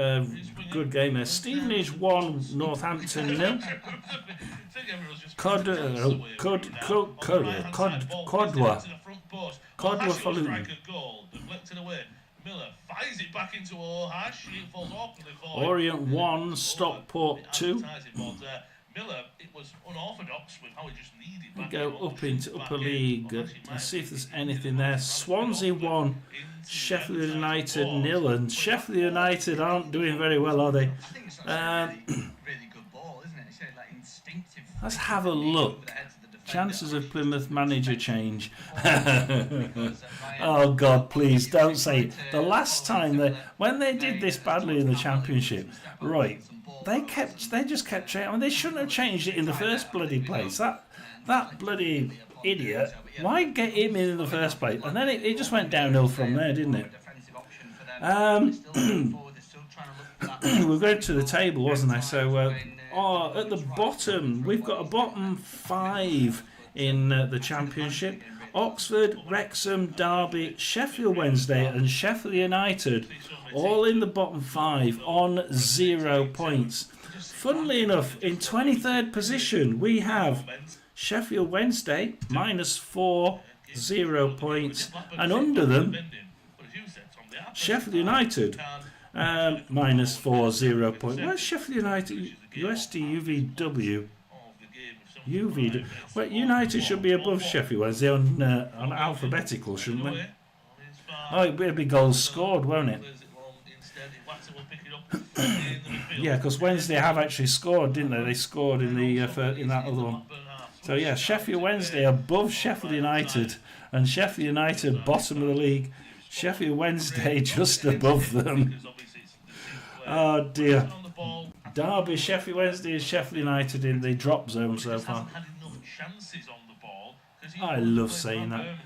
A: good game there. Stevenage 1, Northampton 0. Codwa for Luton. Orient 1, Stockport 2.
C: Miller, it was unorthodox with how he just needed.
A: We go up into Upper League. Let's see if there's anything there. Swansea 1, Sheffield United 0, and Sheffield United aren't doing very well, are they? Let's have a look. Chances of Plymouth manager change. Oh God, please don't say it. The last time when they did this badly in the Championship, right? They just kept changing. I mean, they shouldn't have changed it in the first bloody place. That bloody idiot. Why get him in the first place? And then it just went downhill from there, didn't it? We're going to the table, wasn't I? So at the bottom, we've got a bottom 5 in the Championship. Oxford, Wrexham, Derby, Sheffield Wednesday and Sheffield United all in the bottom 5 on 0 points. Funnily enough, in 23rd position we have Sheffield Wednesday -4, 0 points, and under them Sheffield United -4, 0 points. Where's Sheffield United? USD UVW. Well, United should be above Sheffield Wednesday on alphabetical, shouldn't they? Oh, it'll be goals scored, won't it? Yeah, because Wednesday have actually scored, didn't they? They scored in that other one. So yeah, Sheffield Wednesday above Sheffield United, and Sheffield United bottom of the league. Sheffield Wednesday just above them. Oh dear. Derby, Sheffield Wednesday and Sheffield United in the drop zone so far.
C: chances on the ball.
A: I love saying that.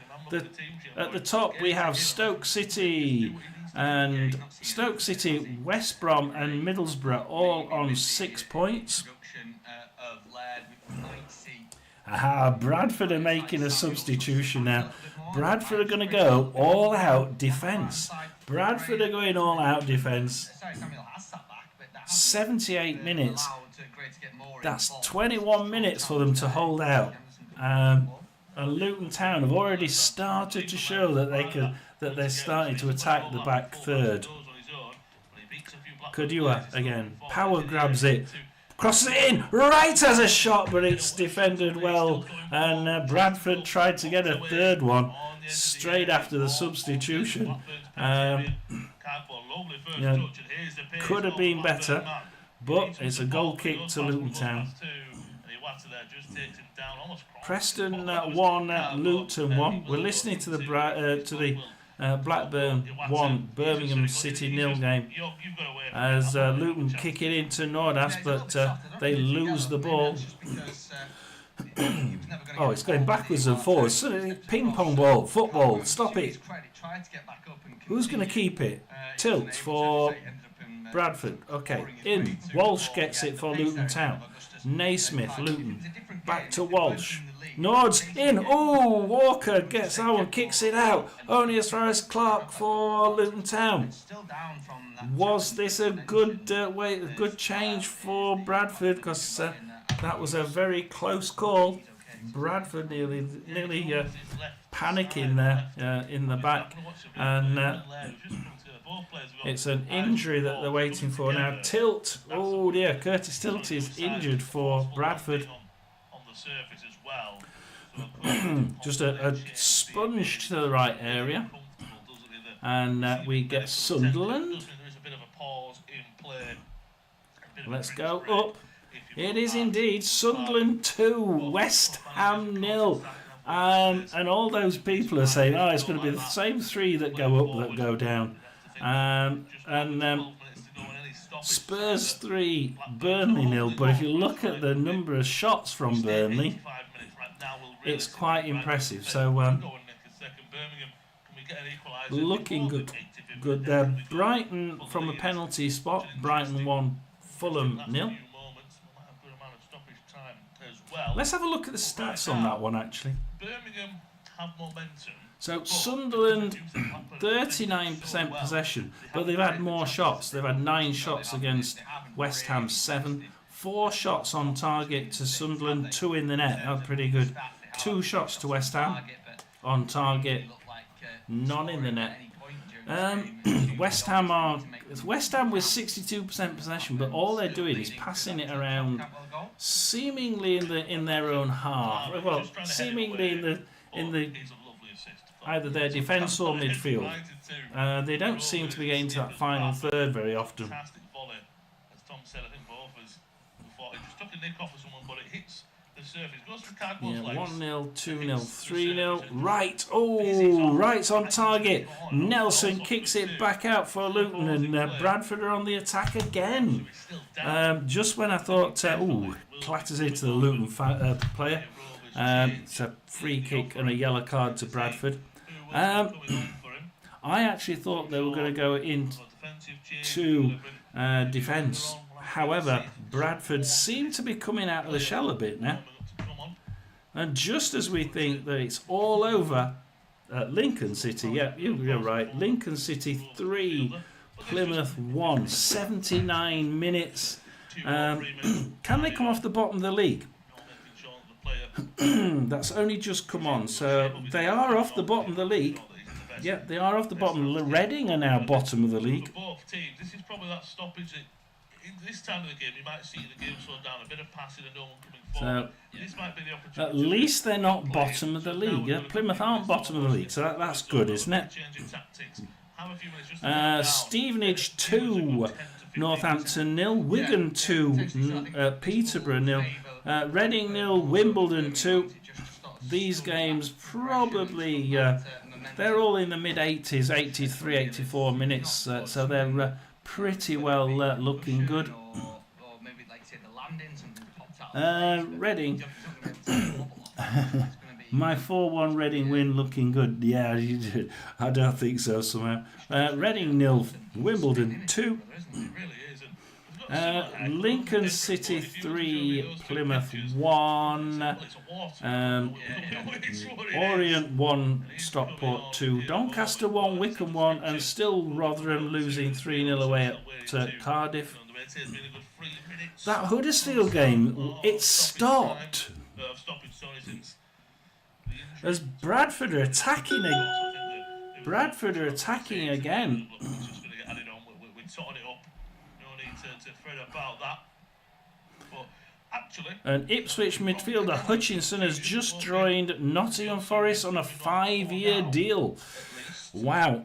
A: At the top we have Stoke City, and Stoke City, West Brom and Middlesbrough all on 6 points. Bradford are making a substitution now. Bradford are going to go all out defence. Bradford are going all out defence. 78 minutes. That's 21 minutes for them to hold out. And Luton Town have already started to show that they're starting to attack the back third. Kadua again. Power grabs it. Crosses it in. Right as a shot, but it's defended well. And Bradford tried to get a third one straight after the substitution. Could have been better, but it's a goal kick to Luton Town. Preston 1, Luton 1. We're listening to the Blackburn 1, Birmingham City 0 game as Luton kick it into Nordas, but they lose the ball. Oh, it's going backwards and forwards. Ping pong ball, football, stop it. Who's going to keep it? Tilt for Bradford. Okay, in. Walsh gets it for Luton Town. Naismith, Luton. Back to Walsh. Nords in. Oh, Walker gets that one, kicks it out. Only as far as Clark for Luton Town. Was this a good good change for Bradford? Because that was a very close call. Bradford nearly panicking there in the back, and it's an injury that they're waiting for now. Tilt. Oh dear, Curtis Tilt is injured for Bradford. Just a sponge to the right area, and we get Sunderland. Let's go up. It is indeed Sunderland 2, West Ham 0. And all those people are saying, oh, it's going to be the same three that go up that go down. Spurs 3, Burnley 0. But if you look at the number of shots from Burnley, it's quite impressive. So looking good there. Brighton from a penalty spot. Brighton 1, Fulham 0. Let's have a look at the stats on that one, actually.
C: Birmingham have momentum.
A: So Sunderland, 39% possession, but they've had more shots. They've had 9 shots against West Ham, 7. 4 shots on target to Sunderland, 2 in the net. Oh, pretty good. 2 shots to West Ham on target, none in the net. West Ham with 62% possession, but all they're doing is passing it around, seemingly in their own half. Well, seemingly in the either their defence or midfield. They don't seem to be getting to that final third very often.
C: Fantastic volley, as Tom said. I think both of us thought it just took a nick off of someone, but it hits the surface. Goes for Cadwell's legs.
A: 1-0, 2-0, 3-0. Right. Oh, right's on target. Nelson kicks it back out for Luton, and Bradford are on the attack again. Just when I thought, clatters into the Luton player. It's a free kick and a yellow card to Bradford. I actually thought they were going to go into defence. However, Bradford seem to be coming out of the shell a bit now. And just as we think that it's all over at Lincoln City, yeah, you're right, Lincoln City 3, Plymouth 1, 79 minutes. Can they come off the bottom of the league? That's only just come on, so they are off the bottom of the league. Yeah, they are off the bottom. Reading are now bottom of the league.
C: Both teams, this is probably that stoppage that this time of the game you might see the game slow down, a bit of passing and no one coming forward. So, this might be the opportunity. At least they're not bottom of the league. Yeah, Plymouth aren't bottom of the league, so that's good, isn't it? Stevenage 2, Northampton 0, Wigan 2, Peterborough 0, Reading 0, Wimbledon 2. These games probably they're all in the mid 80s, 83, 84 minutes, so they're pretty well looking
A: My 4-1 Reading win looking good. Yeah, you did. I don't think so somehow. Reading 0, Wimbledon 2. Lincoln City 3, Plymouth 1. Orient 1, Stockport 2. Doncaster 1, Wycombe 1. And still Rotherham losing 3-0 away at Cardiff. That Huddersfield game, it stopped. As Bradford are attacking again. Bradford are attacking again. And Ipswich midfielder Hutchinson has just joined Nottingham Forest on a 5-year deal. Wow.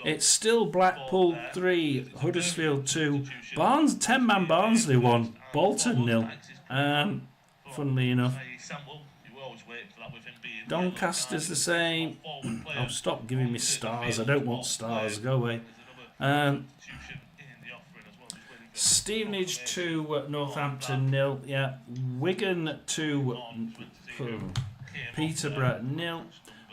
A: It's still Blackpool 3, Huddersfield 2. 10-man Barnsley 1, Bolton 0. Funnily enough. Doncaster's the same. Oh, stop giving me stars. I don't want stars. Go away. Stevenage 2, Northampton 0. Yeah. Wigan 2, Peterborough 0.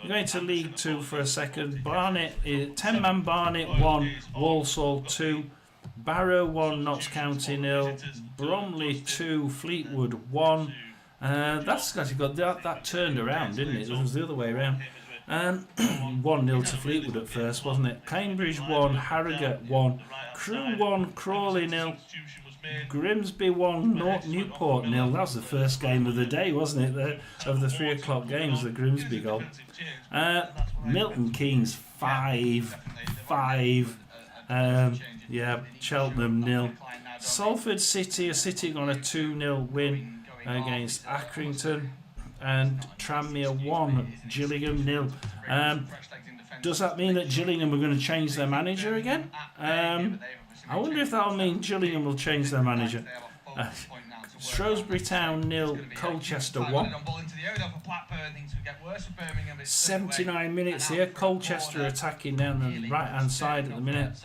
A: We're going to League 2 for a second. Barnet, 10-man Barnet 1, Walsall 2. Barrow 1, Notts County 0. Bromley 2, Fleetwood 1. That's actually got that turned around, didn't it? It was the other way around. 1-0 to Fleetwood at first, wasn't it? Cambridge 1, Harrogate 1, Crewe 1, Crawley 0, Grimsby 1, Newport 0. That was the first game of the day, wasn't it? Of the 3 o'clock games, the Grimsby goal. Milton Keynes 5. Yeah, Cheltenham 0. Salford City are sitting on a 2-0 win against Accrington. And Tranmere 1, Gillingham 0. Does that mean that Gillingham are going to change their manager again? I wonder if that'll mean Gillingham will change their manager. Shrewsbury Town 0, Colchester 1. 79 minutes here. Colchester attacking down the right hand side at the minute.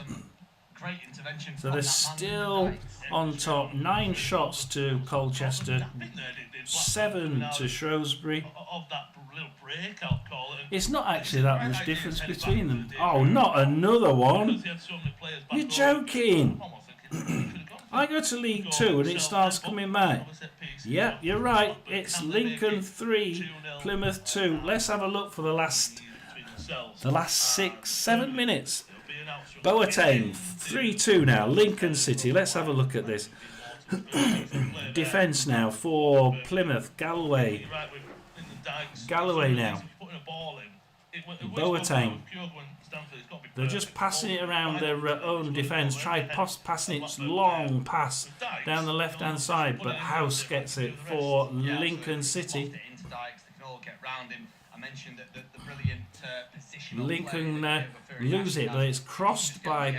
A: So they're still on top. 9 shots to Colchester, 7 to Shrewsbury. It's not actually that much difference between them. Oh, not another one. You're joking. I go to League 2 and it starts coming back. Yeah, you're right. It's Lincoln 3, Plymouth 2. Let's have a look for the last 6-7 minutes. Boateng 3-2 now. Lincoln City. Let's have a look at this. Defence now for Plymouth. Galloway now. Boateng. They're just passing it around their own defence. Tried passing it long pass down the left hand side, but House gets it for Lincoln City. Lincoln lose it, but it's crossed by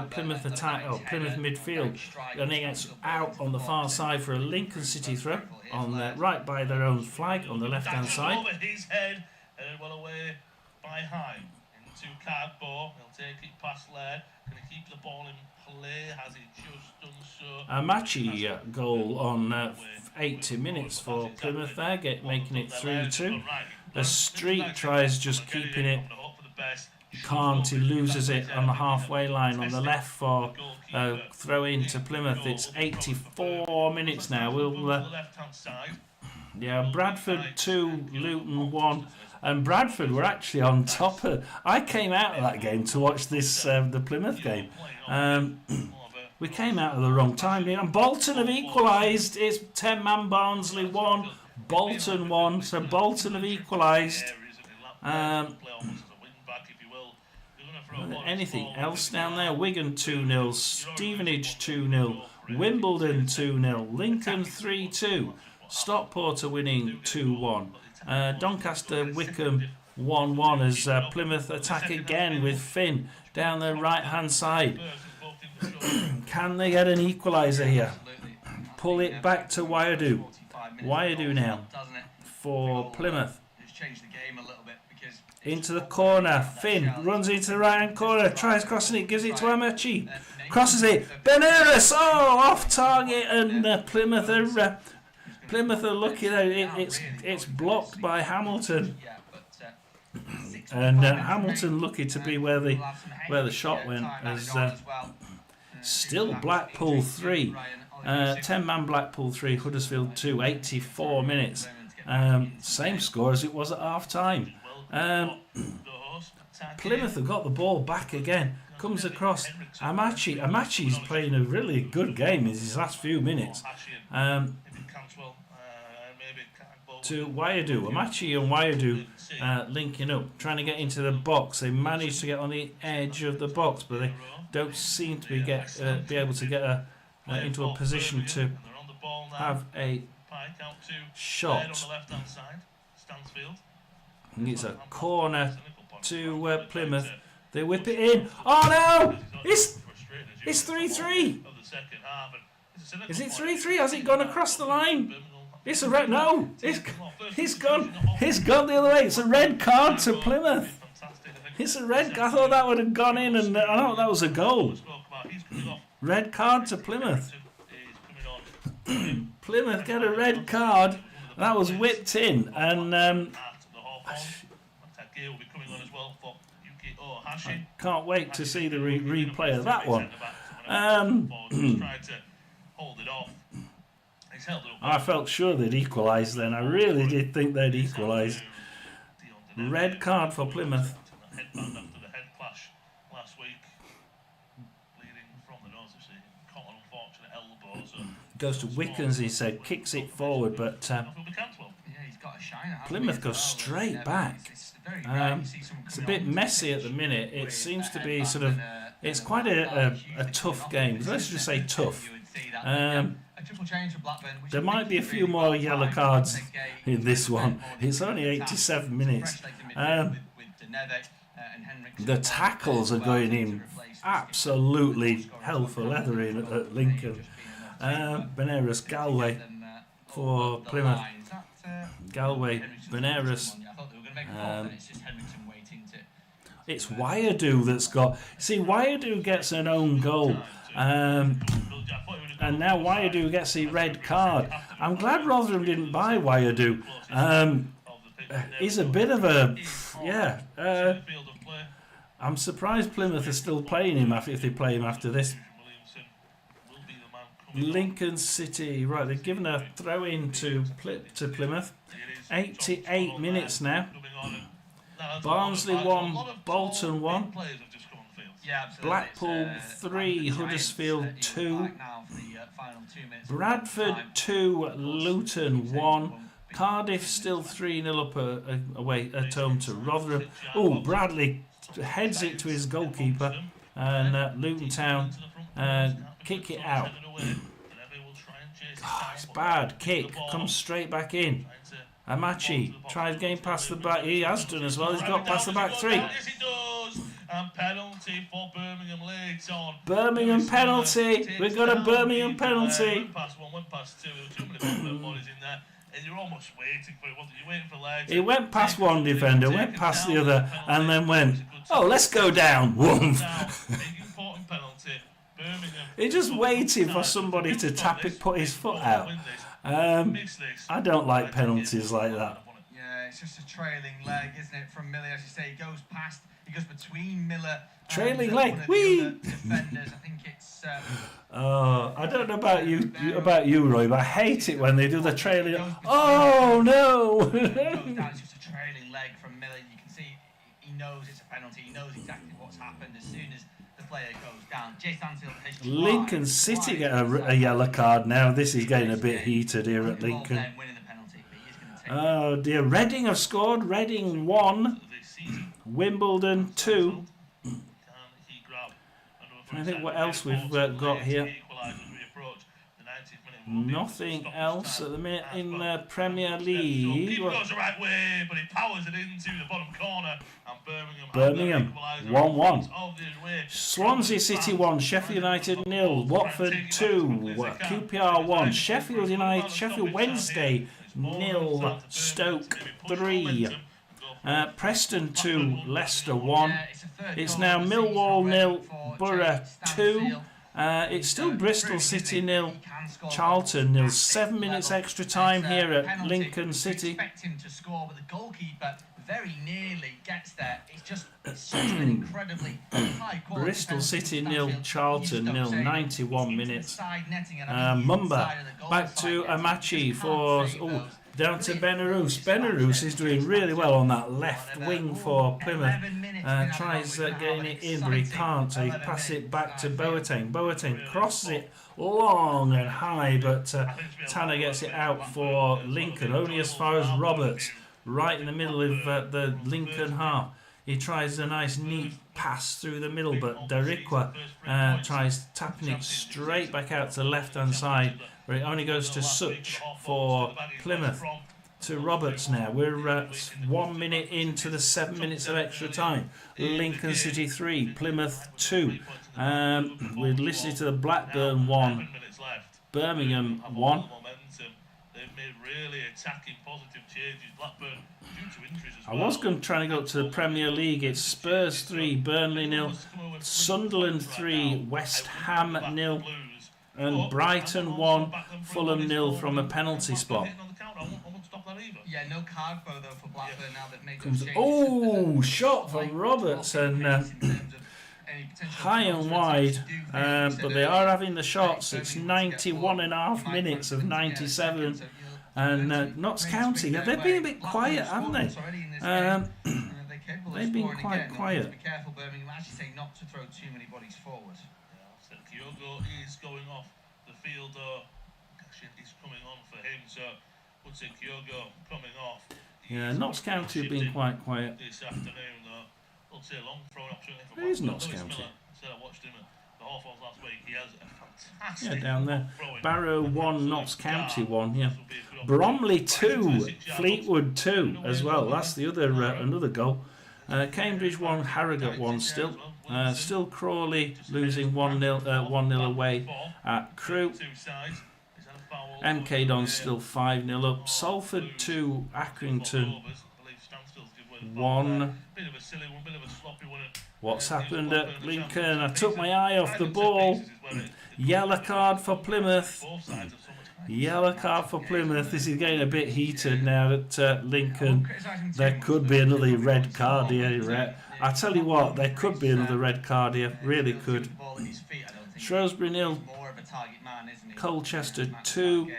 A: Plymouth Plymouth midfield, and it gets out on the far side for a Lincoln City throw on right by their own flag on the left hand side.
C: Over his head, well away by High into Cardboard. He'll take it past Laird. Going to keep the ball in play. Has he just done so?
A: A Machi goal on 80 minutes for Plymouth there, making it 3-2. The Street tries just keeping it. Can't, he loses it on the halfway line on the left for throw in to Plymouth. It's 84 minutes now. Bradford 2, Luton 1. And Bradford were actually on top of. I came out of that game to watch this the Plymouth game. We came out at the wrong time. And Bolton have equalised. It's 10-man Barnsley 1, Bolton 1. So Bolton have equalised. Anything else down there? Wigan 2-0, Stevenage 2-0, Wimbledon 2-0, Lincoln 3-2, Stockport are winning 2-1. Doncaster, Wycombe 1-1 as Plymouth attack again with Finn down the right hand side. Can they get an equaliser here? Pull it back to Wyadu. Wyadu now for Plymouth. Into the corner, Finn runs into the right hand corner, tries crossing it, gives it to Amachi, crosses it, Benares, off target, and Plymouth are Plymouth are looking at it. It's blocked by Hamilton. And Hamilton lucky to be where the shot went. As still Blackpool 3, 10-man Blackpool 3, Huddersfield 2, 84 minutes. Same score as it was at half time. Plymouth have got the ball back again. Comes across Amachi. Amachi's playing a really good game in his last few minutes. To Wayadu. Amachi and Wayadu linking up, trying to get into the box. They managed to get on the edge of the box, but they don't seem to be able to get into a position to have a shot. And it's a corner to Plymouth. They whip it in. Oh no! It's 3-3. Is it 3-3? Has it gone across the line? It's a red. No, it's gone. It's gone the other way. It's a red card to Plymouth. It's a red. I thought that would have gone in, and I thought that was a goal. Red card to Plymouth. Plymouth get a red card. That was whipped in, and I can't wait to see the replay of that one. I felt sure they'd equalise then. I really did think they'd equalise. Red card for Plymouth. Goes to Wickens, he said, kicks it forward, but Plymouth goes straight back. It's a bit messy at the minute. It seems to be sort of, it's quite a tough game. Let's just say tough. There might be a few more yellow cards in this one. It's only 87 minutes. The tackles are going in absolutely hell for leather in at Lincoln. Benares Galway for Plymouth. Galway, Benares. It's Wayadu that's got. See, Wayadu gets an own goal. And now Wayadu gets a red card. I'm glad Rotherham didn't buy Wayadu. He's a bit of a. Yeah. I'm surprised Plymouth are still playing him if they play him after this. Lincoln City, right, they've given a throw in to Plymouth. 88 minutes now. Barnsley 1, Bolton 1. Blackpool 3, Huddersfield 2. Bradford 2, Luton 1. Cardiff still 3-0 up away at home to Rotherham. Oh, Bradley heads it to his goalkeeper, and Luton Town kick it out. Oh, it's bad. Kick comes straight back in. Amachi tries getting past the back. He has done as well. He's got past the back three.
C: Yes, it does. And penalty for Birmingham late on.
A: Birmingham penalty. We've got a Birmingham penalty.
C: Went past one, went past two. There were too many bodies in there. And you're almost waiting for it, wasn't you? Waiting for legs.
A: He went past one defender, went past the other, and then went, oh, let's go down. Woof.
C: Important penalty.
A: He just waited for somebody to tap it, put his foot out. I don't like penalties like that.
B: Yeah, it's just a trailing leg, isn't it, from Miller? As you say, he goes between Miller and
A: trailing
B: one
A: leg.
B: of the other defenders. I think it's.
A: I don't know about you, Roy, but I hate it when they do the trailing. Oh no!
B: It goes down, it's just a trailing leg from Miller. You can see he knows it's a penalty. He knows exactly what's happened as soon as the player goes down.
A: Lincoln City get a yellow card now. This is getting a bit heated here at Lincoln. Oh dear, Reading have scored. Reading 1, Wimbledon 2. I think what else we've got here. Nothing else at the minute in the Premier League.
C: Keeper goes the right way, but he powers it into the bottom corner. And
A: Birmingham 1-1. Swansea City 1, Sheffield United 0, Watford 2, QPR 1, Sheffield United, Sheffield Wednesday 0, Stoke 3. Preston 2, Leicester 1. It's now Millwall 0, Borough 2. It's still Bristol City 0, Charlton 0. 7 minutes extra time here at Lincoln City.
B: Expect him to score, but the goalkeeper very nearly gets there. It's such an incredibly high quality.
A: Bristol City 0, Charlton 0, 91 minutes. Mumba back to Amachi for down to Benarous. Benarous is doing really well on that left wing for Plymouth. Tries getting it in, but he can't. So he passes it back to Boateng. Boateng crosses it long and high, but Tanner gets it out for Lincoln, only as far as Roberts, right in the middle of the Lincoln half. He tries a nice neat pass through the middle, but Darikwa tries tapping it straight back out to the left hand side, where it only goes to Such for Plymouth. To Roberts now. We're 1 minute into the 7 minutes of extra time. Lincoln City 3, Plymouth 2. We're listening to the Blackburn 1, Birmingham 1.
C: They've made really attacking, positive changes. Blackburn, due to injuries as
A: I was going to try and go to the Premier League. It's Spurs 3, Burnley 0, Sunderland 3, West Ham 0, and Brighton 1, Fulham 0 from a penalty spot.
B: Yeah, no card though for Blackburn now that made
A: Comes, oh, shot from Roberts and high and wide, but they are having the shots. It's 91.5 minutes of 97, and Notts County, they've been a bit quiet, haven't they? They've been quite quiet.
B: Be careful, Birmingham. Actually say not to throw too many bodies forward.
C: Yeah, Kyogo is going off the field, actually he's coming on for him, so would say Kyogo coming off.
A: Yeah, Notts County have been quite quiet.
C: This afternoon, though. We'll say a long throw opportunity for
A: Where is Notts County?
C: I watched him at the Hawthorns last week. He has a fantastic.
A: Yeah, down there. Barrow 1, Notts County 1. Yeah. Bromley 2, Fleetwood 2 as well. That's the other another goal. Cambridge 1, Harrogate 1 still. Still Crawley losing 1-0 away at Crewe. MK Don still 5-0 up. Salford 2, Accrington 1. What's happened at Lincoln? I took my eye off the ball. Yellow card for Plymouth. Yellow card for Plymouth. This is getting a bit heated now at Lincoln. There could be another red card here. I tell you what, there could be another red card here. Really could. Shrewsbury 0, Colchester 2.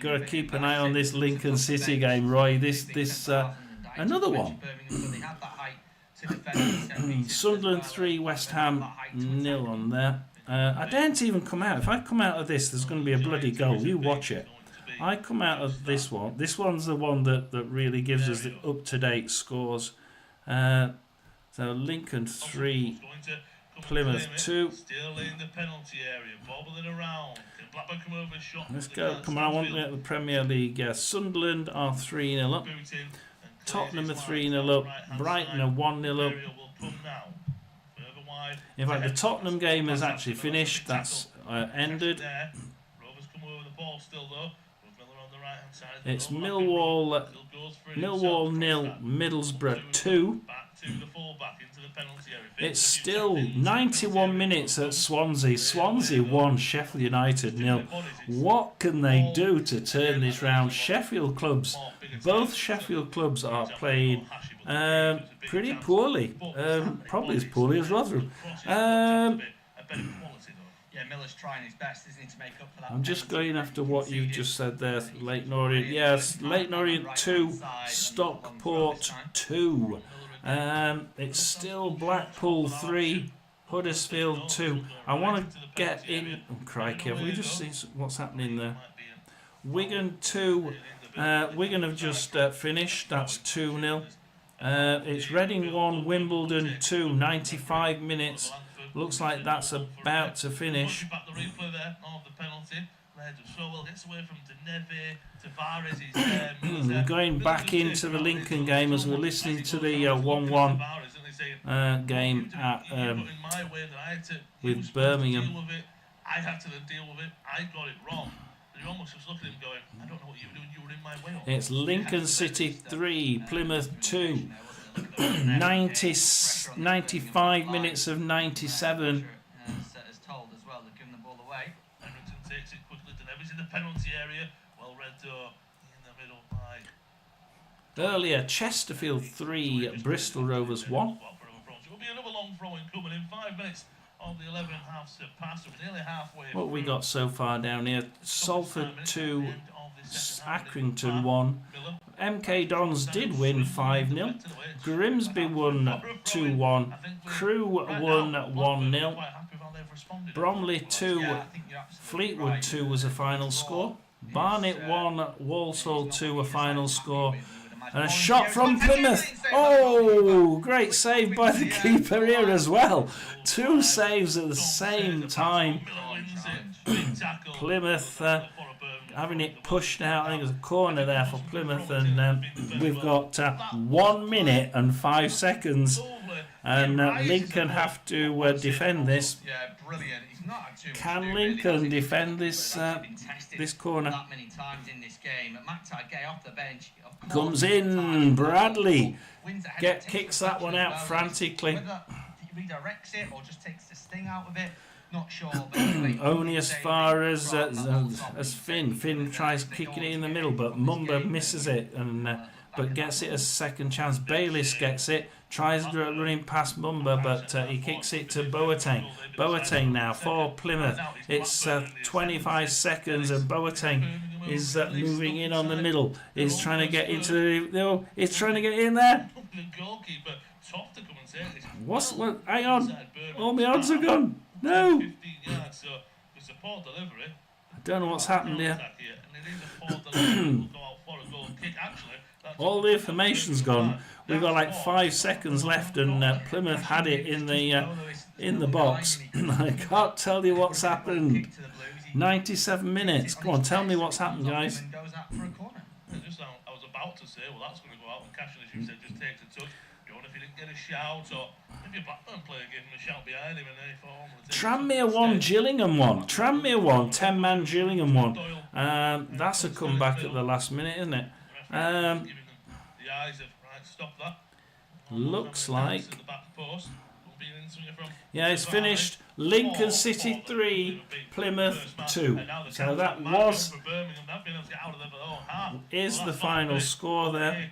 A: Got to keep an eye on this Lincoln City game, Roy. This another one. Sunderland 3, West Ham 0 on there. I daren't even come out. If I come out of this, there's going to be a bloody goal. You watch it. I come out of this one. This one's the one that really gives us the up-to-date scores. So Lincoln 3, Plymouth 2.
C: Still in the penalty area, bobbling around. Can Blackburn come over and shot?
A: Let's go. Come on, I want to get the Premier League. Sunderland are 3-0 up. Tottenham are 3-0 up. Brighton are 1-0 up. In fact, the Tottenham game has actually finished. That's ended. It's Millwall 0, Middlesbrough 2. It's still 91 minutes at Swansea. Swansea 1, Sheffield United 0. What can they do to turn this round? Sheffield clubs, both Sheffield clubs are playing pretty poorly. Probably as poorly as Rotherham.
B: Miller's trying his best, isn't he, to make up for that.
A: I'm just going after what you just said there, Leyton Orient. Yes, Leyton Orient 2, Stockport 2. It's still Blackpool 3, Huddersfield 2. I want to get in. Oh, crikey, have we just seen what's happening there? Wigan 2. Wigan have just finished. That's 2-0. It's Reading 1, Wimbledon 2, 95 minutes. Looks like that's about to finish. We're going back into the Lincoln game as we're listening to the 1-1 game at with Birmingham.
C: I had to deal with it. I got it wrong. You almost just look at him going, I don't know what you were doing. You were in my way.
A: It's Lincoln City 3, Plymouth 2. 95 minutes of 97.
C: Gets it quickly to Neves in the penalty area. Well read though. In the middle by...
A: Earlier, Chesterfield 3, Bristol Rovers 1.
C: It will be another long throw-in coming in 5 minutes of the 11 halves to pass. We're nearly halfway.
A: What have we got so far down here? Salford 2, Accrington 1. MK Dons did win 5-0. Grimsby won 2-1. Crew won 1-0. Bromley 2, Fleetwood 2 was a final score. Barnet 1, Walsall 2 a final score. And a shot from Plymouth. Oh, great save by the keeper here as well. 2 saves at the same time. Plymouth having it pushed out. I think there's a corner there for Plymouth, and we've got 1 minute and 5 seconds. And Lincoln have to defend this.
B: Yeah, brilliant. He's not had too much
A: Can
B: to do, really,
A: Lincoln
B: has he?
A: defend this this corner?
B: That many times in this game. Makhtar Gay off the bench. Of course,
A: Comes in, Bradley.
B: Wins the header, takes
A: Kicks
B: the
A: that one
B: touch
A: out
B: as well.
A: frantically.
B: Whether he redirects it or just takes the sting out of it, not sure. But anyway,
A: Only as far as
B: from that little top.
A: Finn. Finn tries kicking it in the middle, but Mumba misses it, and but gets it as a second chance. Bayliss gets it, tries running past Mumba, but he kicks it to Boateng. Boateng now for Plymouth. It's 25 seconds, and Boateng is moving in on the middle. He's trying to get into the... he's trying to get in there. What? Hang on. All my odds are gone. No. I don't know what's happened here. All the information's gone. We've got like 5 seconds left, and Plymouth had it in the box. I can't tell you what's happened. 97 minutes. Come on, tell me what's happened, guys.
C: I was about to say, well, that's going to go out, and Cashin, as you said, just takes a touch. You know, if he didn't get a shout, or if your Blackburn player gave him a shout behind him, and then he thought,
A: Tranmere 1, Gillingham 1. Tranmere 1, 10-man Gillingham 1. That's a comeback at the last minute, isn't it?
C: the eyes of, right, stop that.
A: Looks like... Yeah, it's finished. Lincoln City 3, Plymouth 2. So that is the final score there.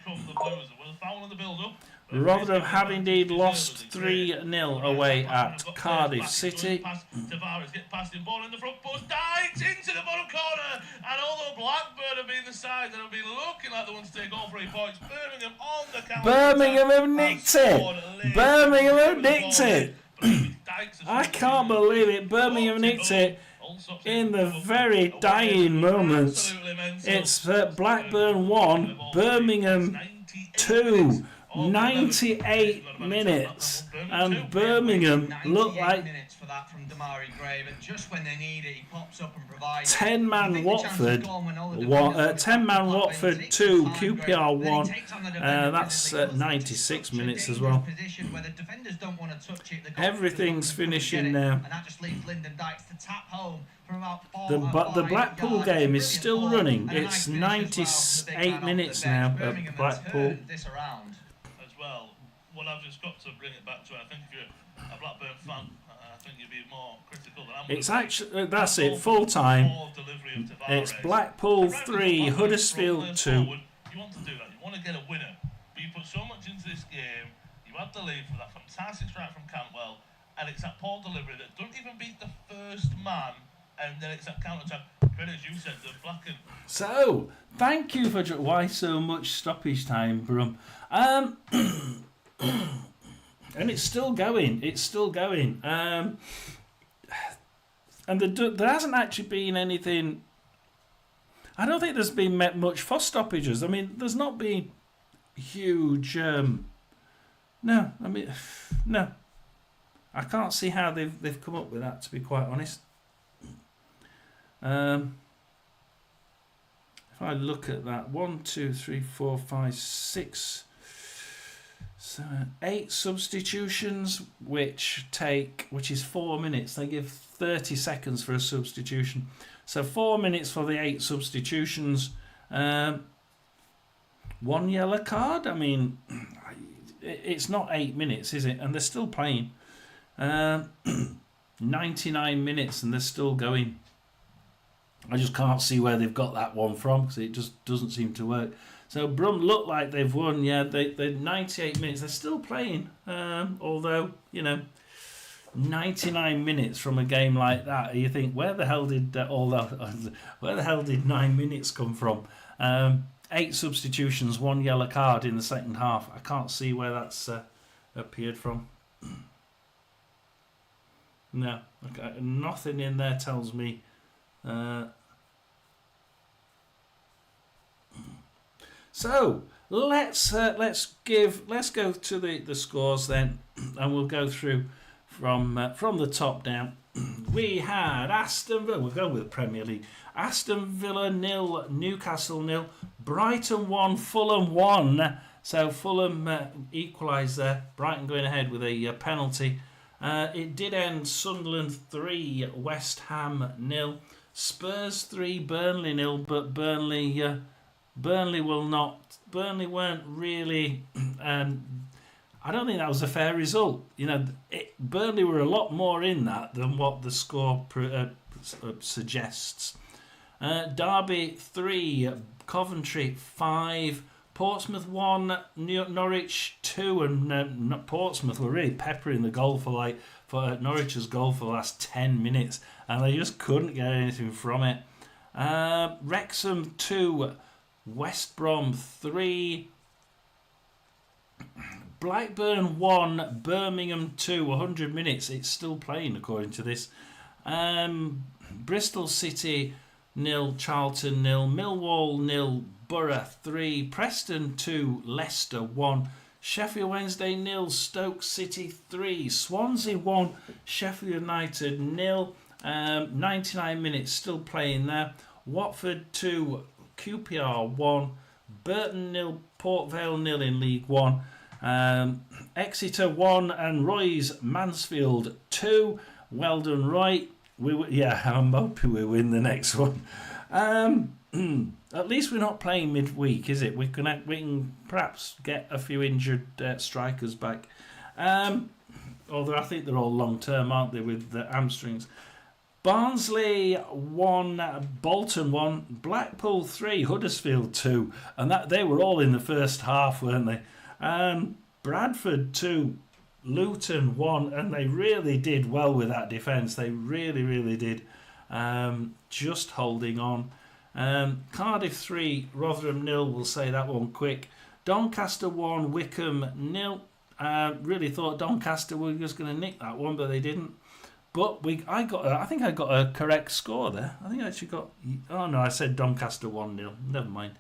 A: Rotherham have indeed lost 3-0 away at Cardiff City.
C: Tavares get past him, ball in the front post, dives into the bottom corner, and although Blackburn have been the side that have been looking like the ones to take all 3 points, Birmingham on the counter.
A: Birmingham have nicked it. Birmingham have nicked it. I can't believe it. Birmingham nicked it in the very dying moments. It's Blackburn 1, Birmingham 2. 98 minutes, and Birmingham look like 10-man Watford, 10-man Watford 2, QPR 1. That's 96 minutes as well. Everything's finishing now. The Blackpool game is still running. It's 98 minutes now at Blackpool.
C: Well, I've just got to bring it back to it. I think if you're a Blackburn fan, I think you'd be more critical than I'm.
A: It's actually, that's it, full time. It's Blackpool 3, Huddersfield 2.
C: You want to do that, you want to get a winner, but you put so much into this game. You had the lead for that fantastic strike from Cantwell, and it's that poor delivery that don't even beat the first man, and then it's that counter-attack. Credit, as you said, to Blacken. So,
A: thank you for... Why so much stoppage time, Brum? And it's still going. It's still going. And there hasn't actually been anything... I don't think there's been much for stoppages. I mean, there's not been huge... No, I mean... No. I can't see how they've come up with that, to be quite honest. If I look at that, 1, 2, 3, 4, 5, 6... 8 substitutions, which is 4 minutes. They give 30 seconds for a substitution, so 4 minutes for the 8 substitutions. 1 yellow card. I mean, it's not 8 minutes, is it? And they're still playing. 99 minutes, and they're still going. I just can't see where they've got that one from because it just doesn't seem to work. So Brum look like they've won. Yeah, they 98 minutes. They're still playing, although 99 minutes from a game like that. You think where the hell did where the hell did 9 minutes come from? 8 substitutions, 1 yellow card in the second half. I can't see where that's appeared from. No, okay, nothing in there tells me. So let's go to the scores then, and we'll go through from the top down. We had Aston Villa. We'll go with the Premier League. Aston Villa 0, Newcastle 0, Brighton 1, Fulham 1. So Fulham equalised there. Brighton going ahead with a penalty. It did end Sunderland 3, West Ham 0, Spurs 3, Burnley 0. But Burnley weren't really. I don't think that was a fair result. Burnley were a lot more in that than what the score suggests. Derby 3, Coventry 5, Portsmouth 1, Norwich 2, and Portsmouth were really peppering the goal for Norwich's goal for the last 10 minutes, and they just couldn't get anything from it. Wrexham 2, West Brom 3, Blackburn 1, Birmingham 2, 100 minutes. It's still playing according to this. Bristol City 0, Charlton 0, Millwall 0, Borough 3, Preston 2, Leicester 1, Sheffield Wednesday 0, Stoke City 3, Swansea 1, Sheffield United 0. 99 minutes still playing there. Watford 2, QPR 1, Burton 0, Port Vale 0 in League 1. Exeter 1 and Roy's Mansfield 2. Well done, Roy. I'm hoping we win the next one. At least we're not playing midweek, is it? We can perhaps get a few injured strikers back. Although I think they're all long term, aren't they, with the hamstrings? Barnsley 1, Bolton 1, Blackpool 3, Huddersfield 2, and that they were all in the first half, weren't they? Bradford 2, Luton 1, and they really did well with that defence. They really, really did. Just holding on. Cardiff 3, Rotherham 0. We'll say that one quick. Doncaster 1, Wickham 0. Really thought Doncaster were just going to nick that one, but they didn't. But I think I got a correct score there. I think I actually got. Oh no, I said Doncaster 1-0. Never mind.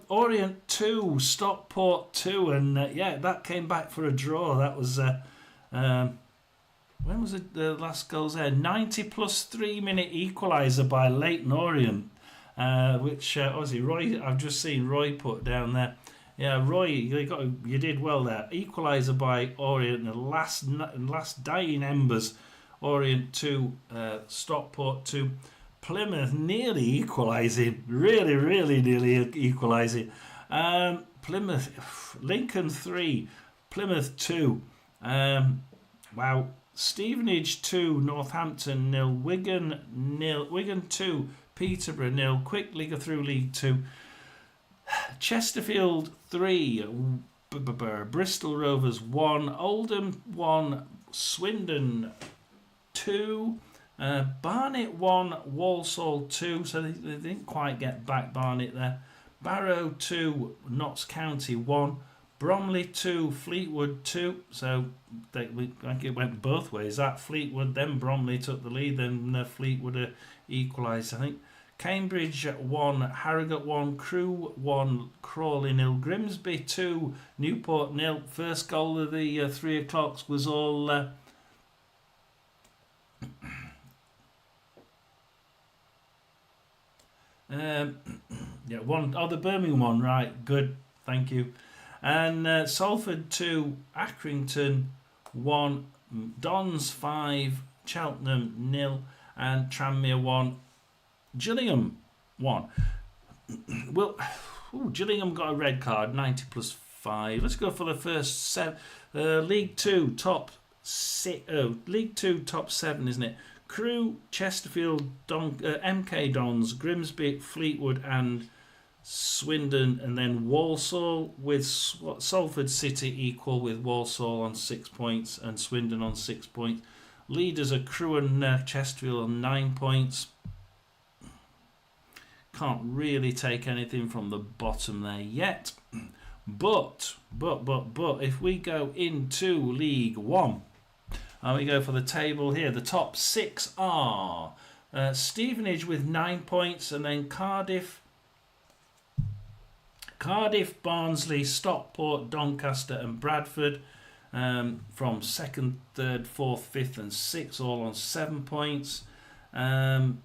A: Orient 2, Stockport 2, and that came back for a draw. That was when was it? The last goals there. 90 plus 3 minute equaliser by Leyton Orient, which obviously Roy. I've just seen Roy put down there. Yeah, Roy, you did well there. Equaliser by Orient, the last dying embers. Orient 2, Stockport 2. Plymouth nearly equalising, really, really nearly equalising. Lincoln 3, Plymouth 2. Wow. Stevenage 2, Northampton 0, Wigan 2, Peterborough 0. Quickly go through League 2. Chesterfield 3, Bristol Rovers 1, Oldham 1, Swindon 2. Barnet 1, Walsall 2, so they didn't quite get back Barnet there. Barrow 2, Notts County 1, Bromley 2, Fleetwood 2, so it went both ways. That Fleetwood, then Bromley took the lead, then Fleetwood equalised, I think. Cambridge 1, Harrogate 1, Crewe 1, Crawley 0, Grimsby 2, Newport 0. First goal of the 3 o'clocks was all... the Birmingham one, right, good, thank you. And Salford 2, Accrington 1, Dons 5, Cheltenham 0, and Tranmere 1, Gillingham 1. Well, Gillingham got a red card, 90 plus 5. Let's go for the first 7. League 2 top 7, isn't it? Crewe, Chesterfield, MK Dons, Grimsby, Fleetwood and Swindon, and then Walsall with Salford City equal with Walsall on 6 points and Swindon on 6 points. Leaders are Crewe and Chesterfield on 9 points. Can't really take anything from the bottom there yet. But if we go into League One, and we go for the table here, the top 6 are Stevenage with 9 points, and then Cardiff, Barnsley, Stockport, Doncaster and Bradford from 2nd, 3rd, 4th, 5th and 6th all on 7 points. And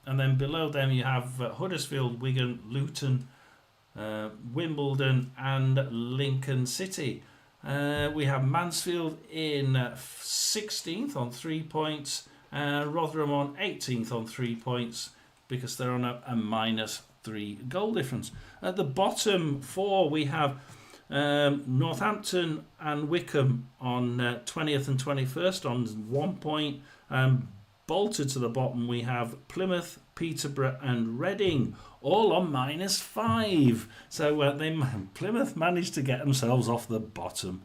A: then below them you have Huddersfield, Wigan, Luton, Wimbledon and Lincoln City. We have Mansfield in 16th on 3 points, Rotherham on 18th on 3 points because they're on a -3 goal difference. At the bottom 4 we have Northampton and Wickham on 20th and 21st on 1 point. Bolted to the bottom we have Plymouth, Peterborough and Reading all on -5. So Plymouth managed to get themselves off the bottom.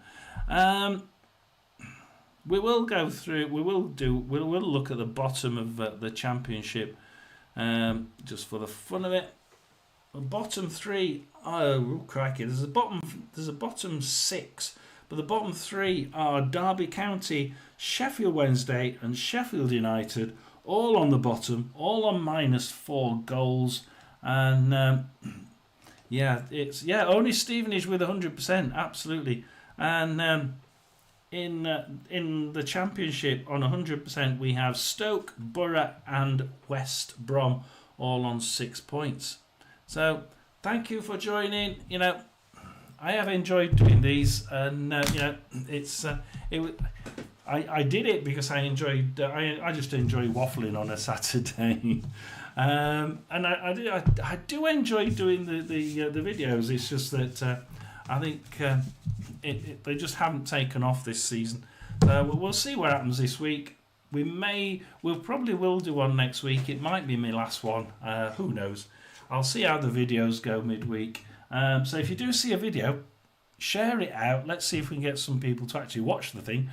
A: We will go through. We will look at the bottom of the Championship just for the fun of it. The bottom 3. Oh crikey! There's a bottom 6. But the bottom 3 are Derby County, Sheffield Wednesday and Sheffield United, all on the bottom, all on -4 goals. And only Stevenage with 100%, absolutely. And in the Championship on 100% we have Stoke, Borough and West Brom all on 6 points. So thank you for joining. I have enjoyed doing these, and I did it because I enjoyed. I just enjoy waffling on a Saturday, and I do enjoy doing the videos. It's just that I think they just haven't taken off this season. We'll see what happens this week. We'll probably will do one next week. It might be my last one. Who knows? I'll see how the videos go midweek. So if you do see a video, share it out. Let's see if we can get some people to actually watch the thing.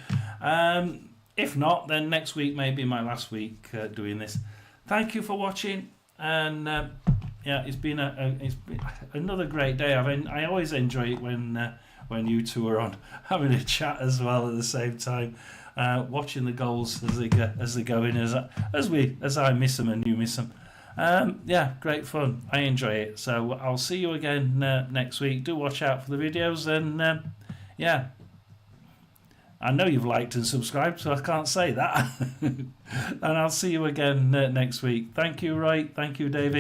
A: If not, then next week may be my last week doing this. Thank you for watching, and it's been another great day. I always enjoy it when you two are on, having a chat as well at the same time, watching the goals as they go in, as I miss them and you miss them. Great fun. I enjoy it. So I'll see you again next week. Do watch out for the videos, and I know you've liked and subscribed, so I can't say that. And I'll see you again next week. Thank you, Roy. Thank you, David.